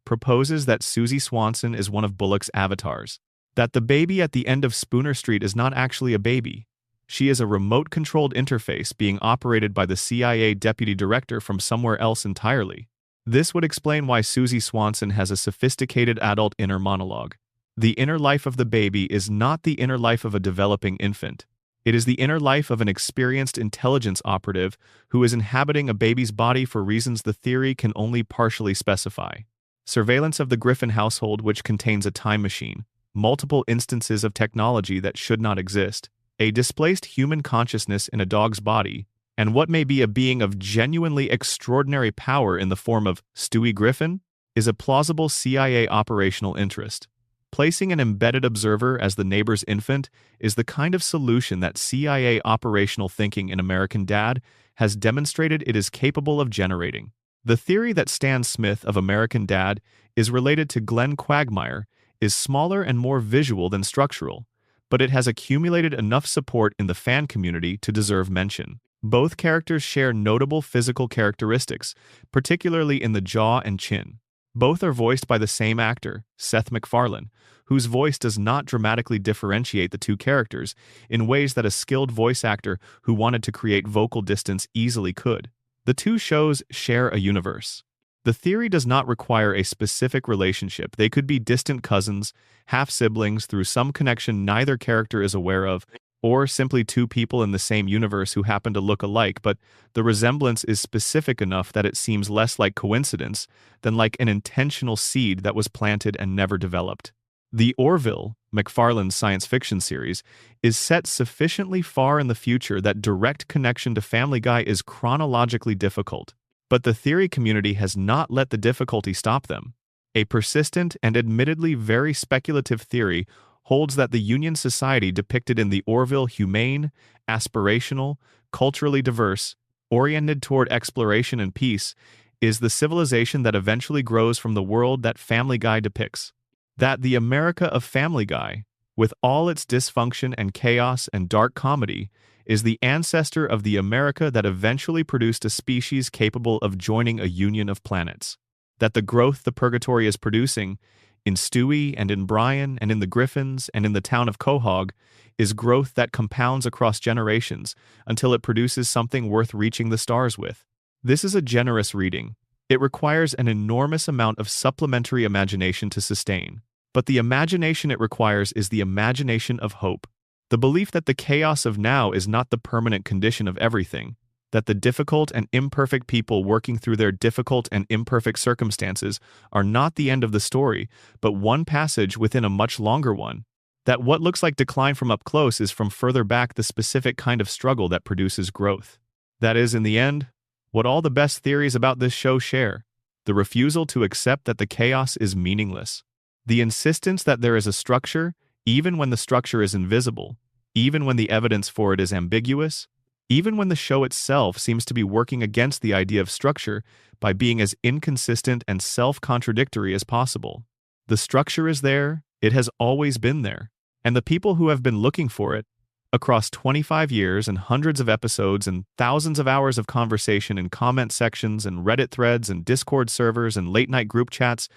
proposes that Susie Swanson is one of Bullock's avatars. That the baby at the end of Spooner Street is not actually a baby. She is a remote-controlled interface being operated by the CIA deputy director from somewhere else entirely. This would explain why Susie Swanson has a sophisticated adult inner monologue. The inner life of the baby is not the inner life of a developing infant. It is the inner life of an experienced intelligence operative who is inhabiting a baby's body for reasons the theory can only partially specify. Surveillance of the Griffin household, which contains a time machine, multiple instances of technology that should not exist, a displaced human consciousness in a dog's body, and what may be a being of genuinely extraordinary power in the form of Stewie Griffin, is a plausible CIA operational interest. Placing an embedded observer as the neighbor's infant is the kind of solution that CIA operational thinking in American Dad has demonstrated it is capable of generating. The theory that Stan Smith of American Dad is related to Glenn Quagmire is smaller and more visual than structural, but it has accumulated enough support in the fan community to deserve mention. Both characters share notable physical characteristics, particularly in the jaw and chin. Both are voiced by the same actor, Seth MacFarlane, whose voice does not dramatically differentiate the two characters in ways that a skilled voice actor who wanted to create vocal distance easily could. The two shows share a universe. The theory does not require a specific relationship. They could be distant cousins, half-siblings through some connection neither character is aware of, or simply two people in the same universe who happen to look alike, but the resemblance is specific enough that it seems less like coincidence than like an intentional seed that was planted and never developed. The Orville, MacFarlane's science fiction series, is set sufficiently far in the future that direct connection to Family Guy is chronologically difficult. But the theory community has not let the difficulty stop them. A persistent and admittedly very speculative theory holds that the Union Society depicted in the Orville humane, aspirational, culturally diverse, oriented toward exploration and peace, is the civilization that eventually grows from the world that Family Guy depicts. That the America of Family Guy, with all its dysfunction and chaos and dark comedy, is the ancestor of the America that eventually produced a species capable of joining a union of planets. That the growth the Purgatory is producing, in Stewie and in Brian and in the Griffins and in the town of Quahog, is growth that compounds across generations until it produces something worth reaching the stars with. This is a generous reading. It requires an enormous amount of supplementary imagination to sustain. But the imagination it requires is the imagination of hope. The belief that the chaos of now is not the permanent condition of everything, that the difficult and imperfect people working through their difficult and imperfect circumstances are not the end of the story, but one passage within a much longer one, that what looks like decline from up close is from further back the specific kind of struggle that produces growth. That is, in the end, what all the best theories about this show share: the refusal to accept that the chaos is meaningless, the insistence that there is a structure, even when the structure is invisible, even when the evidence for it is ambiguous, even when the show itself seems to be working against the idea of structure by being as inconsistent and self-contradictory as possible. The structure is there, it has always been there, and the people who have been looking for it, across 25 years and hundreds of episodes and thousands of hours of conversation in comment sections and Reddit threads and Discord servers and late-night group chats,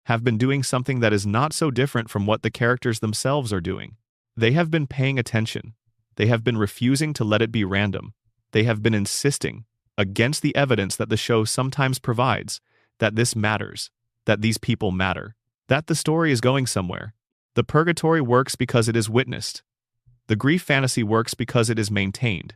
have been doing something that is not so different from what the characters themselves are doing. They have been paying attention. They have been refusing to let it be random. They have been insisting, against the evidence that the show sometimes provides, that this matters, that these people matter, that the story is going somewhere. The Purgatory works because it is witnessed. The grief fantasy works because it is maintained.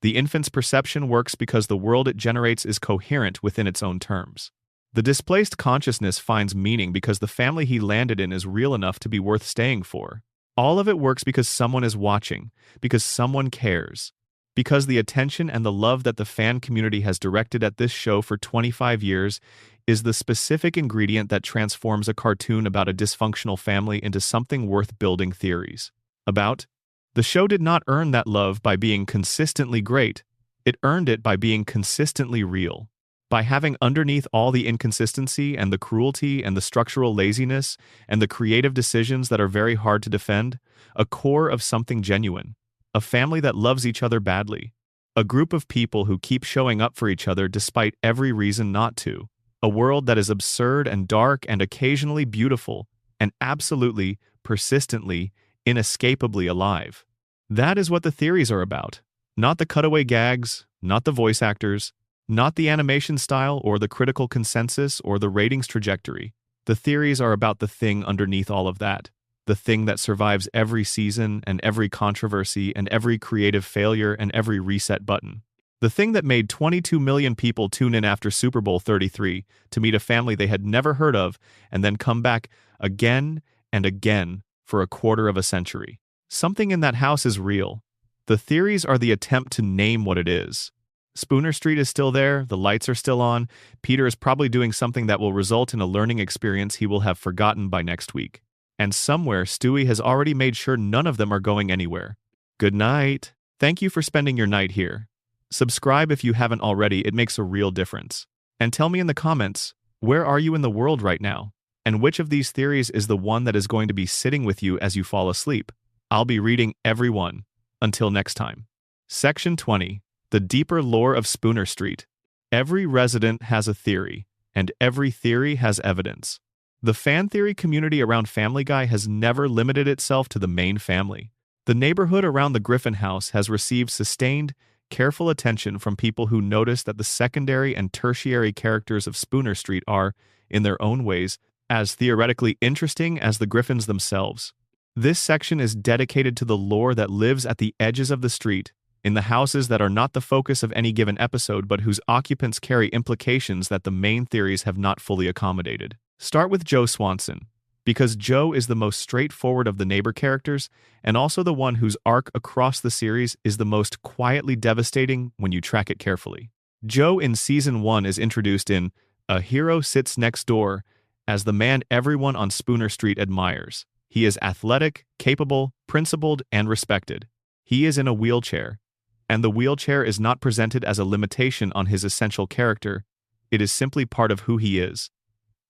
The infant's perception works because the world it generates is coherent within its own terms. The displaced consciousness finds meaning because the family he landed in is real enough to be worth staying for. All of it works because someone is watching, because someone cares. Because the attention and the love that the fan community has directed at this show for 25 years is the specific ingredient that transforms a cartoon about a dysfunctional family into something worth building theories about. The show did not earn that love by being consistently great, it earned it by being consistently real. By having underneath all the inconsistency and the cruelty and the structural laziness and the creative decisions that are very hard to defend, a core of something genuine. A family that loves each other badly. A group of people who keep showing up for each other despite every reason not to. A world that is absurd and dark and occasionally beautiful and absolutely, persistently, inescapably alive. That is what the theories are about. Not the cutaway gags, not the voice actors, not the animation style or the critical consensus or the ratings trajectory. The theories are about the thing underneath all of that. The thing that survives every season and every controversy and every creative failure and every reset button. The thing that made 22 million people tune in after Super Bowl 33 to meet a family they had never heard of and then come back again and again for a quarter of a century. Something in that house is real. The theories are the attempt to name what it is. Spooner Street is still there, the lights are still on, Peter is probably doing something that will result in a learning experience he will have forgotten by next week. And somewhere, Stewie has already made sure none of them are going anywhere. Good night. Thank you for spending your night here. Subscribe if you haven't already, it makes a real difference. And tell me in the comments, where are you in the world right now? And which of these theories is the one that is going to be sitting with you as you fall asleep? I'll be reading every one. Until next time. Section 20. The deeper lore of Spooner Street. Every resident has a theory, and every theory has evidence. The fan theory community around Family Guy has never limited itself to the main family. The neighborhood around the Griffin house has received sustained, careful attention from people who notice that the secondary and tertiary characters of Spooner Street are, in their own ways, as theoretically interesting as the Griffins themselves. This section is dedicated to the lore that lives at the edges of the street, in the houses that are not the focus of any given episode but whose occupants carry implications that the main theories have not fully accommodated. Start with Joe Swanson, because Joe is the most straightforward of the neighbor characters and also the one whose arc across the series is the most quietly devastating when you track it carefully. Joe in Season 1 is introduced in A Hero Sits Next Door as the man everyone on Spooner Street admires. He is athletic, capable, principled, and respected. He is in a wheelchair, and the wheelchair is not presented as a limitation on his essential character. It is simply part of who he is.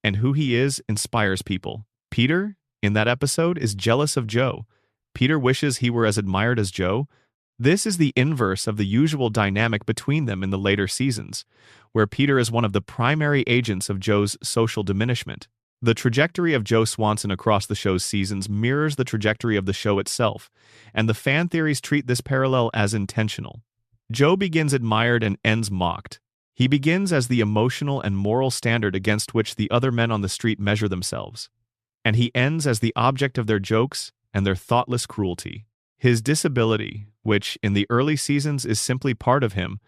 And who he is inspires people. Peter, in that episode, is jealous of Joe. Peter wishes he were as admired as Joe. This is the inverse of the usual dynamic between them in the later seasons, where Peter is one of the primary agents of Joe's social diminishment. The trajectory of Joe Swanson across the show's seasons mirrors the trajectory of the show itself, and the fan theories treat this parallel as intentional. Joe begins admired and ends mocked. He begins as the emotional and moral standard against which the other men on the street measure themselves, and he ends as the object of their jokes and their thoughtless cruelty. His disability, which in the early seasons is simply part of him,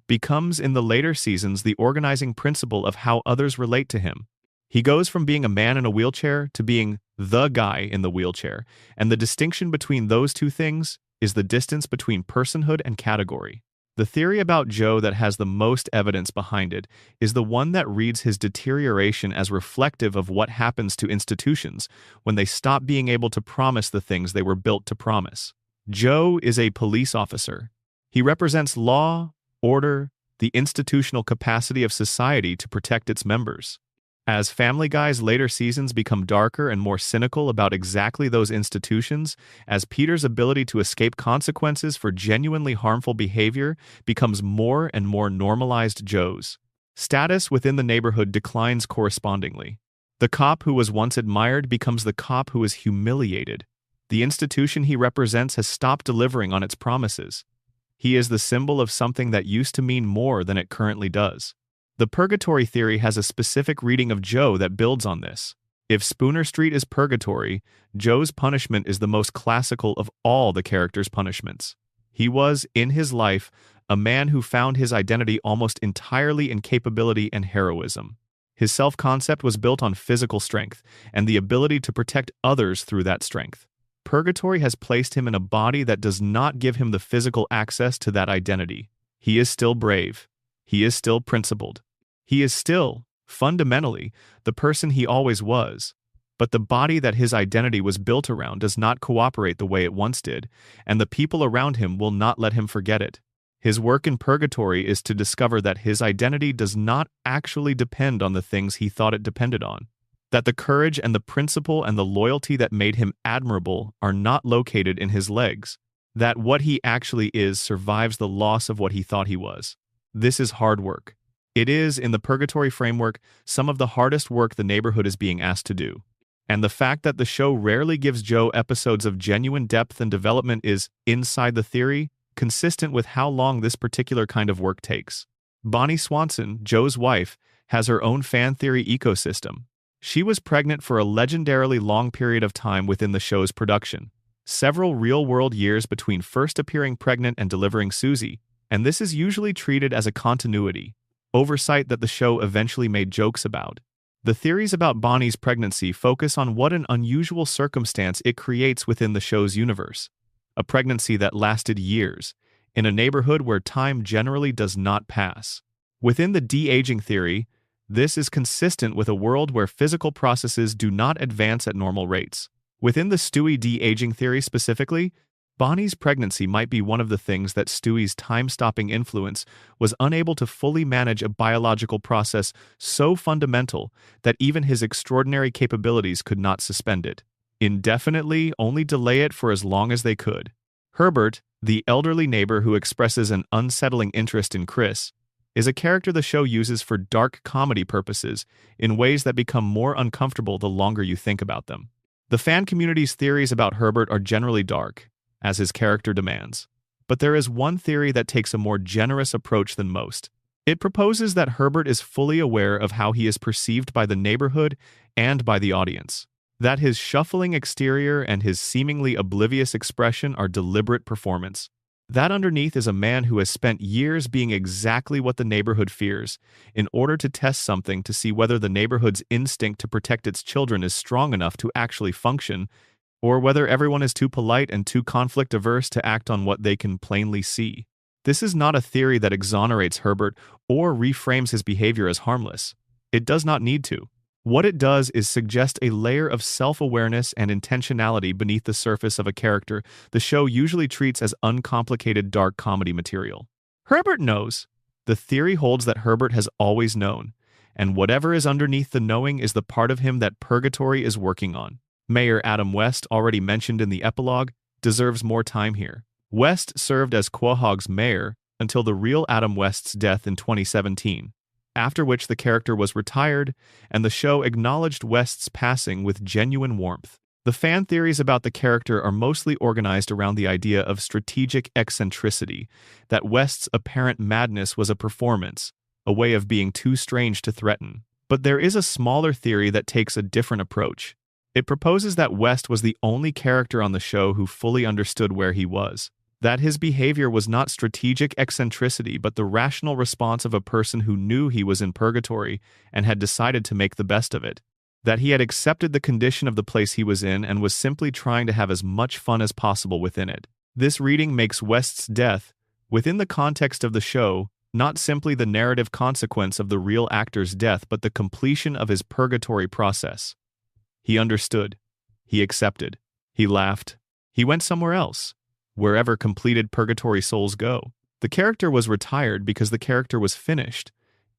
becomes in the later seasons the organizing principle of how others relate to him. He goes from being a man in a wheelchair to being the guy in the wheelchair, and the distinction between those two things is the distance between personhood and category. The theory about Joe that has the most evidence behind it is the one that reads his deterioration as reflective of what happens to institutions when they stop being able to promise the things they were built to promise. Joe is a police officer. He represents law, order, the institutional capacity of society to protect its members. As Family Guy's later seasons become darker and more cynical about exactly those institutions, as Peter's ability to escape consequences for genuinely harmful behavior becomes more and more normalized, Joe's status within the neighborhood declines correspondingly. The cop who was once admired becomes the cop who is humiliated. The institution he represents has stopped delivering on its promises. He is the symbol of something that used to mean more than it currently does. The purgatory theory has a specific reading of Joe that builds on this. If Spooner Street is purgatory, Joe's punishment is the most classical of all the characters' punishments. He was, in his life, a man who found his identity almost entirely in capability and heroism. His self-concept was built on physical strength and the ability to protect others through that strength. purgatory has placed him in a body that does not give him the physical access to that identity. He is still brave. He is still principled. He is still, fundamentally, the person he always was. But the body that his identity was built around does not cooperate the way it once did, and the people around him will not let him forget it. His work in purgatory is to discover that his identity does not actually depend on the things he thought it depended on. That the courage and the principle and the loyalty that made him admirable are not located in his legs. That what he actually is survives the loss of what he thought he was. This is hard work. It is, in the purgatory framework, some of the hardest work the neighborhood is being asked to do. And the fact that the show rarely gives Joe episodes of genuine depth and development is, inside the theory, consistent with how long this particular kind of work takes. Bonnie Swanson, Joe's wife, has her own fan theory ecosystem. She was pregnant for a legendarily long period of time within the show's production. Several real-world years between first appearing pregnant and delivering Susie, and this is usually treated as a continuity, oversight that the show eventually made jokes about. The theories about Bonnie's pregnancy focus on what an unusual circumstance it creates within the show's universe. A pregnancy that lasted years, in a neighborhood where time generally does not pass. Within the de-aging theory, this is consistent with a world where physical processes do not advance at normal rates. Within the Stewie de-aging theory specifically, Bonnie's pregnancy might be one of the things that Stewie's time-stopping influence was unable to fully manage a biological process so fundamental that even his extraordinary capabilities could not suspend it. Indefinitely, only delay it for as long as they could. Herbert, the elderly neighbor who expresses an unsettling interest in Chris, is a character the show uses for dark comedy purposes in ways that become more uncomfortable the longer you think about them. The fan community's theories about Herbert are generally dark, as his character demands. But there is one theory that takes a more generous approach than most. It proposes that Herbert is fully aware of how he is perceived by the neighborhood and by the audience. That his shuffling exterior and his seemingly oblivious expression are deliberate performance. That underneath is a man who has spent years being exactly what the neighborhood fears, in order to test something to see whether the neighborhood's instinct to protect its children is strong enough to actually function, or whether everyone is too polite and too conflict-averse to act on what they can plainly see. This is not a theory that exonerates Herbert or reframes his behavior as harmless. It does not need to. What it does is suggest a layer of self-awareness and intentionality beneath the surface of a character the show usually treats as uncomplicated dark comedy material. Herbert knows. The theory holds that Herbert has always known, and whatever is underneath the knowing is the part of him that Purgatory is working on. Mayor Adam West, already mentioned in the epilogue, deserves more time here. West served as Quahog's mayor until the real Adam West's death in 2017, after which the character was retired, and the show acknowledged West's passing with genuine warmth. The fan theories about the character are mostly organized around the idea of strategic eccentricity, that West's apparent madness was a performance, a way of being too strange to threaten. But there is a smaller theory that takes a different approach. It proposes that West was the only character on the show who fully understood where he was. That his behavior was not strategic eccentricity but the rational response of a person who knew he was in purgatory and had decided to make the best of it. That he had accepted the condition of the place he was in and was simply trying to have as much fun as possible within it. This reading makes West's death, within the context of the show, not simply the narrative consequence of the real actor's death but the completion of his purgatory process. He understood. He accepted. He laughed. He went somewhere else. Wherever completed purgatory souls go. The character was retired because the character was finished,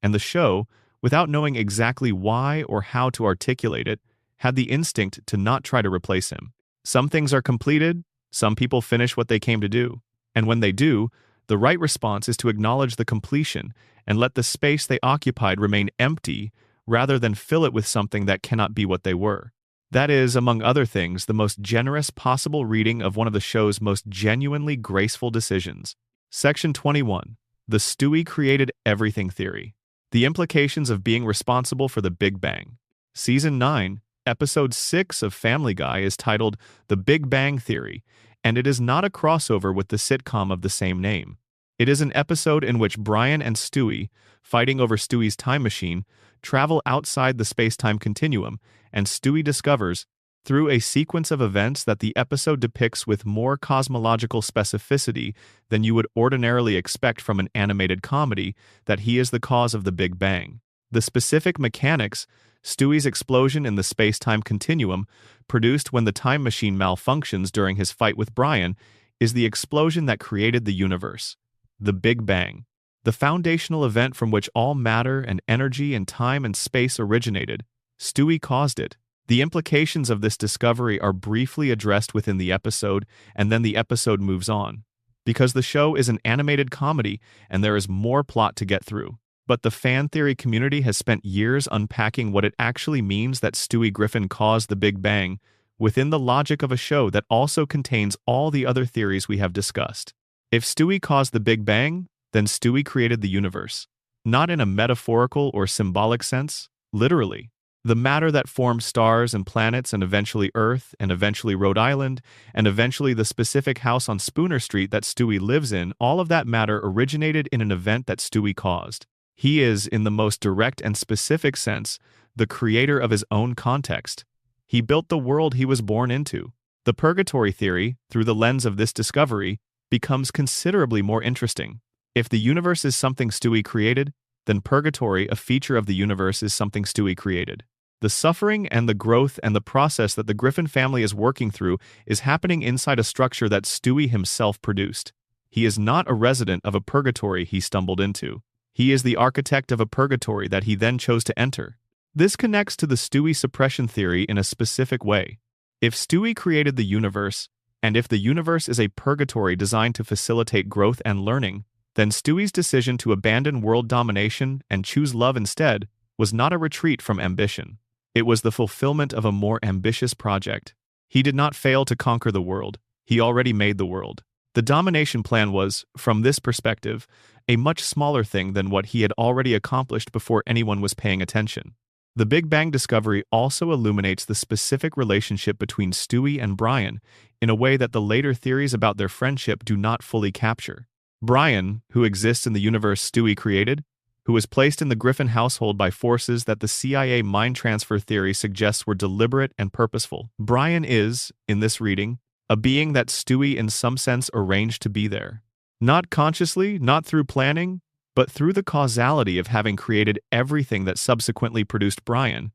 and the show, without knowing exactly why or how to articulate it, had the instinct to not try to replace him. Some things are completed, some people finish what they came to do, and when they do, the right response is to acknowledge the completion and let the space they occupied remain empty rather than fill it with something that cannot be what they were. That is, among other things, the most generous possible reading of one of the show's most genuinely graceful decisions. Section 21. The Stewie Created Everything Theory. The Implications of Being Responsible for the Big Bang. Season 9, Episode 6 of Family Guy is titled The Big Bang Theory, and it is not a crossover with the sitcom of the same name. It is an episode in which Brian and Stewie, fighting over Stewie's time machine, travel outside the space-time continuum, and Stewie discovers through a sequence of events that the episode depicts with more cosmological specificity than you would ordinarily expect from an animated comedy, that he is the cause of the Big Bang. The specific mechanics, Stewie's explosion in the space-time continuum, produced when the time machine malfunctions during his fight with Brian, is the explosion that created the universe. The Big Bang. The foundational event from which all matter and energy and time and space originated. Stewie caused it. The implications of this discovery are briefly addressed within the episode, and then the episode moves on. Because the show is an animated comedy, and there is more plot to get through. But the fan theory community has spent years unpacking what it actually means that Stewie Griffin caused the Big Bang, within the logic of a show that also contains all the other theories we have discussed. If Stewie caused the Big Bang, then Stewie created the universe. Not in a metaphorical or symbolic sense, literally. The matter that formed stars and planets and eventually Earth and eventually Rhode Island and eventually the specific house on Spooner Street that Stewie lives in, all of that matter originated in an event that Stewie caused. He is, in the most direct and specific sense, the creator of his own context. He built the world he was born into. The purgatory theory, through the lens of this discovery, becomes considerably more interesting. If the universe is something Stewie created, then purgatory, a feature of the universe, is something Stewie created. The suffering and the growth and the process that the Griffin family is working through is happening inside a structure that Stewie himself produced. He is not a resident of a purgatory he stumbled into. He is the architect of a purgatory that he then chose to enter. This connects to the Stewie suppression theory in a specific way. If Stewie created the universe, and if the universe is a purgatory designed to facilitate growth and learning, then Stewie's decision to abandon world domination and choose love instead was not a retreat from ambition. It was the fulfillment of a more ambitious project. He did not fail to conquer the world. He already made the world. The domination plan was, from this perspective, a much smaller thing than what he had already accomplished before anyone was paying attention. The Big Bang discovery also illuminates the specific relationship between Stewie and Brian in a way that the later theories about their friendship do not fully capture. Brian, who exists in the universe Stewie created, who was placed in the Griffin household by forces that the CIA mind transfer theory suggests were deliberate and purposeful. Brian is, in this reading, a being that Stewie in some sense arranged to be there. Not consciously, not through planning, but through the causality of having created everything that subsequently produced Brian.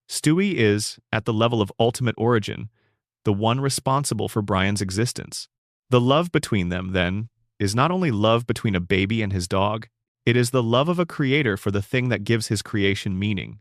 Stewie is, at the level of ultimate origin, the one responsible for Brian's existence. The love between them, then, is not only love between a baby and his dog, it is the love of a creator for the thing that gives his creation meaning.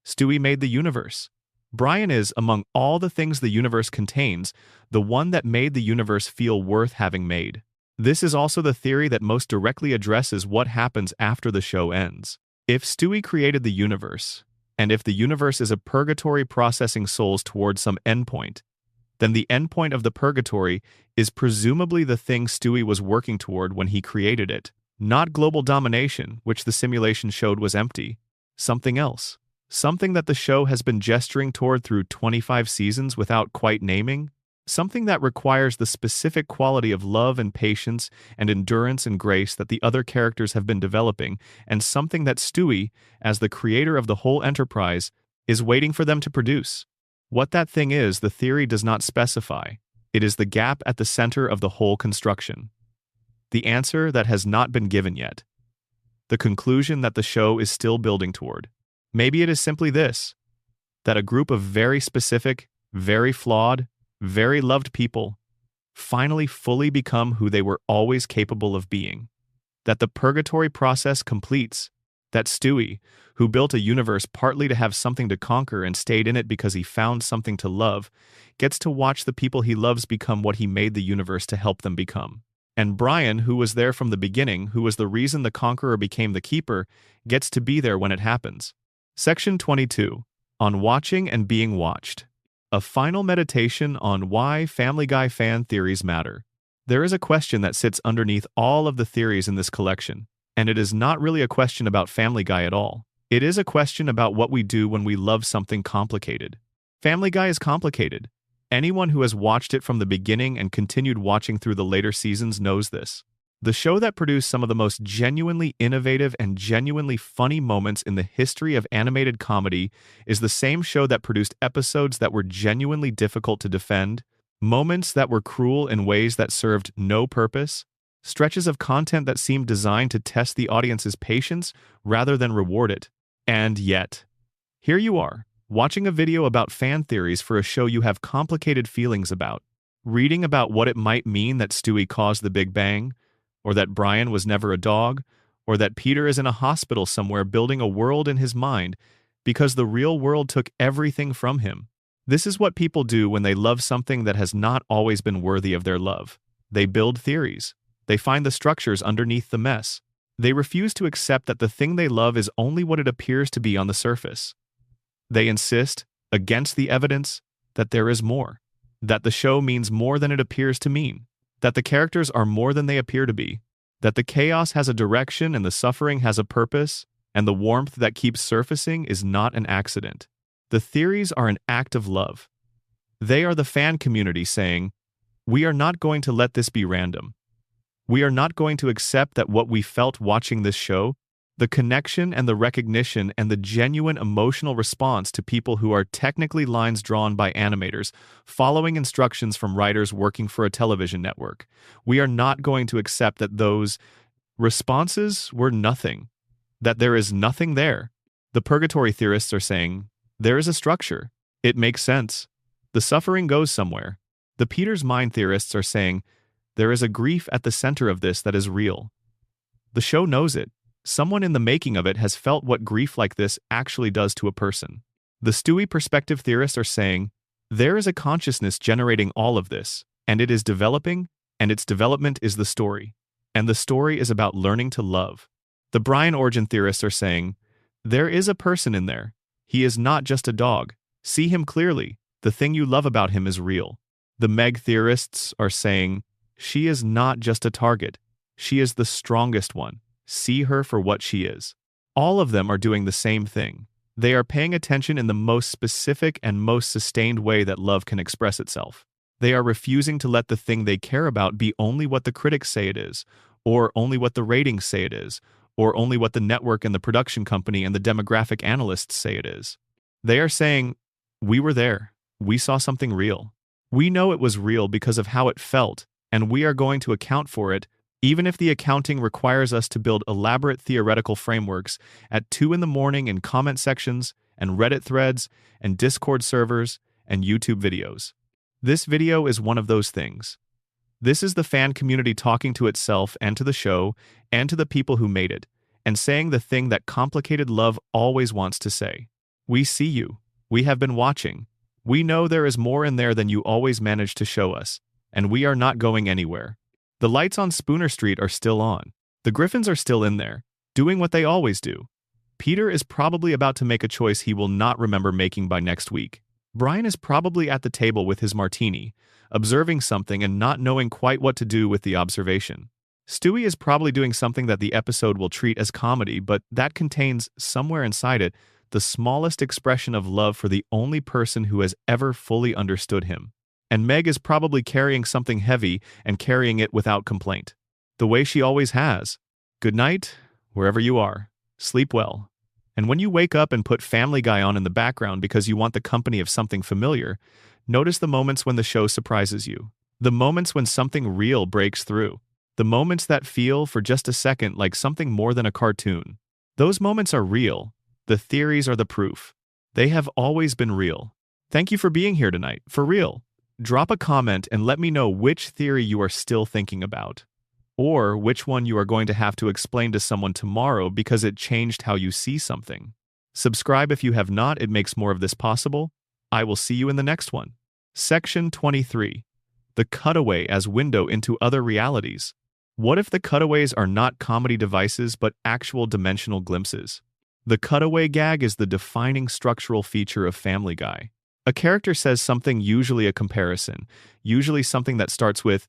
Stewie made the universe. Brian is, among all the things the universe contains, the one that made the universe feel worth having made. This is also the theory that most directly addresses what happens after the show ends. If Stewie created the universe, and if the universe is a purgatory processing souls towards some endpoint, then the endpoint of the purgatory is presumably the thing Stewie was working toward when he created it. Not global domination, which the simulation showed was empty. Something else. Something that the show has been gesturing toward through 25 seasons without quite naming. Something that requires the specific quality of love and patience and endurance and grace that the other characters have been developing, and something that Stewie, as the creator of the whole enterprise, is waiting for them to produce. What that thing is, the theory does not specify. It is the gap at the center of the whole construction. The answer that has not been given yet. The conclusion that the show is still building toward. Maybe it is simply this, that a group of very specific, very flawed, very loved people finally fully become who they were always capable of being. That the purgatory process completes. That Stewie, who built a universe partly to have something to conquer and stayed in it because he found something to love, gets to watch the people he loves become what he made the universe to help them become. And Brian, who was there from the beginning, who was the reason the conqueror became the keeper, gets to be there when it happens. Section 22. On watching and being watched. A final meditation on why Family Guy fan theories matter. There is a question that sits underneath all of the theories in this collection, and it is not really a question about Family Guy at all. It is a question about what we do when we love something complicated. Family Guy is complicated. Anyone who has watched it from the beginning and continued watching through the later seasons knows this. The show that produced some of the most genuinely innovative and genuinely funny moments in the history of animated comedy is the same show that produced episodes that were genuinely difficult to defend, moments that were cruel in ways that served no purpose, stretches of content that seemed designed to test the audience's patience rather than reward it. And yet, here you are, watching a video about fan theories for a show you have complicated feelings about, reading about what it might mean that Stewie caused the Big Bang, or that Brian was never a dog, or that Peter is in a hospital somewhere building a world in his mind because the real world took everything from him. This is what people do when they love something that has not always been worthy of their love. They build theories. They find the structures underneath the mess. They refuse to accept that the thing they love is only what it appears to be on the surface. They insist, against the evidence, that there is more, that the show means more than it appears to mean, that the characters are more than they appear to be, that the chaos has a direction and the suffering has a purpose, and the warmth that keeps surfacing is not an accident. The theories are an act of love. They are the fan community saying, "We are not going to let this be random. We are not going to accept that what we felt watching this show, the connection and the recognition and the genuine emotional response to people who are technically lines drawn by animators, following instructions from writers working for a television network. We are not going to accept that those responses were nothing, that there is nothing there." The purgatory theorists are saying, there is a structure. It makes sense. The suffering goes somewhere. The Peter's mind theorists are saying, there is a grief at the center of this that is real. The show knows it. Someone in the making of it has felt what grief like this actually does to a person. The Stewie perspective theorists are saying, there is a consciousness generating all of this, and it is developing, and its development is the story. And the story is about learning to love. The Brian origin theorists are saying, there is a person in there. He is not just a dog. See him clearly. The thing you love about him is real. The Meg theorists are saying, she is not just a target. She is the strongest one. See her for what she is. All of them are doing the same thing. They are paying attention in the most specific and most sustained way that love can express itself. They are refusing to let the thing they care about be only what the critics say it is, or only what the ratings say it is, or only what the network and the production company and the demographic analysts say it is. They are saying, we were there. We saw something real. We know it was real because of how it felt, and we are going to account for it, even if the accounting requires us to build elaborate theoretical frameworks at 2 a.m. in comment sections and Reddit threads and Discord servers and YouTube videos. This video is one of those things. This is the fan community talking to itself and to the show and to the people who made it, and saying the thing that complicated love always wants to say. We see you. We have been watching. We know there is more in there than you always manage to show us, and we are not going anywhere. The lights on Spooner Street are still on. The Griffins are still in there, doing what they always do. Peter is probably about to make a choice he will not remember making by next week. Brian is probably at the table with his martini, observing something and not knowing quite what to do with the observation. Stewie is probably doing something that the episode will treat as comedy, but that contains, somewhere inside it, the smallest expression of love for the only person who has ever fully understood him. And Meg is probably carrying something heavy and carrying it without complaint. The way she always has. Good night, wherever you are. Sleep well. And when you wake up and put Family Guy on in the background because you want the company of something familiar, notice the moments when the show surprises you. The moments when something real breaks through. The moments that feel, for just a second, like something more than a cartoon. Those moments are real. The theories are the proof. They have always been real. Thank you for being here tonight, for real. Drop a comment and let me know which theory you are still thinking about, or which one you are going to have to explain to someone tomorrow because it changed how you see something. Subscribe if you have not, it makes more of this possible. I will see you in the next one. Section 23. The cutaway as window into other realities. What if the cutaways are not comedy devices but actual dimensional glimpses? The cutaway gag is the defining structural feature of Family Guy. A character says something, usually a comparison, usually something that starts with,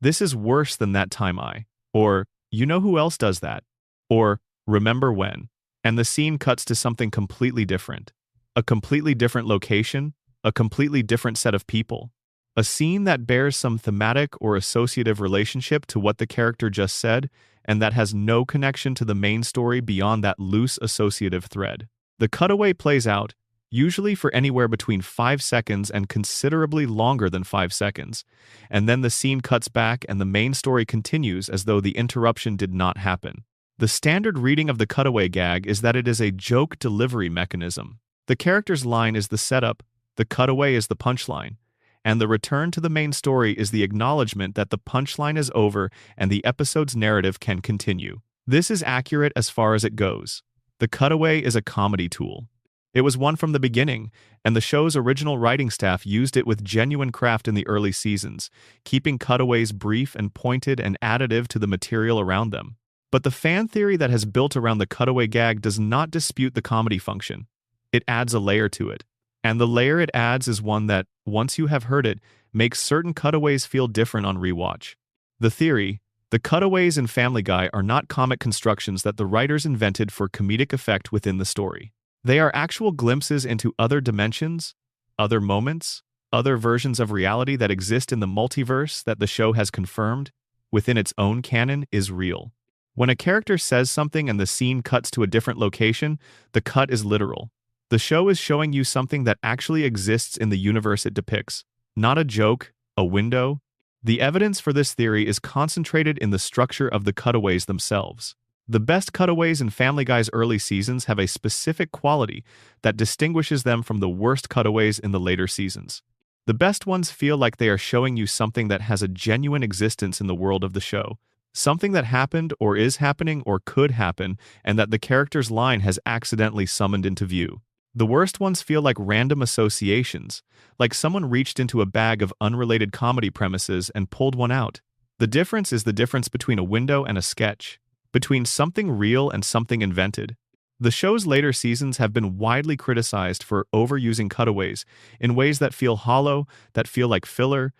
"This is worse than that time I," or "You know who else does that?" or "Remember when?" And the scene cuts to something completely different. A completely different location, a completely different set of people. A scene that bears some thematic or associative relationship to what the character just said, and that has no connection to the main story beyond that loose associative thread. The cutaway plays out, usually for anywhere between 5 seconds and considerably longer than 5 seconds, and then the scene cuts back and the main story continues as though the interruption did not happen. The standard reading of the cutaway gag is that it is a joke delivery mechanism. The character's line is the setup, the cutaway is the punchline, and the return to the main story is the acknowledgement that the punchline is over and the episode's narrative can continue. This is accurate as far as it goes. The cutaway is a comedy tool. It was one from the beginning, and the show's original writing staff used it with genuine craft in the early seasons, keeping cutaways brief and pointed and additive to the material around them. But the fan theory that has built around the cutaway gag does not dispute the comedy function. It adds a layer to it. And the layer it adds is one that, once you have heard it, makes certain cutaways feel different on rewatch. The theory: the cutaways in Family Guy are not comic constructions that the writers invented for comedic effect within the story. They are actual glimpses into other dimensions, other moments, other versions of reality that exist in the multiverse that the show has confirmed, within its own canon, is real. When a character says something and the scene cuts to a different location, the cut is literal. The show is showing you something that actually exists in the universe it depicts, not a joke, a window. The evidence for this theory is concentrated in the structure of the cutaways themselves. The best cutaways in Family Guy's early seasons have a specific quality that distinguishes them from the worst cutaways in the later seasons. The best ones feel like they are showing you something that has a genuine existence in the world of the show, something that happened or is happening or could happen, and that the character's line has accidentally summoned into view. The worst ones feel like random associations, like someone reached into a bag of unrelated comedy premises and pulled one out. The difference is the difference between a window and a sketch, between something real and something invented. The show's later seasons have been widely criticized for overusing cutaways in ways that feel hollow, that feel like filler,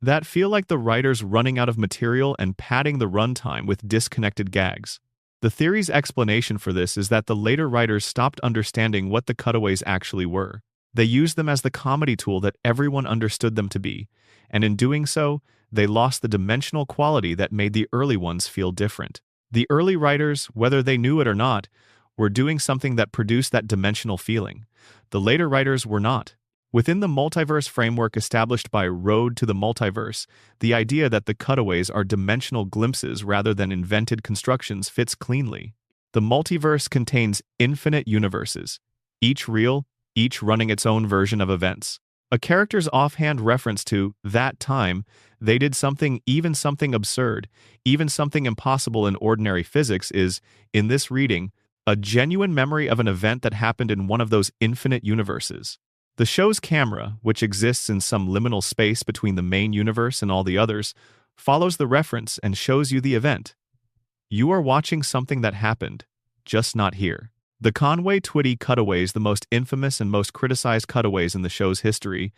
that feel like the writers running out of material and padding the runtime with disconnected gags. The theory's explanation for this is that the later writers stopped understanding what the cutaways actually were. They used them as the comedy tool that everyone understood them to be, and in doing so, they lost the dimensional quality that made the early ones feel different. The early writers, whether they knew it or not, were doing something that produced that dimensional feeling. The later writers were not. Within the multiverse framework established by Road to the Multiverse, the idea that the cutaways are dimensional glimpses rather than invented constructions fits cleanly. The multiverse contains infinite universes, each real, each running its own version of events. A character's offhand reference to that time they did something, even something absurd, even something impossible in ordinary physics is, in this reading, a genuine memory of an event that happened in one of those infinite universes. The show's camera, which exists in some liminal space between the main universe and all the others, follows the reference and shows you the event. You are watching something that happened, just not here. The Conway-Twitty cutaways, the most infamous and most criticized cutaways in the show's history,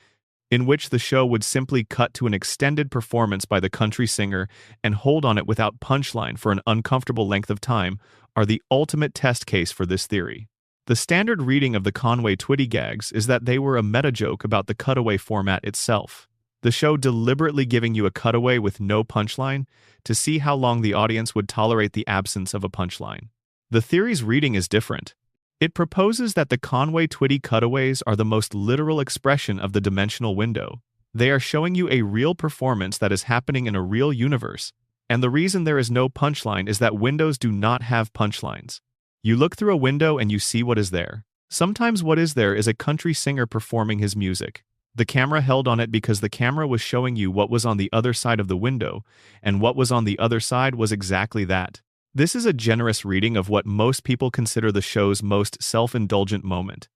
in which the show would simply cut to an extended performance by the country singer and hold on it without punchline for an uncomfortable length of time, are the ultimate test case for this theory. The standard reading of the Conway-Twitty gags is that they were a meta-joke about the cutaway format itself. The show deliberately giving you a cutaway with no punchline to see how long the audience would tolerate the absence of a punchline. The theory's reading is different. It proposes that the Conway-Twitty cutaways are the most literal expression of the dimensional window. They are showing you a real performance that is happening in a real universe, and the reason there is no punchline is that windows do not have punchlines. You look through a window and you see what is there. Sometimes what is there is a country singer performing his music. The camera held on it because the camera was showing you what was on the other side of the window, and what was on the other side was exactly that. This is a generous reading of what most people consider the show's most self-indulgent moment.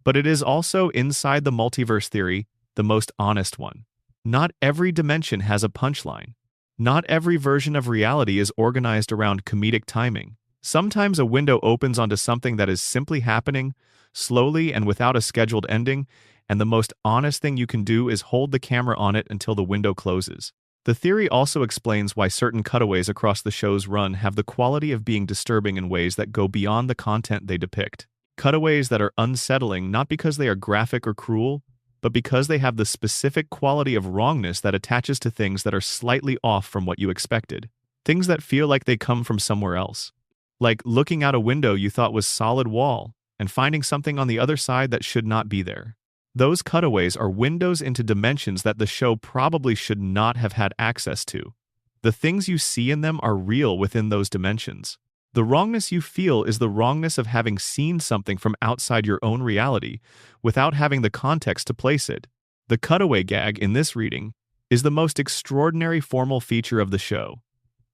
But it is also, inside the multiverse theory, the most honest one. Not every dimension has a punchline. Not every version of reality is organized around comedic timing. Sometimes a window opens onto something that is simply happening, slowly and without a scheduled ending, and the most honest thing you can do is hold the camera on it until the window closes. The theory also explains why certain cutaways across the show's run have the quality of being disturbing in ways that go beyond the content they depict. Cutaways that are unsettling not because they are graphic or cruel, but because they have the specific quality of wrongness that attaches to things that are slightly off from what you expected. Things that feel like they come from somewhere else. Like looking out a window you thought was solid wall, and finding something on the other side that should not be there. Those cutaways are windows into dimensions that the show probably should not have had access to. The things you see in them are real within those dimensions. The wrongness you feel is the wrongness of having seen something from outside your own reality without having the context to place it. The cutaway gag in this reading is the most extraordinary formal feature of the show.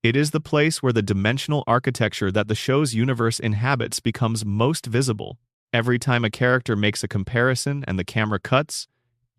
It is the place where the dimensional architecture that the show's universe inhabits becomes most visible. Every time a character makes a comparison and the camera cuts,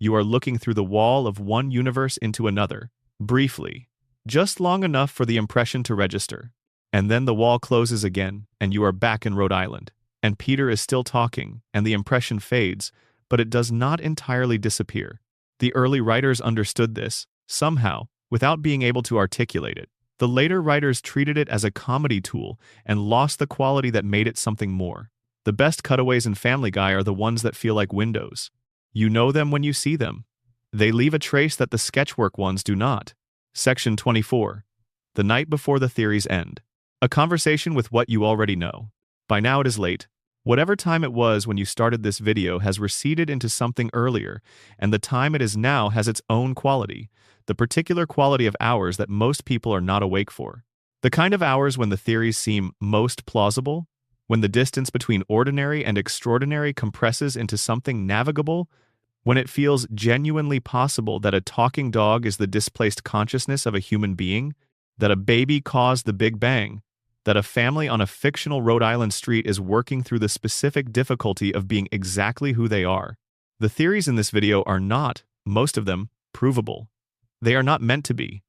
you are looking through the wall of one universe into another, briefly, just long enough for the impression to register. And then the wall closes again, and you are back in Rhode Island. And Peter is still talking, and the impression fades, but it does not entirely disappear. The early writers understood this, somehow, without being able to articulate it. The later writers treated it as a comedy tool and lost the quality that made it something more. The best cutaways in Family Guy are the ones that feel like windows. You know them when you see them. They leave a trace that the sketchwork ones do not. Section 24. The night before the theories end. A conversation with what you already know. By now it is late. Whatever time it was when you started this video has receded into something earlier, and the time it is now has its own quality, the particular quality of hours that most people are not awake for. The kind of hours when the theories seem most plausible, when the distance between ordinary and extraordinary compresses into something navigable, when it feels genuinely possible that a talking dog is the displaced consciousness of a human being, that a baby caused the Big Bang, that a family on a fictional Rhode Island street is working through the specific difficulty of being exactly who they are. The theories in this video are not, most of them, provable. They are not meant to be.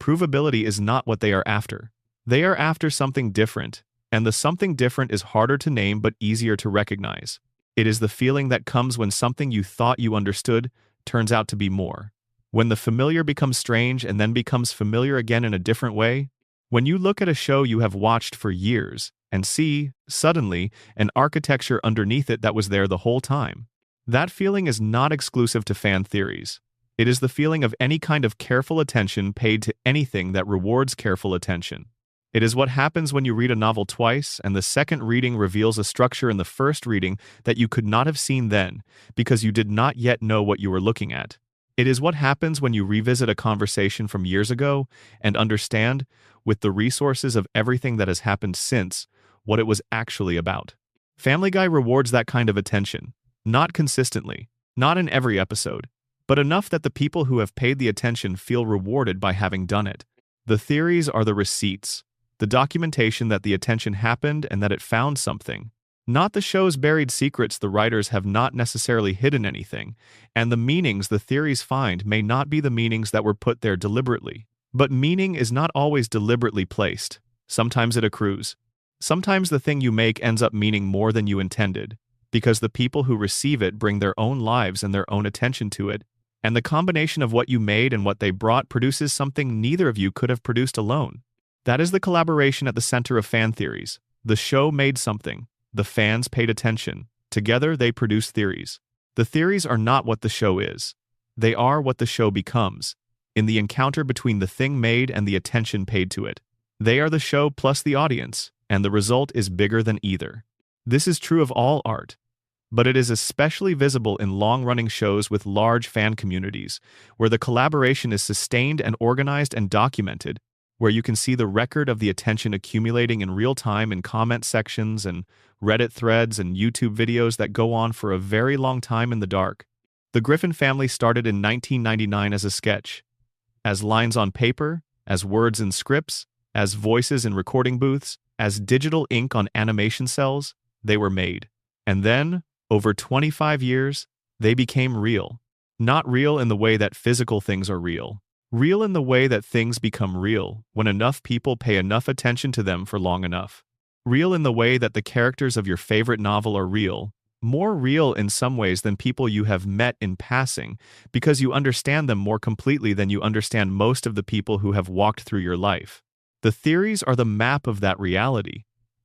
Provability is not what they are after. They are after something different, and the something different is harder to name but easier to recognize. It is the feeling that comes when something you thought you understood turns out to be more. When the familiar becomes strange and then becomes familiar again in a different way. When you look at a show you have watched for years and see, suddenly, an architecture underneath it that was there the whole time. That feeling is not exclusive to fan theories. It is the feeling of any kind of careful attention paid to anything that rewards careful attention. It is what happens when you read a novel twice and the second reading reveals a structure in the first reading that you could not have seen then because you did not yet know what you were looking at. It is what happens when you revisit a conversation from years ago and understand, with the resources of everything that has happened since, what it was actually about. Family Guy rewards that kind of attention, not consistently, not in every episode, but enough that the people who have paid the attention feel rewarded by having done it. The theories are the receipts, the documentation that the attention happened and that it found something. Not the show's buried secrets. The writers have not necessarily hidden anything, and the meanings the theories find may not be the meanings that were put there deliberately. But meaning is not always deliberately placed. Sometimes it accrues. Sometimes the thing you make ends up meaning more than you intended, because the people who receive it bring their own lives and their own attention to it, and the combination of what you made and what they brought produces something neither of you could have produced alone. That is the collaboration at the center of fan theories. The show made something. The fans paid attention. Together they produce theories. The theories are not what the show is. They are what the show becomes, in the encounter between the thing made and the attention paid to it. They are the show plus the audience, and the result is bigger than either. This is true of all art, but it is especially visible in long-running shows with large fan communities, where the collaboration is sustained and organized and documented, where you can see the record of the attention accumulating in real time in comment sections and Reddit threads and YouTube videos that go on for a very long time in the dark. The Griffin family started in 1999 as a sketch. As lines on paper, as words in scripts, as voices in recording booths, as digital ink on animation cells, they were made. And then, over 25 years, they became real. Not real in the way that physical things are real. Real in the way that things become real when enough people pay enough attention to them for long enough. Real in the way that the characters of your favorite novel are real, more real in some ways than people you have met in passing, because you understand them more completely than you understand most of the people who have walked through your life. The theories are the map of that reality.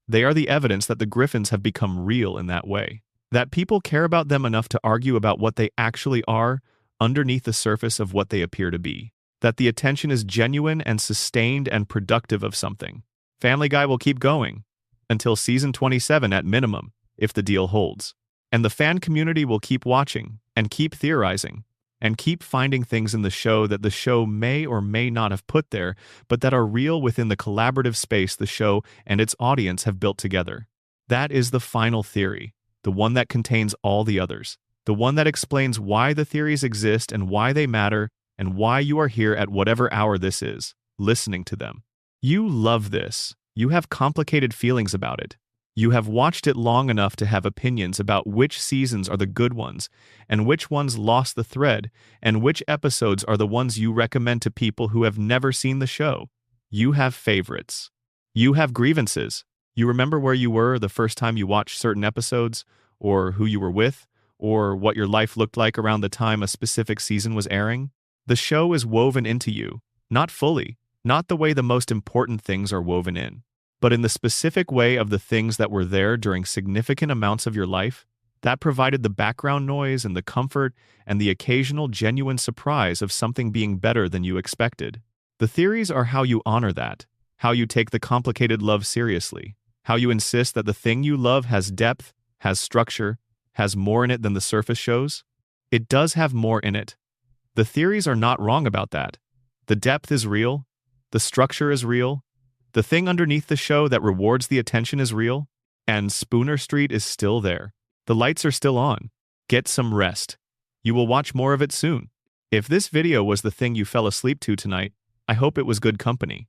They are the evidence that the Griffins have become real in that way. That people care about them enough to argue about what they actually are underneath the surface of what they appear to be. That the attention is genuine and sustained and productive of something. Family Guy will keep going until season 27 at minimum, if the deal holds. And the fan community will keep watching and keep theorizing and keep finding things in the show that the show may or may not have put there, but that are real within the collaborative space the show and its audience have built together. That is the final theory, the one that contains all the others, the one that explains why the theories exist and why they matter and why you are here at whatever hour this is, listening to them. You love this. You have complicated feelings about it. You have watched it long enough to have opinions about which seasons are the good ones, and which ones lost the thread, and which episodes are the ones you recommend to people who have never seen the show. You have favorites. You have grievances. You remember where you were the first time you watched certain episodes, or who you were with, or what your life looked like around the time a specific season was airing. The show is woven into you, not fully, not the way the most important things are woven in, but in the specific way of the things that were there during significant amounts of your life, that provided the background noise and the comfort and the occasional genuine surprise of something being better than you expected. The theories are how you honor that, how you take the complicated love seriously, how you insist that the thing you love has depth, has structure, has more in it than the surface shows. It does have more in it. The theories are not wrong about that. The depth is real. The structure is real. The thing underneath the show that rewards the attention is real, and Spooner Street is still there. The lights are still on. Get some rest. You will watch more of it soon. If this video was the thing you fell asleep to tonight, I hope it was good company.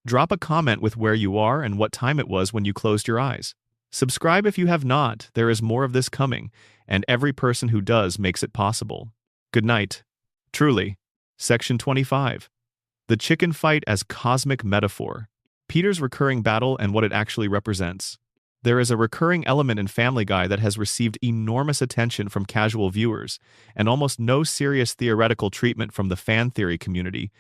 Drop a comment with where you are and what time it was when you closed your eyes. Subscribe if you have not. There is more of this coming, and every person who does makes it possible. Good night. Truly. Section 25. The chicken fight as cosmic metaphor. Peter's recurring battle and what it actually represents. There is a recurring element in Family Guy that has received enormous attention from casual viewers and almost no serious theoretical treatment from the fan theory community,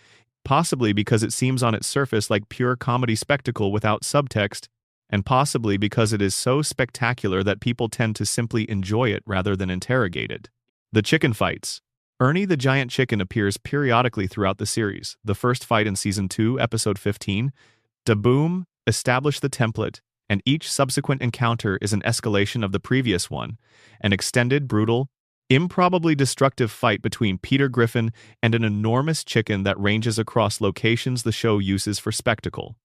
possibly because it seems on its surface like pure comedy spectacle without subtext, and possibly because it is so spectacular that people tend to simply enjoy it rather than interrogate it. The chicken fights. Ernie the giant chicken appears periodically throughout the series. The first fight in Season 2, Episode 15, Da Boom, establish the template, and each subsequent encounter is an escalation of the previous one, an extended, brutal, improbably destructive fight between Peter Griffin and an enormous chicken that ranges across locations the show uses for spectacle.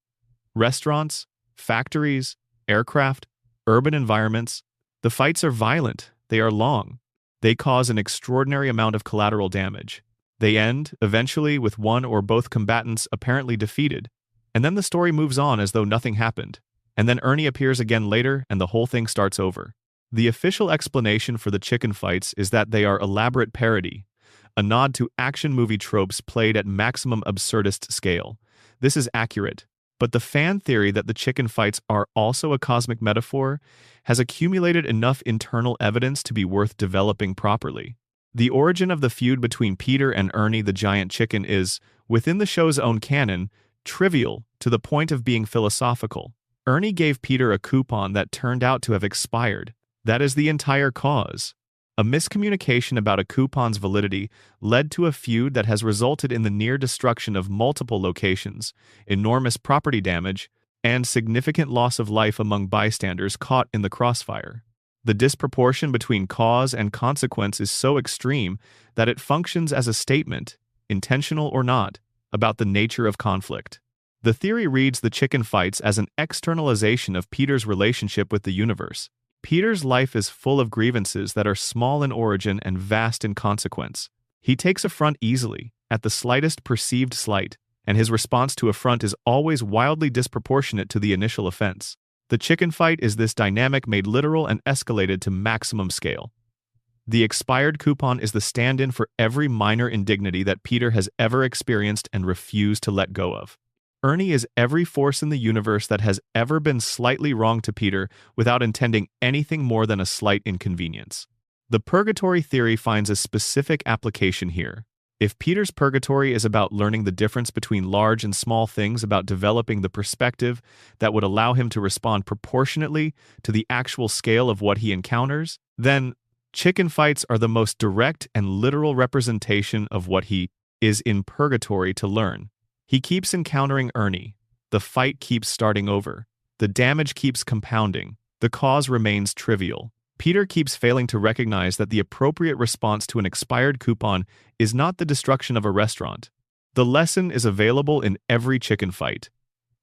Restaurants, factories, aircraft, urban environments. The fights are violent, they are long. They cause an extraordinary amount of collateral damage. They end, eventually, with one or both combatants apparently defeated, and then the story moves on as though nothing happened. And then Ernie appears again later and the whole thing starts over. The official explanation for the chicken fights is that they are elaborate parody, a nod to action movie tropes played at maximum absurdist scale. This is accurate, but the fan theory that the chicken fights are also a cosmic metaphor has accumulated enough internal evidence to be worth developing properly. The origin of the feud between Peter and Ernie the giant chicken is, within the show's own canon, trivial to the point of being philosophical. Ernie gave Peter a coupon that turned out to have expired. That is the entire cause. A miscommunication about a coupon's validity led to a feud that has resulted in the near destruction of multiple locations, enormous property damage, and significant loss of life among bystanders caught in the crossfire. The disproportion between cause and consequence is so extreme that it functions as a statement, intentional or not, about the nature of conflict. The theory reads the chicken fights as an externalization of Peter's relationship with the universe. Peter's life is full of grievances that are small in origin and vast in consequence. He takes affront easily, at the slightest perceived slight, and his response to affront is always wildly disproportionate to the initial offense. The chicken fight is this dynamic made literal and escalated to maximum scale. The expired coupon is the stand-in for every minor indignity that Peter has ever experienced and refused to let go of. Ernie is every force in the universe that has ever been slightly wrong to Peter without intending anything more than a slight inconvenience. The purgatory theory finds a specific application here. If Peter's purgatory is about learning the difference between large and small things, about developing the perspective that would allow him to respond proportionately to the actual scale of what he encounters, then chicken fights are the most direct and literal representation of what he is in purgatory to learn. He keeps encountering Ernie. The fight keeps starting over. The damage keeps compounding. The cause remains trivial. Peter keeps failing to recognize that the appropriate response to an expired coupon is not the destruction of a restaurant. The lesson is available in every chicken fight.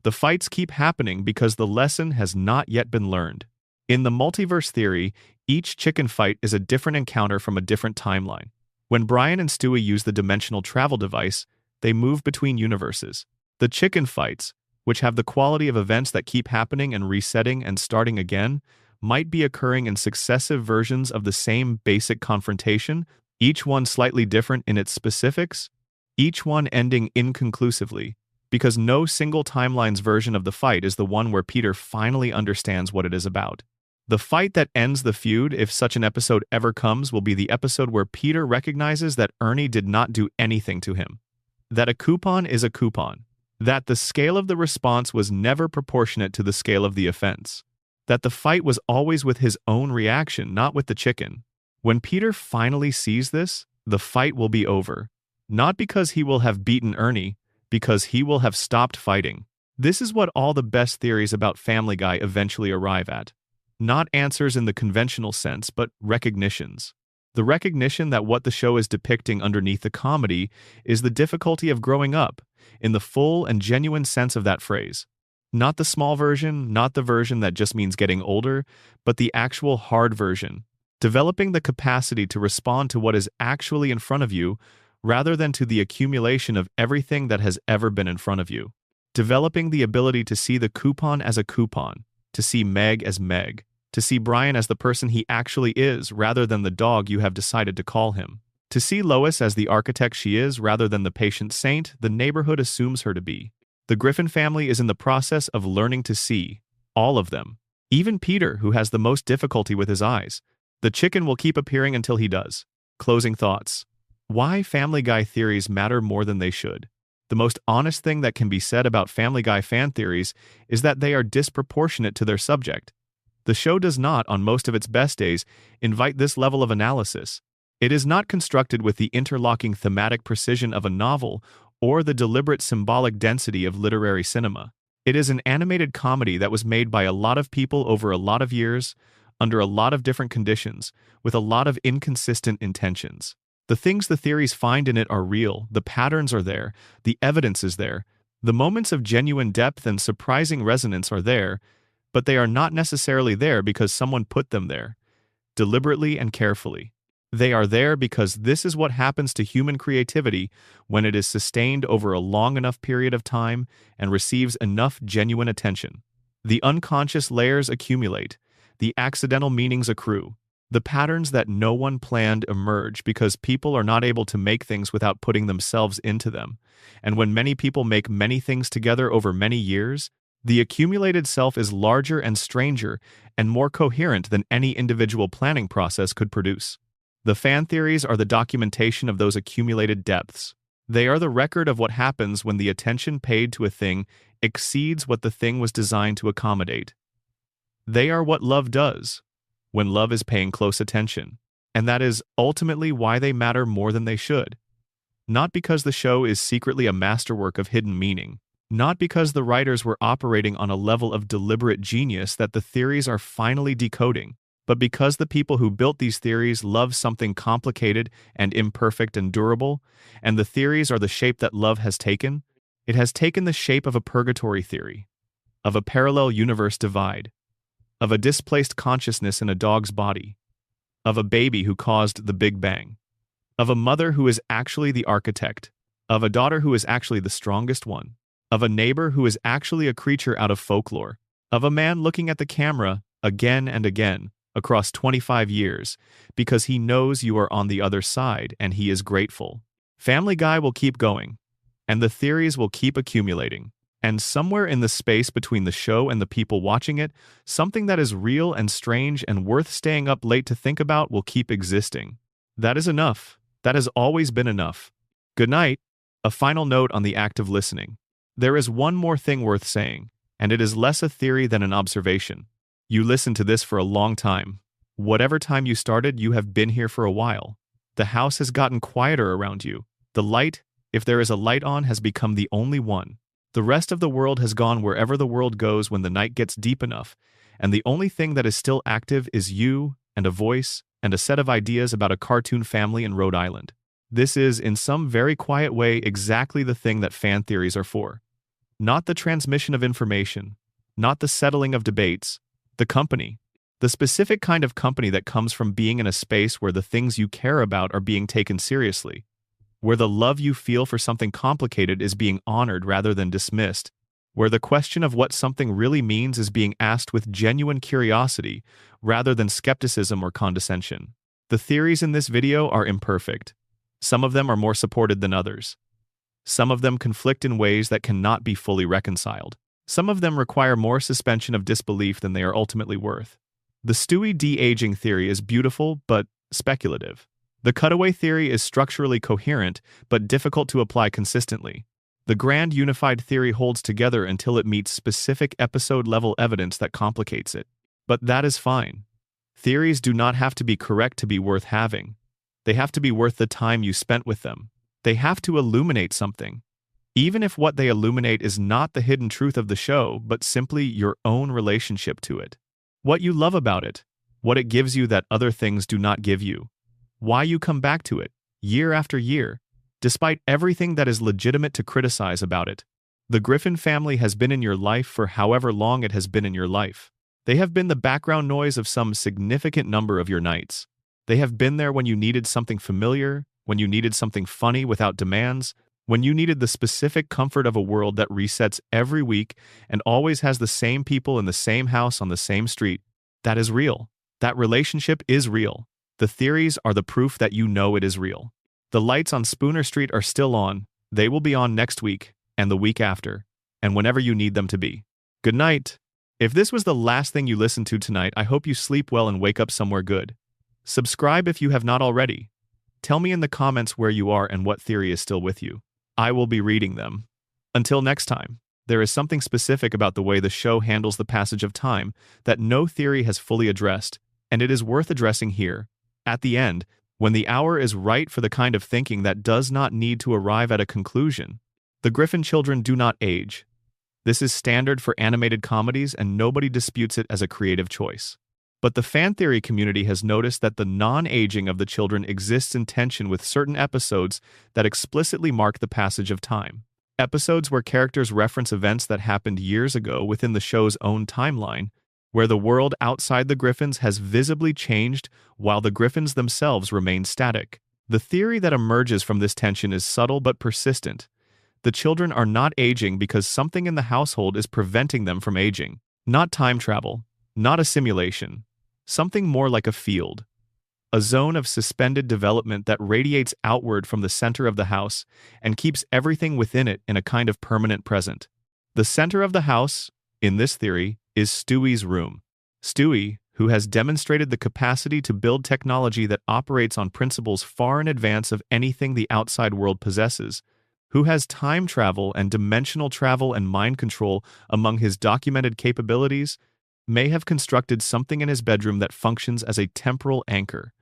The fights keep happening because the lesson has not yet been learned. In the multiverse theory, each chicken fight is a different encounter from a different timeline. When Brian and Stewie use the dimensional travel device, they move between universes. The chicken fights, which have the quality of events that keep happening and resetting and starting again, might be occurring in successive versions of the same basic confrontation, each one slightly different in its specifics, each one ending inconclusively, because no single timeline's version of the fight is the one where Peter finally understands what it is about. The fight that ends the feud, if such an episode ever comes, will be the episode where Peter recognizes that Ernie did not do anything to him, that a coupon is a coupon, that the scale of the response was never proportionate to the scale of the offense, that the fight was always with his own reaction, not with the chicken. When Peter finally sees this, the fight will be over. Not because he will have beaten Ernie, because he will have stopped fighting. This is what all the best theories about Family Guy eventually arrive at. Not answers in the conventional sense, but recognitions. The recognition that what the show is depicting underneath the comedy is the difficulty of growing up, in the full and genuine sense of that phrase. Not the small version, not the version that just means getting older, but the actual hard version. Developing the capacity to respond to what is actually in front of you, rather than to the accumulation of everything that has ever been in front of you. Developing the ability to see the coupon as a coupon, to see Meg as Meg, to see Brian as the person he actually is rather than the dog you have decided to call him. To see Lois as the architect she is rather than the patient saint the neighborhood assumes her to be. The Griffin family is in the process of learning to see, all of them. Even Peter, who has the most difficulty with his eyes. The chicken will keep appearing until he does. Closing thoughts. Why Family Guy theories matter more than they should. The most honest thing that can be said about Family Guy fan theories is that they are disproportionate to their subject. The show does not, on most of its best days, invite this level of analysis. It is not constructed with the interlocking thematic precision of a novel or the deliberate symbolic density of literary cinema. It is an animated comedy that was made by a lot of people over a lot of years, under a lot of different conditions, with a lot of inconsistent intentions. The things the theories find in it are real, the patterns are there, the evidence is there, the moments of genuine depth and surprising resonance are there, but they are not necessarily there because someone put them there, deliberately and carefully. They are there because this is what happens to human creativity when it is sustained over a long enough period of time and receives enough genuine attention. The unconscious layers accumulate, the accidental meanings accrue, the patterns that no one planned emerge because people are not able to make things without putting themselves into them. And when many people make many things together over many years, the accumulated self is larger and stranger and more coherent than any individual planning process could produce. The fan theories are the documentation of those accumulated depths. They are the record of what happens when the attention paid to a thing exceeds what the thing was designed to accommodate. They are what love does, when love is paying close attention, and that is ultimately why they matter more than they should. Not because the show is secretly a masterwork of hidden meaning, not because the writers were operating on a level of deliberate genius that the theories are finally decoding, but because the people who built these theories love something complicated and imperfect and durable, and the theories are the shape that love has taken. It has taken the shape of a purgatory theory, of a parallel universe divide, of a displaced consciousness in a dog's body, of a baby who caused the Big Bang, of a mother who is actually the architect, of a daughter who is actually the strongest one, of a neighbor who is actually a creature out of folklore, of a man looking at the camera again and again across 25 years because he knows you are on the other side and he is grateful. Family Guy will keep going, and the theories will keep accumulating. And somewhere in the space between the show and the people watching it, something that is real and strange and worth staying up late to think about will keep existing. That is enough. That has always been enough. Good night. A final note on the act of listening. There is one more thing worth saying, and it is less a theory than an observation. You listened to this for a long time. Whatever time you started, you have been here for a while. The house has gotten quieter around you. The light, if there is a light on, has become the only one. The rest of the world has gone wherever the world goes when the night gets deep enough, and the only thing that is still active is you and a voice and a set of ideas about a cartoon family in Rhode Island. This is, in some very quiet way, exactly the thing that fan theories are for. Not the transmission of information, not the settling of debates, the company. The specific kind of company that comes from being in a space where the things you care about are being taken seriously, where the love you feel for something complicated is being honored rather than dismissed, where the question of what something really means is being asked with genuine curiosity rather than skepticism or condescension. The theories in this video are imperfect. Some of them are more supported than others. Some of them conflict in ways that cannot be fully reconciled. Some of them require more suspension of disbelief than they are ultimately worth. The Stewie de-aging theory is beautiful but speculative. The cutaway theory is structurally coherent but difficult to apply consistently. The grand unified theory holds together until it meets specific episode-level evidence that complicates it. But that is fine. Theories do not have to be correct to be worth having. They have to be worth the time you spent with them. They have to illuminate something. Even if what they illuminate is not the hidden truth of the show, but simply your own relationship to it. What you love about it, what it gives you that other things do not give you. Why you come back to it, year after year, despite everything that is legitimate to criticize about it. The Griffin family has been in your life for however long it has been in your life. They have been the background noise of some significant number of your nights. They have been there when you needed something familiar, when you needed something funny without demands, when you needed the specific comfort of a world that resets every week and always has the same people in the same house on the same street. That is real. That relationship is real. The theories are the proof that you know it is real. The lights on Spooner Street are still on. They will be on next week, and the week after, and whenever you need them to be. Good night. If this was the last thing you listened to tonight, I hope you sleep well and wake up somewhere good. Subscribe if you have not already. Tell me in the comments where you are and what theory is still with you. I will be reading them. Until next time, there is something specific about the way the show handles the passage of time that no theory has fully addressed, and it is worth addressing here. At the end, when the hour is right for the kind of thinking that does not need to arrive at a conclusion. The Griffin children do not age. This is standard for animated comedies and nobody disputes it as a creative choice. But the fan theory community has noticed that the non-aging of the children exists in tension with certain episodes that explicitly mark the passage of time. Episodes where characters reference events that happened years ago within the show's own timeline, where the world outside the Griffins has visibly changed while the Griffins themselves remain static. The theory that emerges from this tension is subtle but persistent. The children are not aging because something in the household is preventing them from aging. Not time travel, not a simulation. Something more like a field. A zone of suspended development that radiates outward from the center of the house and keeps everything within it in a kind of permanent present. The center of the house, in this theory, is Stewie's room. Stewie, who has demonstrated the capacity to build technology that operates on principles far in advance of anything the outside world possesses, who has time travel and dimensional travel and mind control among his documented capabilities, may have constructed something in his bedroom that functions as a temporal anchor,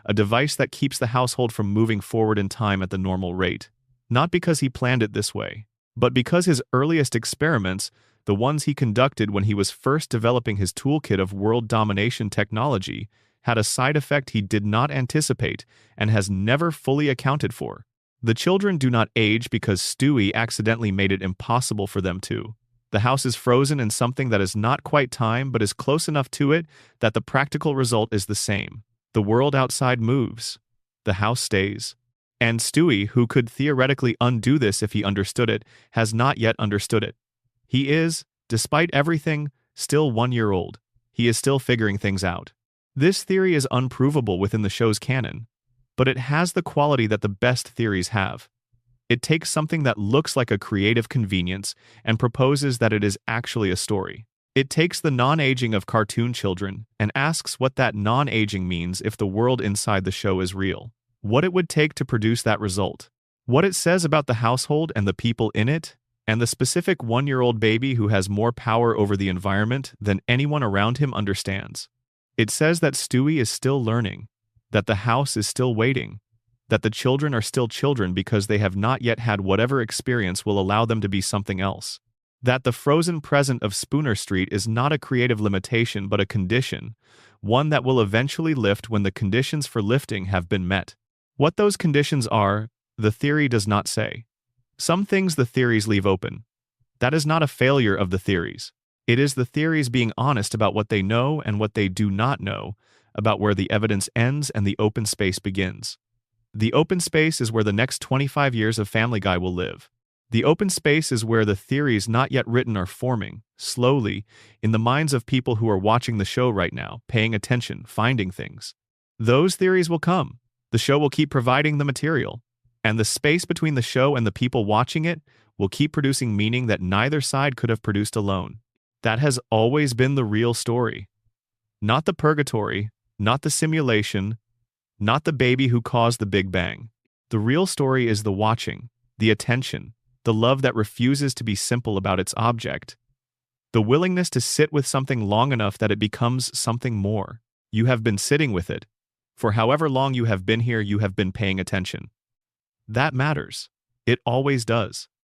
a device that keeps the household from moving forward in time at the normal rate. Not because he planned it this way, but because his earliest experiments, the ones he conducted when he was first developing his toolkit of world domination technology, had a side effect he did not anticipate and has never fully accounted for. The children do not age because Stewie accidentally made it impossible for them to. The house is frozen in something that is not quite time but is close enough to it that the practical result is the same. The world outside moves. The house stays. And Stewie, who could theoretically undo this if he understood it, has not yet understood it. He is, despite everything, still 1 year old. He is still figuring things out. This theory is unprovable within the show's canon, but it has the quality that the best theories have. It takes something that looks like a creative convenience and proposes that it is actually a story. It takes the non-aging of cartoon children and asks what that non-aging means if the world inside the show is real. What it would take to produce that result. what it says about the household and the people in it, and the specific one-year-old baby who has more power over the environment than anyone around him understands. It says that Stewie is still learning, that the house is still waiting, that the children are still children because they have not yet had whatever experience will allow them to be something else. That the frozen present of Spooner Street is not a creative limitation but a condition, one that will eventually lift when the conditions for lifting have been met. What those conditions are, the theory does not say. Some things the theories leave open. That is not a failure of the theories. It is the theories being honest about what they know and what they do not know, about where the evidence ends and the open space begins. The open space is where the next 25 years of Family Guy will live. The open space is where the theories not yet written are forming, slowly, in the minds of people who are watching the show right now, paying attention, finding things. Those theories will come. The show will keep providing the material. And the space between the show and the people watching it will keep producing meaning that neither side could have produced alone. That has always been the real story. Not the purgatory, not the simulation, not the baby who caused the Big Bang. The real story is the watching, the attention, the love that refuses to be simple about its object, the willingness to sit with something long enough that it becomes something more. You have been sitting with it. For however long you have been here, you have been paying attention. That matters. It always does.